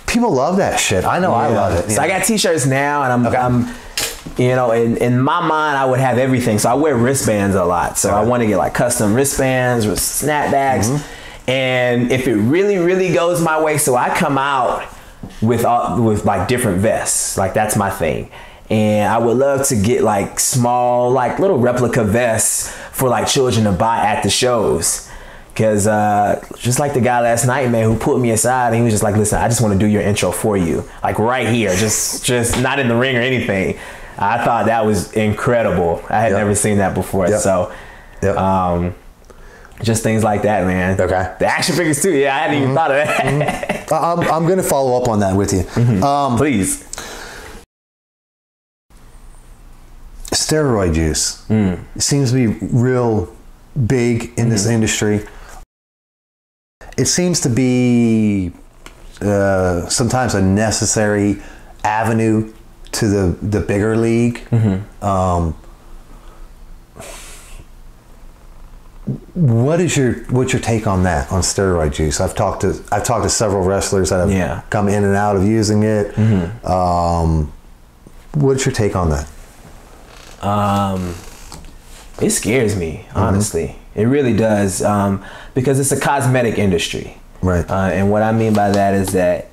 Speaker 2: people love that shit. I know I love it.
Speaker 1: So I got t-shirts now, and I'm in my mind, I would have everything. So I wear wristbands a lot. So I want to get like custom wristbands with snapbacks. And if it really, really goes my way, so I come out with like different vests. Like that's my thing. And I would love to get like small, like little replica vests for like children to buy at the shows. Cause just like the guy last night, man, who put me aside, and he was just like, listen, I just want to do your intro for you. Like right here, just not in the ring or anything. I thought that was incredible. I had never seen that before. So just things like that, man. Okay. The action figures too. Yeah, I hadn't even thought of that.
Speaker 2: I'm going to follow up on that with you.
Speaker 1: Please.
Speaker 2: Steroid use seems to be real big in this industry. It seems to be sometimes a necessary avenue to the bigger league. What's your take on that, on steroid use? I've talked to several wrestlers that have come in and out of using it. What's your take on that?
Speaker 1: It scares me, honestly. It really does, because it's a cosmetic industry.
Speaker 2: Right.
Speaker 1: And what I mean by that is that,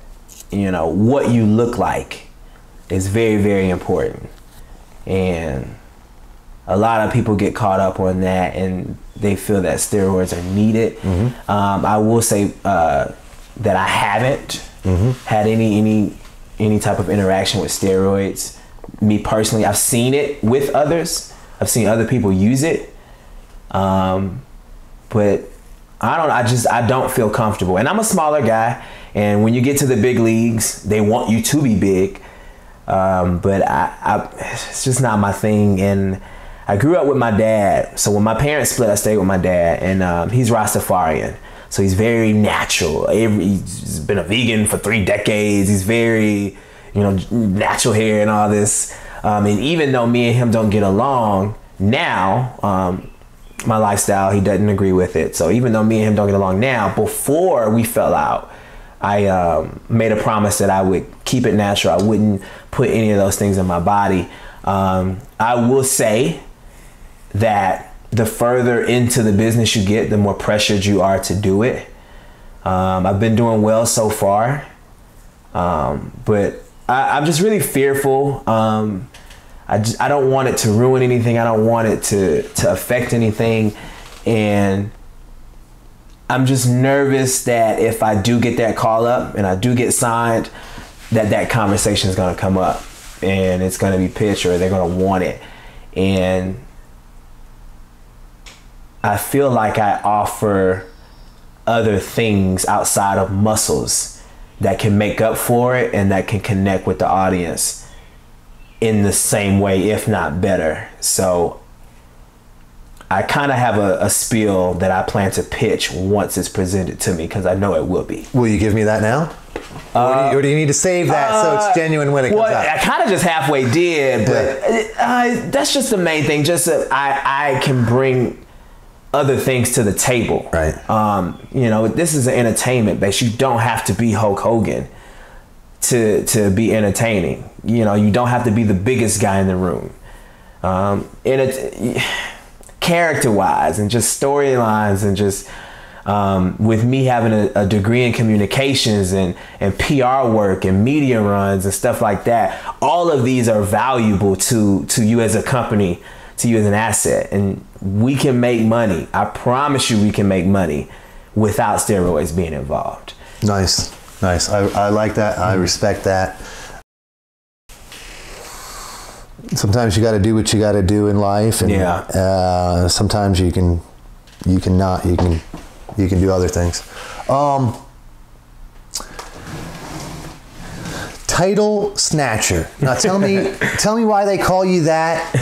Speaker 1: what you look like is very, very important. And a lot of people get caught up on that, and they feel that steroids are needed. I will say that I haven't had any type of interaction with steroids. Me personally, I've seen it with others. I've seen other people use it, but I don't feel comfortable. And I'm a smaller guy, and when you get to the big leagues, they want you to be big, but it's just not my thing. And I grew up with my dad, so when my parents split, I stayed with my dad, and he's Rastafarian, so he's very natural. He's been a vegan for 3 decades. He's very, natural hair and all this. And even though me and him don't get along now, my lifestyle, he doesn't agree with it. So even though me and him don't get along now, before we fell out, I made a promise that I would keep it natural. I wouldn't put any of those things in my body. I will say that the further into the business you get, the more pressured you are to do it. I've been doing well so far, but I'm just really fearful. I don't want it to ruin anything. I don't want it to affect anything. And I'm just nervous that if I do get that call up and I do get signed, that conversation is going to come up and it's going to be pitched, or they're going to want it. And I feel like I offer other things outside of muscles that can make up for it and that can connect with the audience. in the same way, if not better. So I kind of have a spiel that I plan to pitch once it's presented to me, because I know it will be.
Speaker 2: Will you give me that now? Or do you need to save that so it's genuine when it comes out?
Speaker 1: I kind of just halfway did, but that's just the main thing. Just that I can bring other things to the table.
Speaker 2: Right.
Speaker 1: You know, this is an entertainment base. You don't have to be Hulk Hogan to be entertaining. You know, you don't have to be the biggest guy in the room. Character-wise and just storylines, and just with me having a degree in communications and PR work and media runs and stuff like that, all of these are valuable to you as a company, to you as an asset, and we can make money. I promise you we can make money without steroids being involved.
Speaker 2: Nice. I like that. I respect that. Sometimes you got to do what you got to do in life, and sometimes you can do other things. Title Snatcher. Now tell me why they call you that.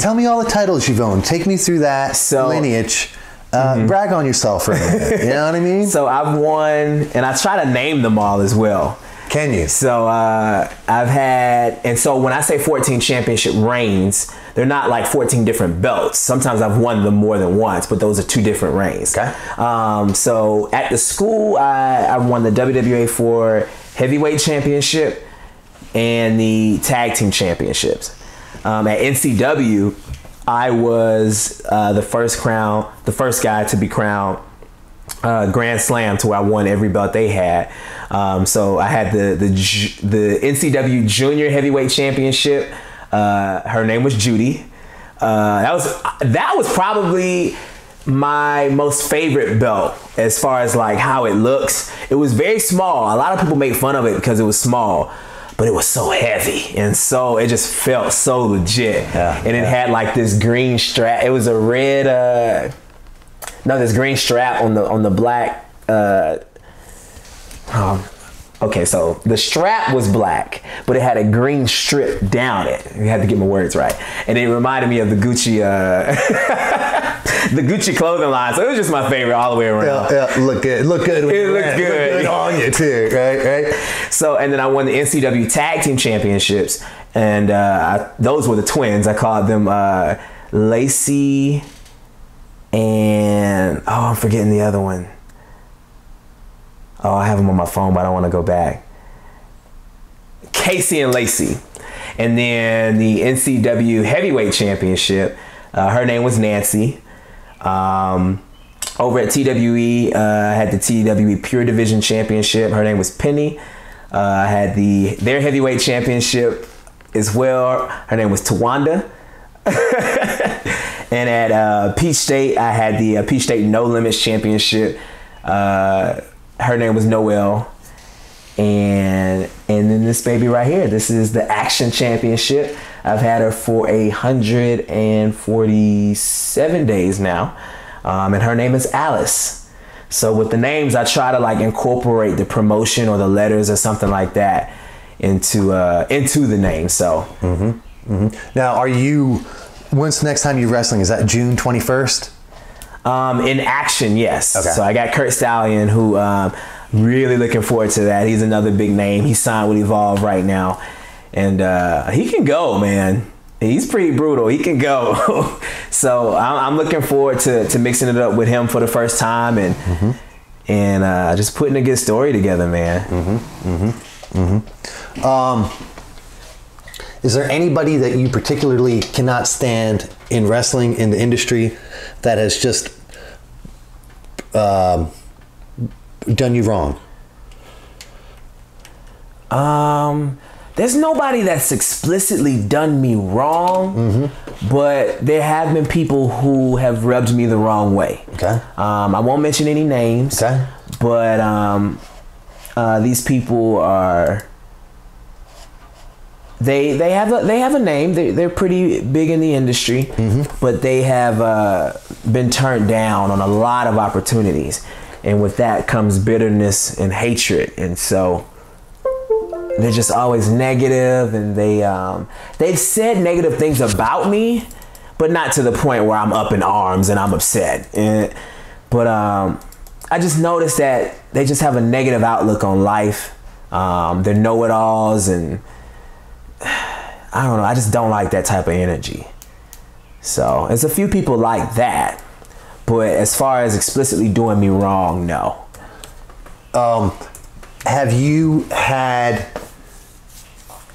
Speaker 2: Tell me all the titles you've owned. Take me through that lineage. Brag on yourself for a minute. You know what I mean?
Speaker 1: So I've won, and I try to name them all as well.
Speaker 2: Can you?
Speaker 1: So I've had, and so when I say 14 championship reigns, they're not like 14 different belts. Sometimes I've won them more than once, but those are 2 different reigns. Okay. So at the school, I won the WWA 4 heavyweight championship and the tag team championships. At NCW, I was the first guy to be crowned Grand Slam, to where I won every belt they had. So I had the NCW Junior Heavyweight Championship. Her name was Judy. That was probably my most favorite belt as far as like how it looks. It was very small. A lot of people make fun of it because it was small, but it was so heavy, and so it just felt so legit. And it had like this green strap. It was a red this green strap on the black. Okay, so the strap was black, but it had a green strip down it. You had to get my words right, and it reminded me of the Gucci, the Gucci clothing line. So it was just my favorite all the way around.
Speaker 2: Yeah, look good. Look good.
Speaker 1: It looked good
Speaker 2: on you too, right?
Speaker 1: So, and then I won the NCW Tag Team Championships, and those were the twins. I called them Lacey and I'm forgetting the other one. I have them on my phone, but I don't want to go back. Casey and Lacey. And then the NCW Heavyweight Championship, her name was Nancy. Over at TWE, I had the TWE Pure Division Championship. Her name was Penny. I had their Heavyweight Championship as well. Her name was Tawanda. And at Peach State, I had the Peach State No Limits Championship. Her name was Noelle. And then this baby right here, this is the Action Championship. I've had her for 147 days now. And her name is Alice. So with the names, I try to like incorporate the promotion or the letters or something like that into the name. So
Speaker 2: Now, when's the next time you're wrestling? Is that June 21st?
Speaker 1: In Action, yes.
Speaker 2: Okay.
Speaker 1: So I got Kurt Stallion, who really looking forward to that. He's another big name. He's signed with Evolve right now, and he can go, man. He's pretty brutal. He can go. So I'm looking forward to mixing it up with him for the first time, and just putting a good story together, man.
Speaker 2: Is there anybody that you particularly cannot stand in wrestling, in the industry, that has just done you wrong?
Speaker 1: There's nobody that's explicitly done me wrong, but there have been people who have rubbed me the wrong way.
Speaker 2: Okay.
Speaker 1: I won't mention any names.
Speaker 2: Okay.
Speaker 1: But these people are. They have a name. They're pretty big in the industry, but they have been turned down on a lot of opportunities, and with that comes bitterness and hatred. And so they're just always negative, and they've said negative things about me, but not to the point where I'm up in arms and I'm upset. But I just noticed that they just have a negative outlook on life. They're know-it-alls, and I don't know. I just don't like that type of energy. So there's a few people like that, but as far as explicitly doing me wrong, no.
Speaker 2: Have you had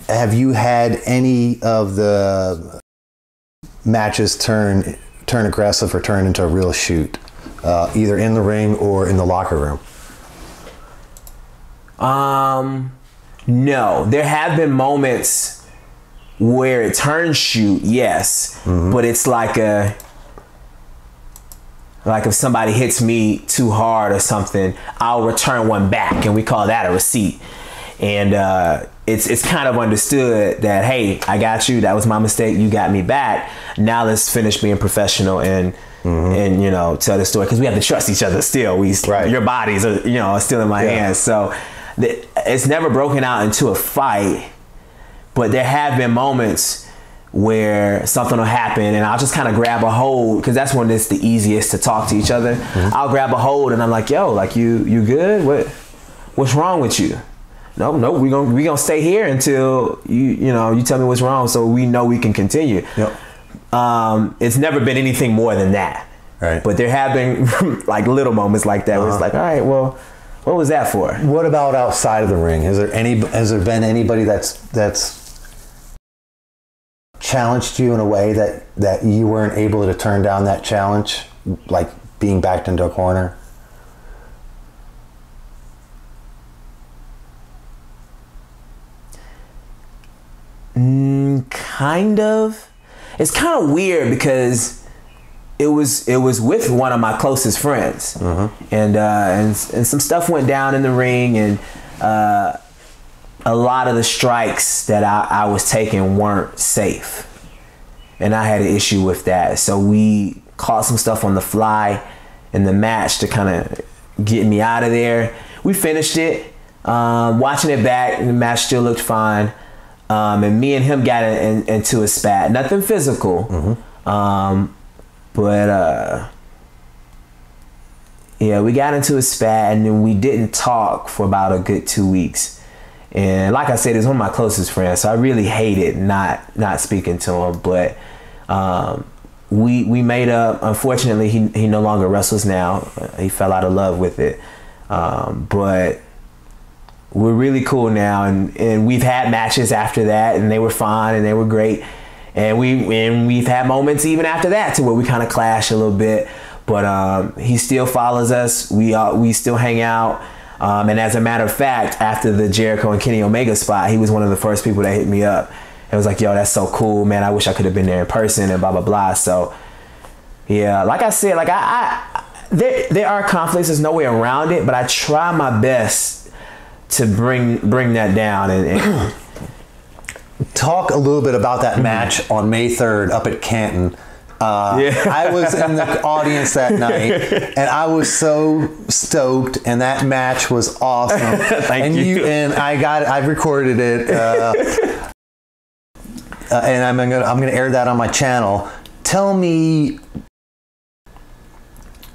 Speaker 2: any of the matches turn aggressive or turn into a real shoot, either in the ring or in the locker room?
Speaker 1: No. There have been moments where it turns shoot, yes, but it's like if somebody hits me too hard or something, I'll return one back, and we call that a receipt. And it's kind of understood that, hey, I got you, that was my mistake, you got me back, now let's finish being professional and you know, tell the story, because we have to trust each other still. Your bodies are still in my hands, so it's never broken out into a fight. But there have been moments where something will happen, and I'll just kind of grab a hold, because that's when it's the easiest to talk to each other. I'll grab a hold, and I'm like, yo, like, you good? What's wrong with you? No, we gonna stay here until you tell me what's wrong, so we know we can continue. It's never been anything more than that.
Speaker 2: Right.
Speaker 1: But there have been like little moments like that where it's like, all right, well, what was that for?
Speaker 2: What about outside of the ring? Has there been anybody that's challenged you in a way that you weren't able to turn down that challenge, like being backed into a corner?
Speaker 1: Kind of. It's kind of weird because it was with one of my closest friends, and some stuff went down in the ring, and a lot of the strikes that I was taking weren't safe, and I had an issue with that. So we caught some stuff on the fly in the match to kind of get me out of there. We finished it. Watching it back, the match still looked fine. And me and him got into a spat. Nothing physical. But we got into a spat, and then we didn't talk for about a good 2 weeks. And like I said, he's one of my closest friends, so I really hated not speaking to him. But we made up. Unfortunately, he no longer wrestles now. He fell out of love with it. But we're really cool now, and we've had matches after that, and they were fine and they were great. And we've had moments even after that to where we kind of clash a little bit. But he still follows us. We still hang out. And as a matter of fact, after the Jericho and Kenny Omega spot, he was one of the first people that hit me up. It was like, yo, that's so cool, man. I wish I could have been there in person, and blah, blah, blah. So, yeah, like I said, like there are conflicts. There's no way around it, but I try my best to bring that down and
Speaker 2: talk a little bit about that match on May 3rd up at Canton. I was in the audience that night, and I was so stoked, and that match was awesome.
Speaker 1: Thank you.
Speaker 2: And I recorded it, and I'm gonna air that on my channel. Take me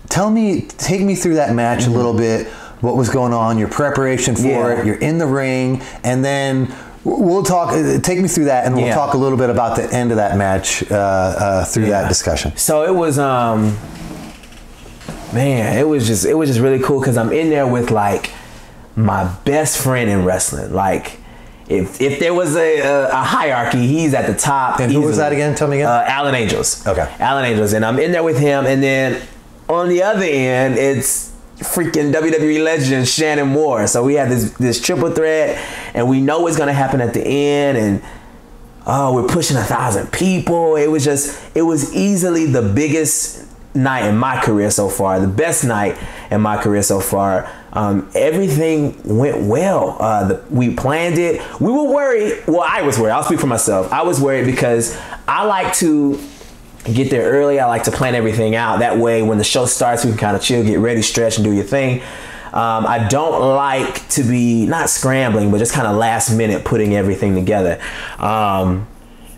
Speaker 2: through that match a little bit. What was going on? Your preparation for it. You're in the ring, and then we'll talk. Take me through that, and we'll talk a little bit about the end of that match through that discussion.
Speaker 1: So it was, man, it was just really cool because I'm in there with like my best friend in wrestling. Like, if there was a hierarchy, he's at the top.
Speaker 2: And who was that again? Tell me again.
Speaker 1: Alan Angels.
Speaker 2: Okay.
Speaker 1: Alan Angels, and I'm in there with him, and then on the other end, it's freaking WWE legend Shannon Moore. So we had this triple threat, and we know what's gonna happen at the end, and we're pushing 1,000 people. It was easily the biggest night in my career so far, the best night in my career so far. Everything went well. We planned it. We were worried. Well, I was worried. I'll speak for myself. I was worried because I like to get there early. I like to plan everything out. That way, when the show starts, we can kind of chill, get ready, stretch, and do your thing. I don't like to be not scrambling, but just kind of last minute putting everything together. And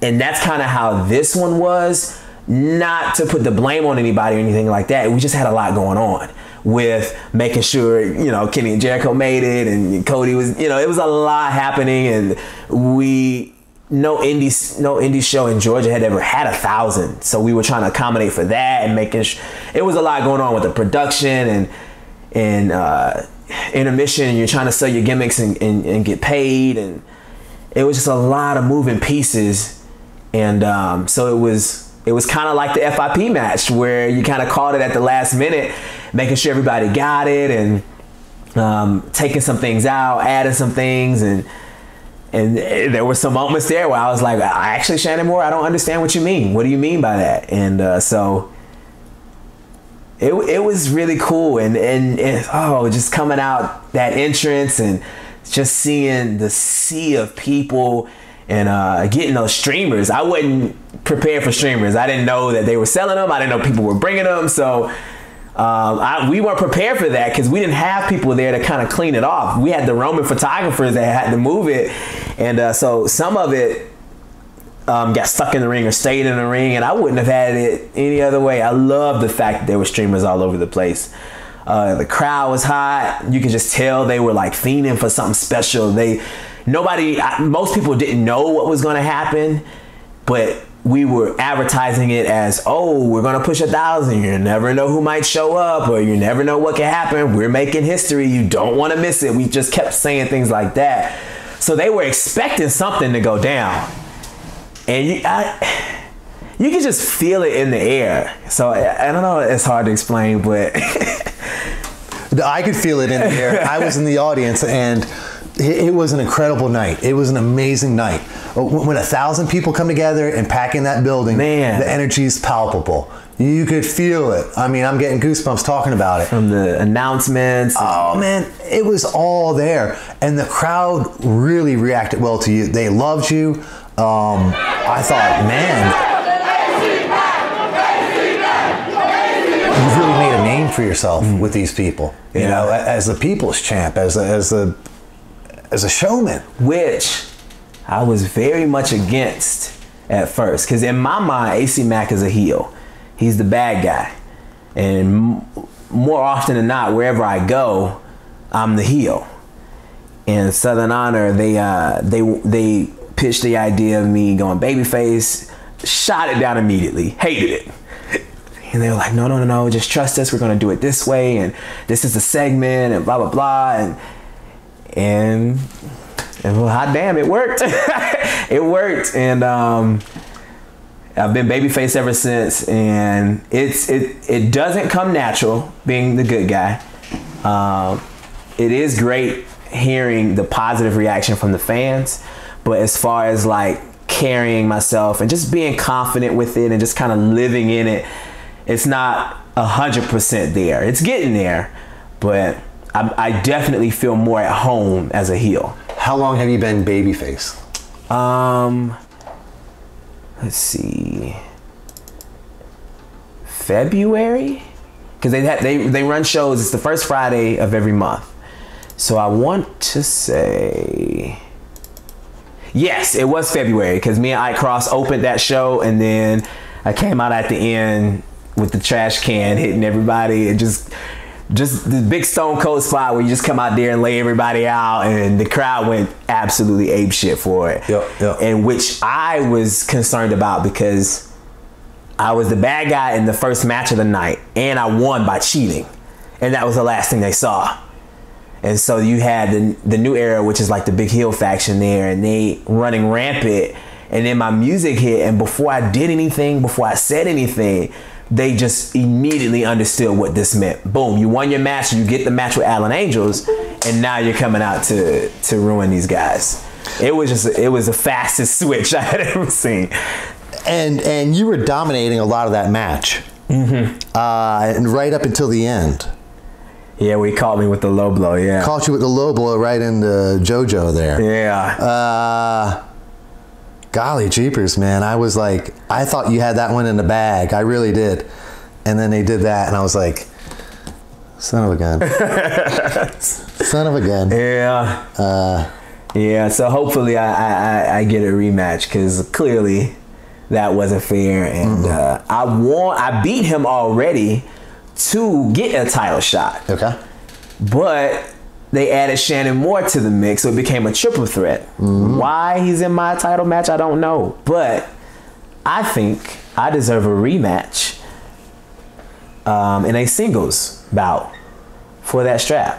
Speaker 1: that's kind of how this one was. Not to put the blame on anybody or anything like that. We just had a lot going on with making sure, you know, Kenny and Jericho made it, and Cody was, you know, it was a lot happening, and no indie show in Georgia had ever had 1,000. So we were trying to accommodate for that and making it was a lot going on with the production and intermission, and you're trying to sell your gimmicks and get paid, and it was just a lot of moving pieces. And so it was kind of like the FIP match where you kind of called it at the last minute, making sure everybody got it, and taking some things out, adding some things, and there were some moments there where I was like, actually, Shannon Moore, I don't understand what you mean. What do you mean by that? And so it was really cool, and just coming out that entrance and just seeing the sea of people. And getting those streamers. I wasn't prepared for streamers. I didn't know that they were selling them. I didn't know people were bringing them. So we weren't prepared for that because we didn't have people there to kind of clean it off. We had the Roman photographers that had to move it. And so some of it got stuck in the ring or stayed in the ring. And I wouldn't have had it any other way. I love the fact that there were streamers all over the place. The crowd was hot. You could just tell they were like fiending for something special. Most people didn't know what was going to happen, but we were advertising it as, oh, we're going to push 1,000. You never know who might show up, or you never know what can happen. We're making history. You don't want to miss it. We just kept saying things like that. So they were expecting something to go down. And you could just feel it in the air. So I don't know. It's hard to explain, but
Speaker 2: I could feel it in the air. I was in the audience, and it was an incredible night. It was an amazing night. When 1,000 people come together and pack in that building, man, the energy is palpable. You could feel it. I mean, I'm getting goosebumps talking about it.
Speaker 1: From the announcements.
Speaker 2: Oh, man, it was all there. And the crowd really reacted well to you. They loved you. I thought, man, you've really made a name for yourself with these people. You know, as the people's champ, as a showman. Which
Speaker 1: I was very much against at first, because in my mind, AC Mack is a heel. He's the bad guy, and more often than not, wherever I go, I'm the heel. In Southern Honor, they pitched the idea of me going babyface, shot it down immediately, hated it. And they were like, no, just trust us. We're going to do it this way, and this is the segment, and blah, blah, blah. And well, hot damn, it worked. It worked. And I've been babyface ever since. And it doesn't come natural being the good guy. It is great hearing the positive reaction from the fans. But as far as like carrying myself and just being confident with it and just kind of living in it, it's not 100% there. It's getting there, but I definitely feel more at home as a heel.
Speaker 2: How long have you been babyface?
Speaker 1: Let's see, February, because they run shows. It's the first Friday of every month, so I want to say yes, it was February, because me and Ike Cross opened that show, and then I came out at the end with the trash can hitting everybody, and just the big Stone Cold spot where you just come out there and lay everybody out, and the crowd went absolutely ape shit for it.
Speaker 2: Yep.
Speaker 1: And which I was concerned about, because I was the bad guy in the first match of the night, and I won by cheating, and that was the last thing they saw. And so you had the new era, which is like the big heel faction there, and they running rampant, and then my music hit, and before I did anything, before I said anything, they just immediately understood what this meant. Boom, you won your match, you get the match with Allen Angels, and now you're coming out to ruin these guys. It was the fastest switch I had ever seen.
Speaker 2: And you were dominating a lot of that match. Mm-hmm. And right up until the end.
Speaker 1: Yeah, we caught me with the low blow, yeah.
Speaker 2: Caught you with the low blow right into JoJo there.
Speaker 1: Yeah.
Speaker 2: Golly jeepers, man. I thought you had that one in the bag. I really did. And then they did that, and I was like, Son of a gun. Son of a gun.
Speaker 1: Yeah. Yeah. So hopefully I get a rematch, because clearly that wasn't fair, and I beat him already to get a title shot.
Speaker 2: Okay.
Speaker 1: But they added Shannon Moore to the mix, so it became a triple threat. Why he's in my title match, I don't know. But I think I deserve a rematch in a singles bout for that strap,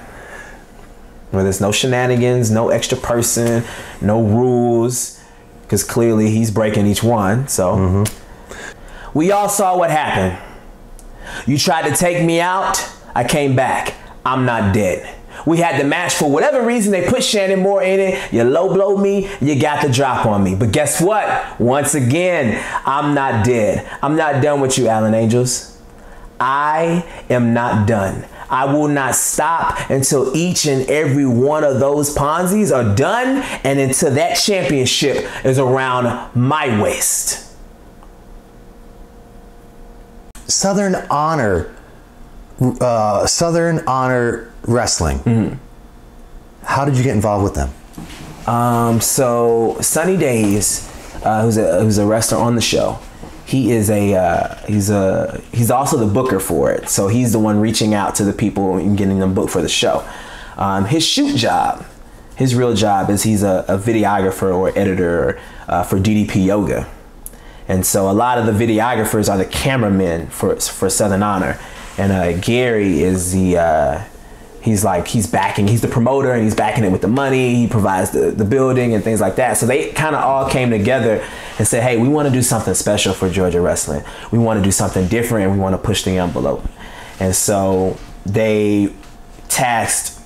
Speaker 1: where there's no shenanigans, no extra person, no rules, because clearly he's breaking each one. So we all saw what happened. You tried to take me out, I came back. I'm not dead. We had the match. For whatever reason, they put Shannon Moore in it. You low blow me, you got the drop on me. But guess what? Once again, I'm not dead. I'm not done with you, Alan Angels. I am not done. I will not stop until each and every one of those Ponzi's are done, and until that championship is around my waist.
Speaker 2: Southern Honor Wrestling. How did you get involved with them?
Speaker 1: So Sunny Days, who's a wrestler on the show, he's also the booker for it. So he's the one reaching out to the people and getting them booked for the show. His real job is he's a videographer or editor for DDP Yoga. And so a lot of the videographers are the cameramen for Southern Honor. And Gary is he's the promoter, and he's backing it with the money. He provides the building and things like that. So they kind of all came together and said, hey, we want to do something special for Georgia wrestling. We want to do something different, and we want to push the envelope. And so they tasked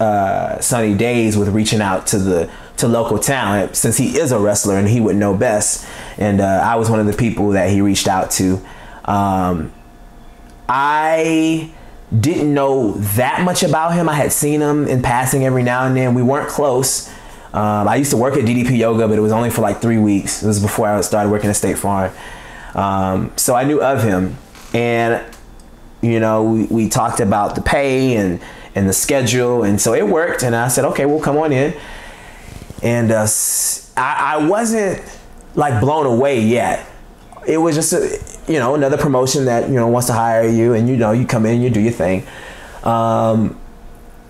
Speaker 1: Sunny Days with reaching out to local talent, since he is a wrestler and he would know best. And I was one of the people that he reached out to. I didn't know that much about him. I had seen him in passing every now and then. We weren't close. I used to work at DDP Yoga, but it was only for like 3 weeks. It was before I started working at State Farm. So I knew of him, and we talked about the pay and the schedule, and so it worked. And I said, okay, we'll come on in. And I wasn't like blown away yet. It was just another promotion that wants to hire you, and you come in, you do your thing.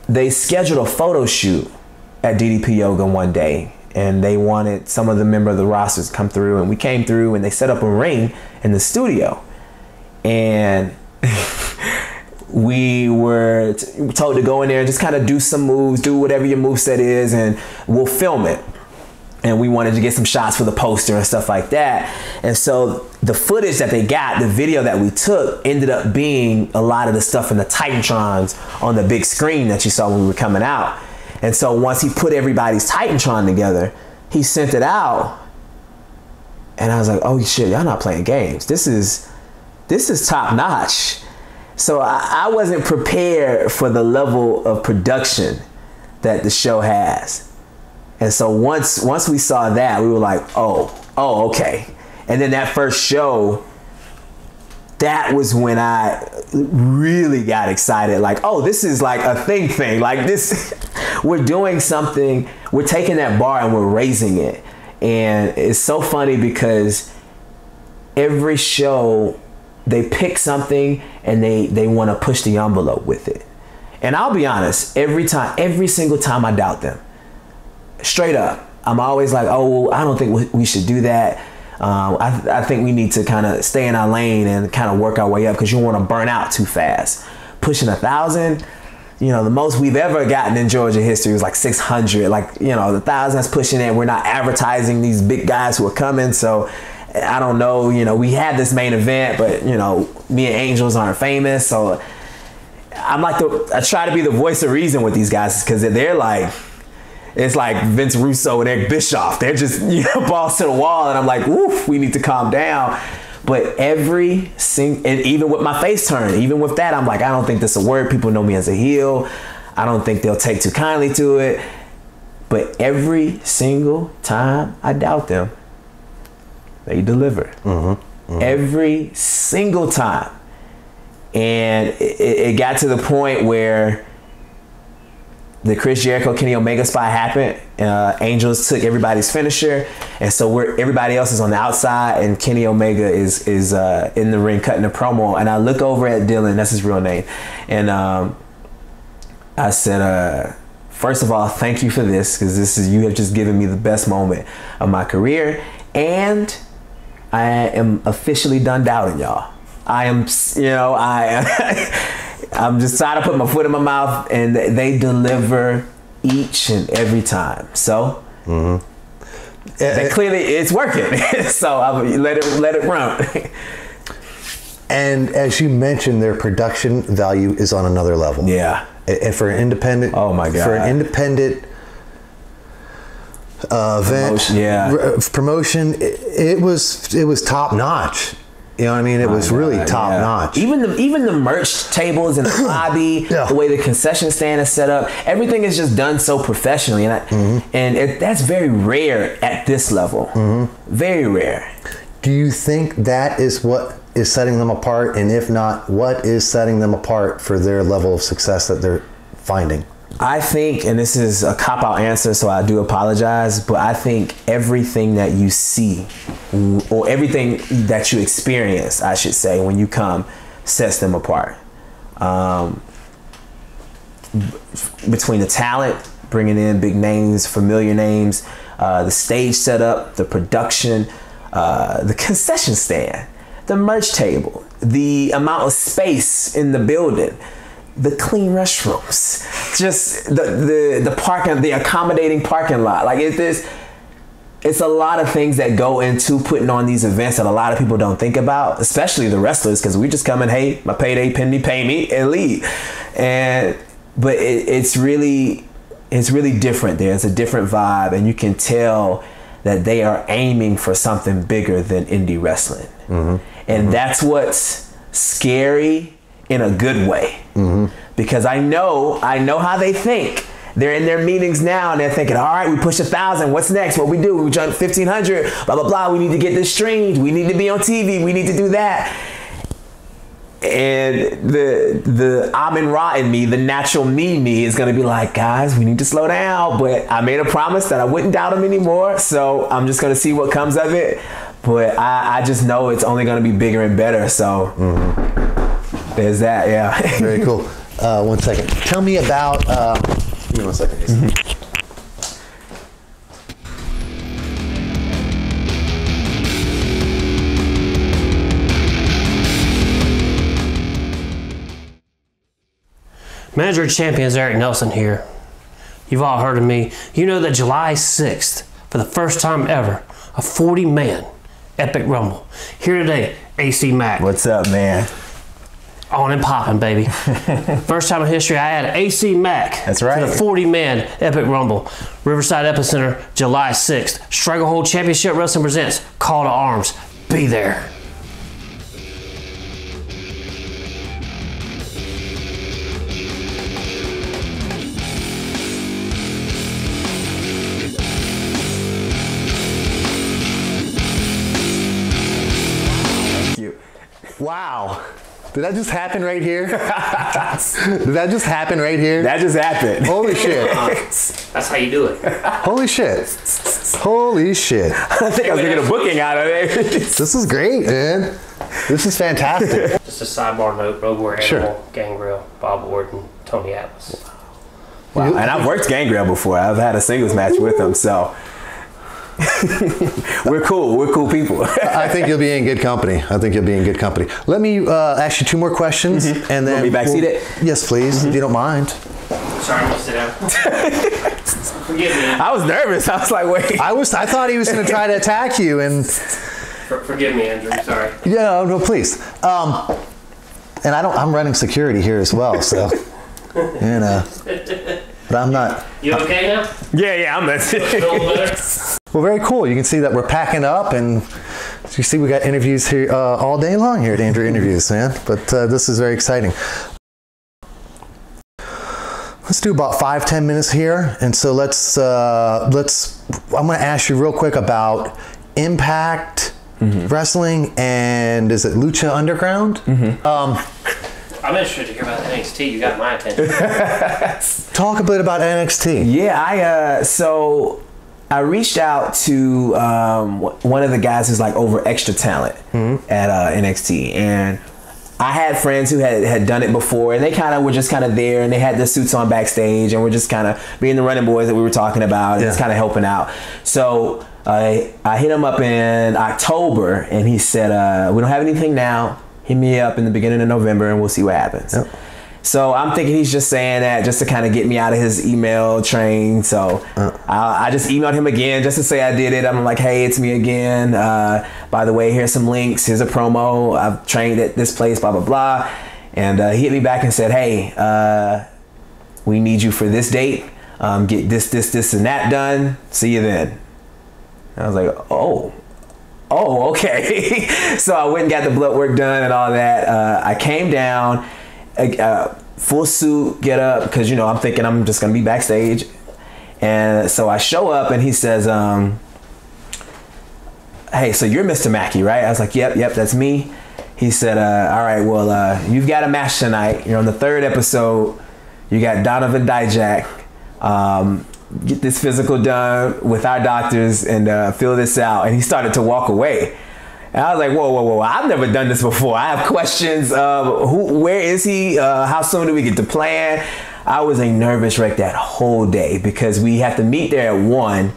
Speaker 1: They scheduled a photo shoot at DDP Yoga one day, and they wanted some of the member of the rosters to come through, and we came through, and they set up a ring in the studio, and we were told to go in there and just kind of do some moves, do whatever your moveset is, and we'll film it. And we wanted to get some shots for the poster and stuff like that. And so the footage that they got, the video that we took, ended up being a lot of the stuff in the Titantrons on the big screen that you saw when we were coming out. And so once he put everybody's Titantron together, he sent it out. And I was like, oh shit, y'all not playing games. This is top notch. So I wasn't prepared for the level of production that the show has. And so once we saw that, we were like, oh, okay. And then that first show, that was when I really got excited. Like, oh, this is like a thing. Like this, we're doing something. We're taking that bar and we're raising it. And it's so funny because every show they pick something and they want to push the envelope with it. And I'll be honest, every single time I doubt them. Straight up, I'm always like, oh, I don't think we should do that. I think we need to kind of stay in our lane and kind of work our way up, because you don't want to burn out too fast. Pushing 1,000, the most we've ever gotten in Georgia history was like 600. Like, the 1,000 that's pushing it. We're not advertising these big guys who are coming. So I don't know, we had this main event, but me and Angels aren't famous. So I try to be the voice of reason with these guys, because they're like, it's like Vince Russo and Eric Bischoff. They're just, balls to the wall. And I'm like, woof, we need to calm down. But and even with my face turn, even with that, I'm like, I don't think this is a word. People know me as a heel. I don't think they'll take too kindly to it. But every single time I doubt them, they deliver. Every single time. And it got to the point where the Chris Jericho Kenny Omega spot happened. Angels took everybody's finisher, and so everybody else is on the outside, and Kenny Omega is in the ring cutting a promo. And I look over at Dylan, that's his real name, and I said, first of all, thank you for this, because you have just given me the best moment of my career, and I am officially done doubting y'all. I'm just trying to put my foot in my mouth, and they deliver each and every time. So clearly it's working. So I'll let it run.
Speaker 2: And as you mentioned, their production value is on another level.
Speaker 1: Yeah.
Speaker 2: And for an independent,
Speaker 1: oh my God,
Speaker 2: for an independent event, promotion, it was top notch. You know what I mean? It was really top notch.
Speaker 1: Even the merch tables in the lobby, the way the concession stand is set up, everything is just done so professionally, and that's very rare at this level. Very rare.
Speaker 2: Do you think that is what is setting them apart? And if not, what is setting them apart for their level of success that they're finding?
Speaker 1: I think, and this is a cop-out answer, so I do apologize, but I think everything that you see, or everything that you experience, I should say, when you come, sets them apart. Between the talent, bringing in big names, familiar names, the stage setup, the production, the concession stand, the merch table, the amount of space in the building, the clean restrooms, just the parking, the accommodating parking lot. Like it's a lot of things that go into putting on these events that a lot of people don't think about, especially the wrestlers, because we just come in, hey, my payday, pay me, and leave. But it's really different. There's a different vibe, and you can tell that they are aiming for something bigger than indie wrestling. And that's what's scary in a good way. Because I know how they think. They're in their meetings now and they're thinking, all right, we push 1,000. What's next? What we do? We jump 1,500, blah, blah, blah. We need to get this streamed. We need to be on TV. We need to do that. And the Amin Ra in me, the natural me is going to be like, guys, we need to slow down. But I made a promise that I wouldn't doubt them anymore. So I'm just going to see what comes of it. But I just know it's only going to be bigger and better. So there's that, yeah.
Speaker 2: Very cool. 1 second. Tell me about, give me 1 second.
Speaker 4: Manager of Champions Eric Nelson here. You've all heard of me. You know that July 6th, for the first time ever, a 40-man Epic Rumble. Here today, AC Mack.
Speaker 1: What's up, man?
Speaker 4: On and popping, baby. First time in history I had AC Mack.
Speaker 1: That's right.
Speaker 4: To the 40-man Epic Rumble. Riverside Epicenter, July 6th. Stranglehold Championship Wrestling presents Call to Arms. Be there.
Speaker 2: Wow. Did that just happen right here? Did that just happen right here?
Speaker 1: That just happened.
Speaker 2: Holy shit.
Speaker 4: That's how you do it.
Speaker 2: Holy shit. Holy shit.
Speaker 1: I think I was getting a booking out of it.
Speaker 2: This is great, man. This is fantastic.
Speaker 4: Just a sidebar note, Road Warrior Animal, Gangrel, Bob Orton, Tony Atlas.
Speaker 1: Wow. And I've worked Gangrel before. I've had a singles match with him, so we're cool. We're cool people.
Speaker 2: I think you'll be in good company. Let me ask you 2 more questions, and then
Speaker 1: be backseated.
Speaker 2: Yes, please, if you don't mind.
Speaker 4: Sorry, I'm gonna sit down. Forgive me.
Speaker 1: I was nervous. I was like, wait.
Speaker 2: I thought he was going to try to attack you, and
Speaker 4: forgive me, Andrew. Sorry.
Speaker 2: Yeah, no, please. And I'm running security here as well, so you know. But I'm not.
Speaker 4: You okay now?
Speaker 1: Yeah, I'm not.
Speaker 2: Well, very cool. You can see that we're packing up, and you see we got interviews here all day long here at Andrew Interviews, man. But this is very exciting. Let's do about 5-10 minutes here, and so let's. I'm going to ask you real quick about Impact Wrestling and is it Lucha Underground?
Speaker 4: I'm interested to hear about NXT. You got my attention.
Speaker 2: Talk a bit about NXT.
Speaker 1: Yeah, so I reached out to one of the guys who's like over extra talent at NXT, and I had friends who had done it before, and they kind of were just kind of there, and they had their suits on backstage, and we're just kind of being the running boys that we were talking about, and just kind of helping out. So I hit him up in October, and he said, we don't have anything now. Hit me up in the beginning of November, and we'll see what happens. Yep. So I'm thinking he's just saying that just to kind of get me out of his email train. So I just emailed him again just to say I did it. I'm like, hey, it's me again. By the way, here's some links. Here's a promo. I've trained at this place, blah, blah, blah. And he hit me back and said, hey, we need you for this date. Get this, and that done. See you then. And I was like, oh, okay. So I went and got the blood work done and all that. I came down. Full suit, get up, because I'm thinking I'm just gonna be backstage, and so I show up and he says, hey, so you're Mr. Mackey, right? I was like, yep, that's me. He said, all right, well, you've got a match tonight. You're on the 3rd episode. You got Donovan Dijak. Get this physical done with our doctors and fill this out. And he started to walk away. And I was like, whoa, I've never done this before. I have questions. Where is he? How soon do we get to plan? I was a nervous wreck that whole day because we have to meet there at 1.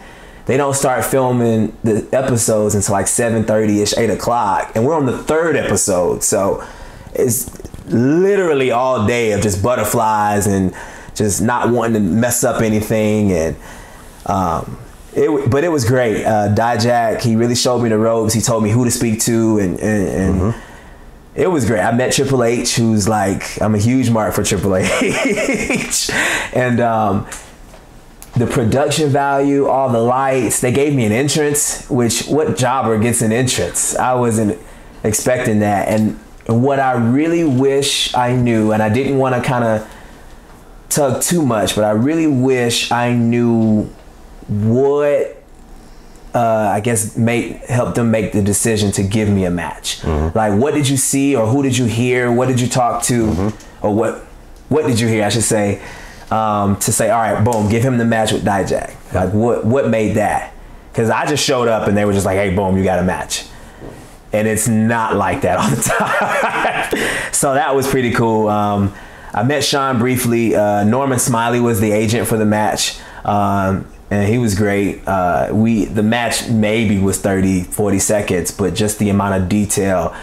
Speaker 1: They don't start filming the episodes until like 7:30ish, 8 o'clock. And we're on the 3rd episode. So it's literally all day of just butterflies and just not wanting to mess up anything. And, but it was great. Dijak, he really showed me the ropes. He told me who to speak to, and it was great. I met Triple H, who's like, I'm a huge mark for Triple H. And the production value, all the lights, they gave me an entrance, which what jobber gets an entrance? I wasn't expecting that. And what I really wish I knew, and I didn't want to kind of tug too much, but I really wish I knew what I guess help them make the decision to give me a match. Like, what did you see, or who did you hear? What did you talk to, or what did you hear? I should say, to say, all right, boom, give him the match with Dijak. Like, what made that? Because I just showed up and they were just like, hey, boom, you got a match, and it's not like that all the time. So that was pretty cool. I met Sean briefly. Norman Smiley was the agent for the match. And he was great. The match maybe was 30-40 seconds, but just the amount of detail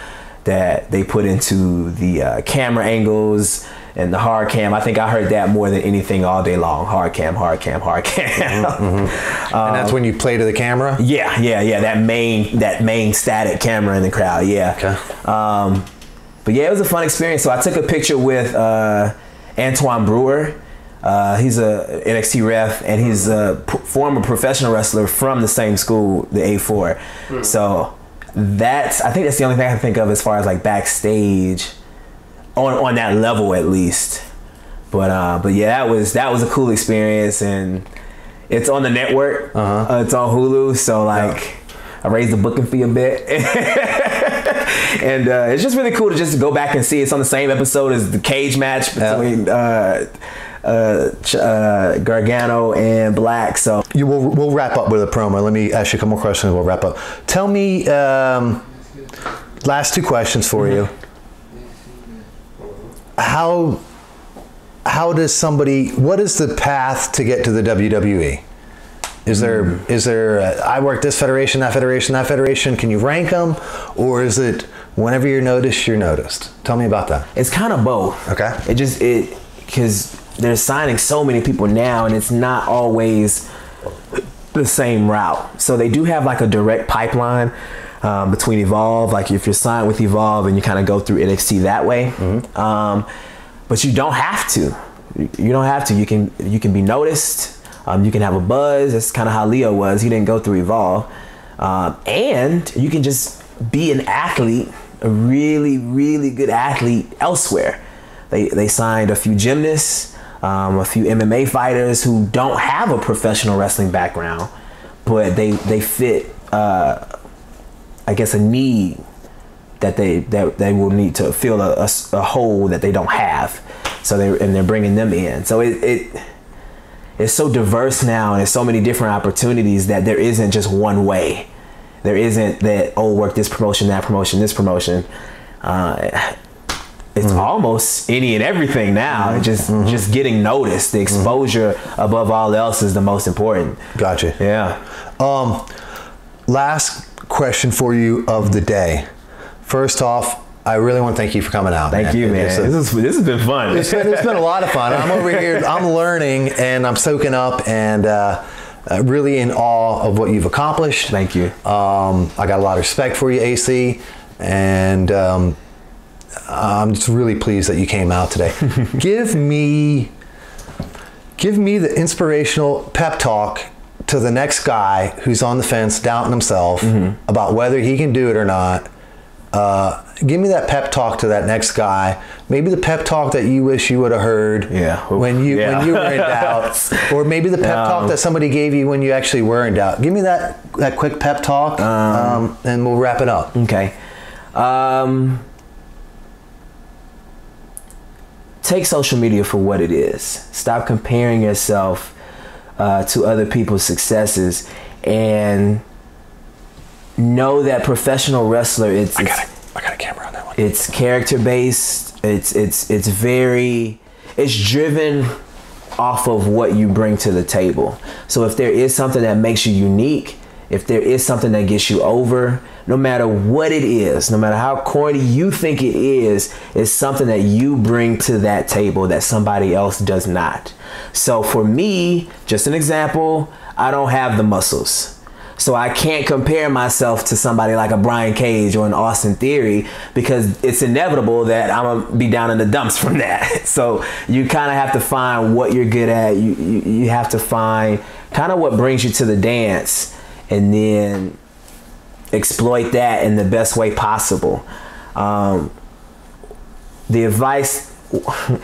Speaker 1: that they put into the camera angles and the hard cam, I think I heard that more than anything all day long. Hard cam.
Speaker 2: And that's when you play to the camera?
Speaker 1: Yeah. That main static camera in the crowd. Yeah.
Speaker 2: Okay.
Speaker 1: But yeah, it was a fun experience. So I took a picture with Antoine Brewer. He's a NXT ref, and he's a former professional wrestler from the same school, the A4. So I think that's the only thing I can think of as far as like backstage on that level, at least. But yeah, that was a cool experience, and it's on the network. It's on Hulu, so like I raised the booking fee a bit. And it's just really cool to just go back and see. It's on the same episode as the cage match between Gargano and Black. So
Speaker 2: we'll wrap up with a promo. Let me ask you a couple more questions. We'll wrap up. Tell me, last 2 questions for you. How does somebody? What is the path to get to the WWE? Is there I work this federation, that federation? Can you rank them, or is it whenever you're noticed, you're noticed? Tell me about that.
Speaker 1: It's kind of both.
Speaker 2: Okay.
Speaker 1: Because they're signing so many people now, and it's not always the same route. So they do have like a direct pipeline between Evolve. Like if you're signed with Evolve, and you kind of go through NXT that way. But you don't have to. You don't have to. You can be noticed. You can have a buzz. That's kind of how Leo was. He didn't go through Evolve. And you can just be an athlete, a really, really good athlete elsewhere. They signed a few gymnasts, a few MMA fighters who don't have a professional wrestling background, but they fit, I guess, a need that they will need to fill a hole that they don't have. So they're bringing them in. So it's so diverse now, and there's so many different opportunities that there isn't just one way. There isn't that, oh, work this promotion, that promotion, this promotion. It's almost any and everything now. Just getting noticed. The exposure above all else is the most important.
Speaker 2: Gotcha.
Speaker 1: Yeah.
Speaker 2: Last question for you of the day. First off, I really want to thank you for coming out.
Speaker 1: Thank you, man. This has been fun.
Speaker 2: It's been a lot of fun. I'm over here, I'm learning and I'm soaking up and really in awe of what you've accomplished.
Speaker 1: Thank you.
Speaker 2: I got a lot of respect for you, AC, and I'm just really pleased that you came out today. Give me the inspirational pep talk to the next guy who's on the fence doubting himself about whether he can do it or not. Give me that pep talk to that next guy. Maybe the pep talk that you wish you would have heard when you were in doubt, or maybe the pep talk that somebody gave you when you actually were in doubt. Give me that quick pep talk, and we'll wrap it up.
Speaker 1: Okay. Take social media for what it is. Stop comparing yourself to other people's successes, and know that professional wrestler, I got a camera on that one. It's character based. It's driven off of what you bring to the table. So if there is something that makes you unique, if there is something that gets you over, no matter what it is, no matter how corny you think it is, it's something that you bring to that table that somebody else does not. So for me, just an example, I don't have the muscles. So I can't compare myself to somebody like a Brian Cage or an Austin Theory, because it's inevitable that I'm gonna be down in the dumps from that. So you kind of have to find what you're good at. You have to find kind of what brings you to the dance, and then exploit that in the best way possible. The advice.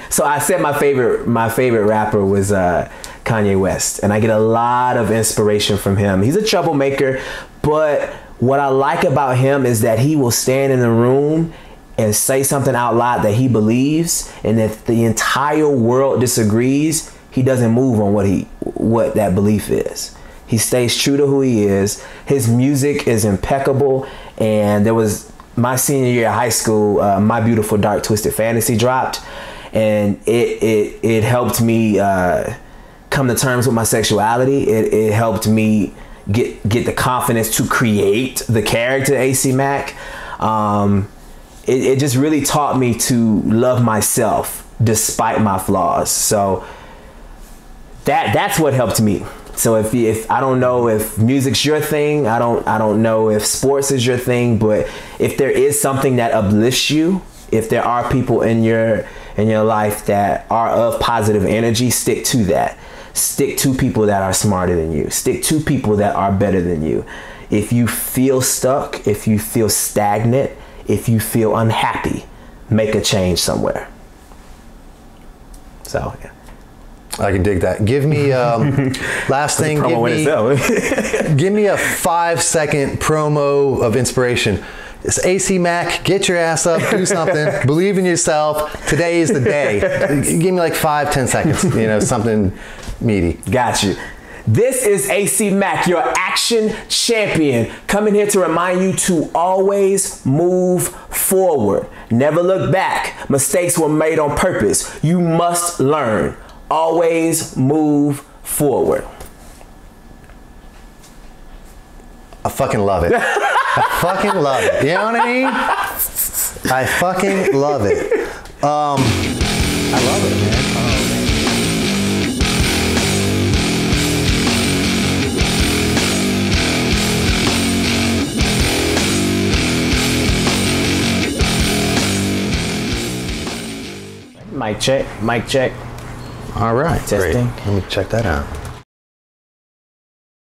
Speaker 1: So I said my favorite rapper was Kanye West, and I get a lot of inspiration from him. He's a troublemaker, but what I like about him is that he will stand in the room and say something out loud that he believes, and if the entire world disagrees, he doesn't move on what that belief is. He stays true to who he is. His music is impeccable, and there was my senior year of high school, My Beautiful Dark Twisted Fantasy dropped, and it helped me come to terms with my sexuality. It helped me get the confidence to create the character AC Mack. It just really taught me to love myself despite my flaws. So that's what helped me. So if I don't know if music's your thing, I don't know if sports is your thing, but if there is something that uplifts you, if there are people in your life that are of positive energy, stick to that. Stick to people that are smarter than you. Stick to people that are better than you. If you feel stuck, if you feel stagnant, if you feel unhappy, make a change somewhere. So yeah.
Speaker 2: I can dig that. Give me last thing. Give me a 5-second promo of inspiration. It's AC Mack. Get your ass up. Do something. Believe in yourself. Today is the day. Give me like 5-10 seconds. Something meaty.
Speaker 1: Got you. This is AC Mack, your action champion, coming here to remind you to always move forward. Never look back. Mistakes were made on purpose. You must learn. Always move forward.
Speaker 2: I fucking love it. I fucking love it. You know what I mean? I fucking love it. I love it, man.
Speaker 1: Mic check. Mic check.
Speaker 2: All right.
Speaker 1: Testing.
Speaker 2: Great. Let me check that out.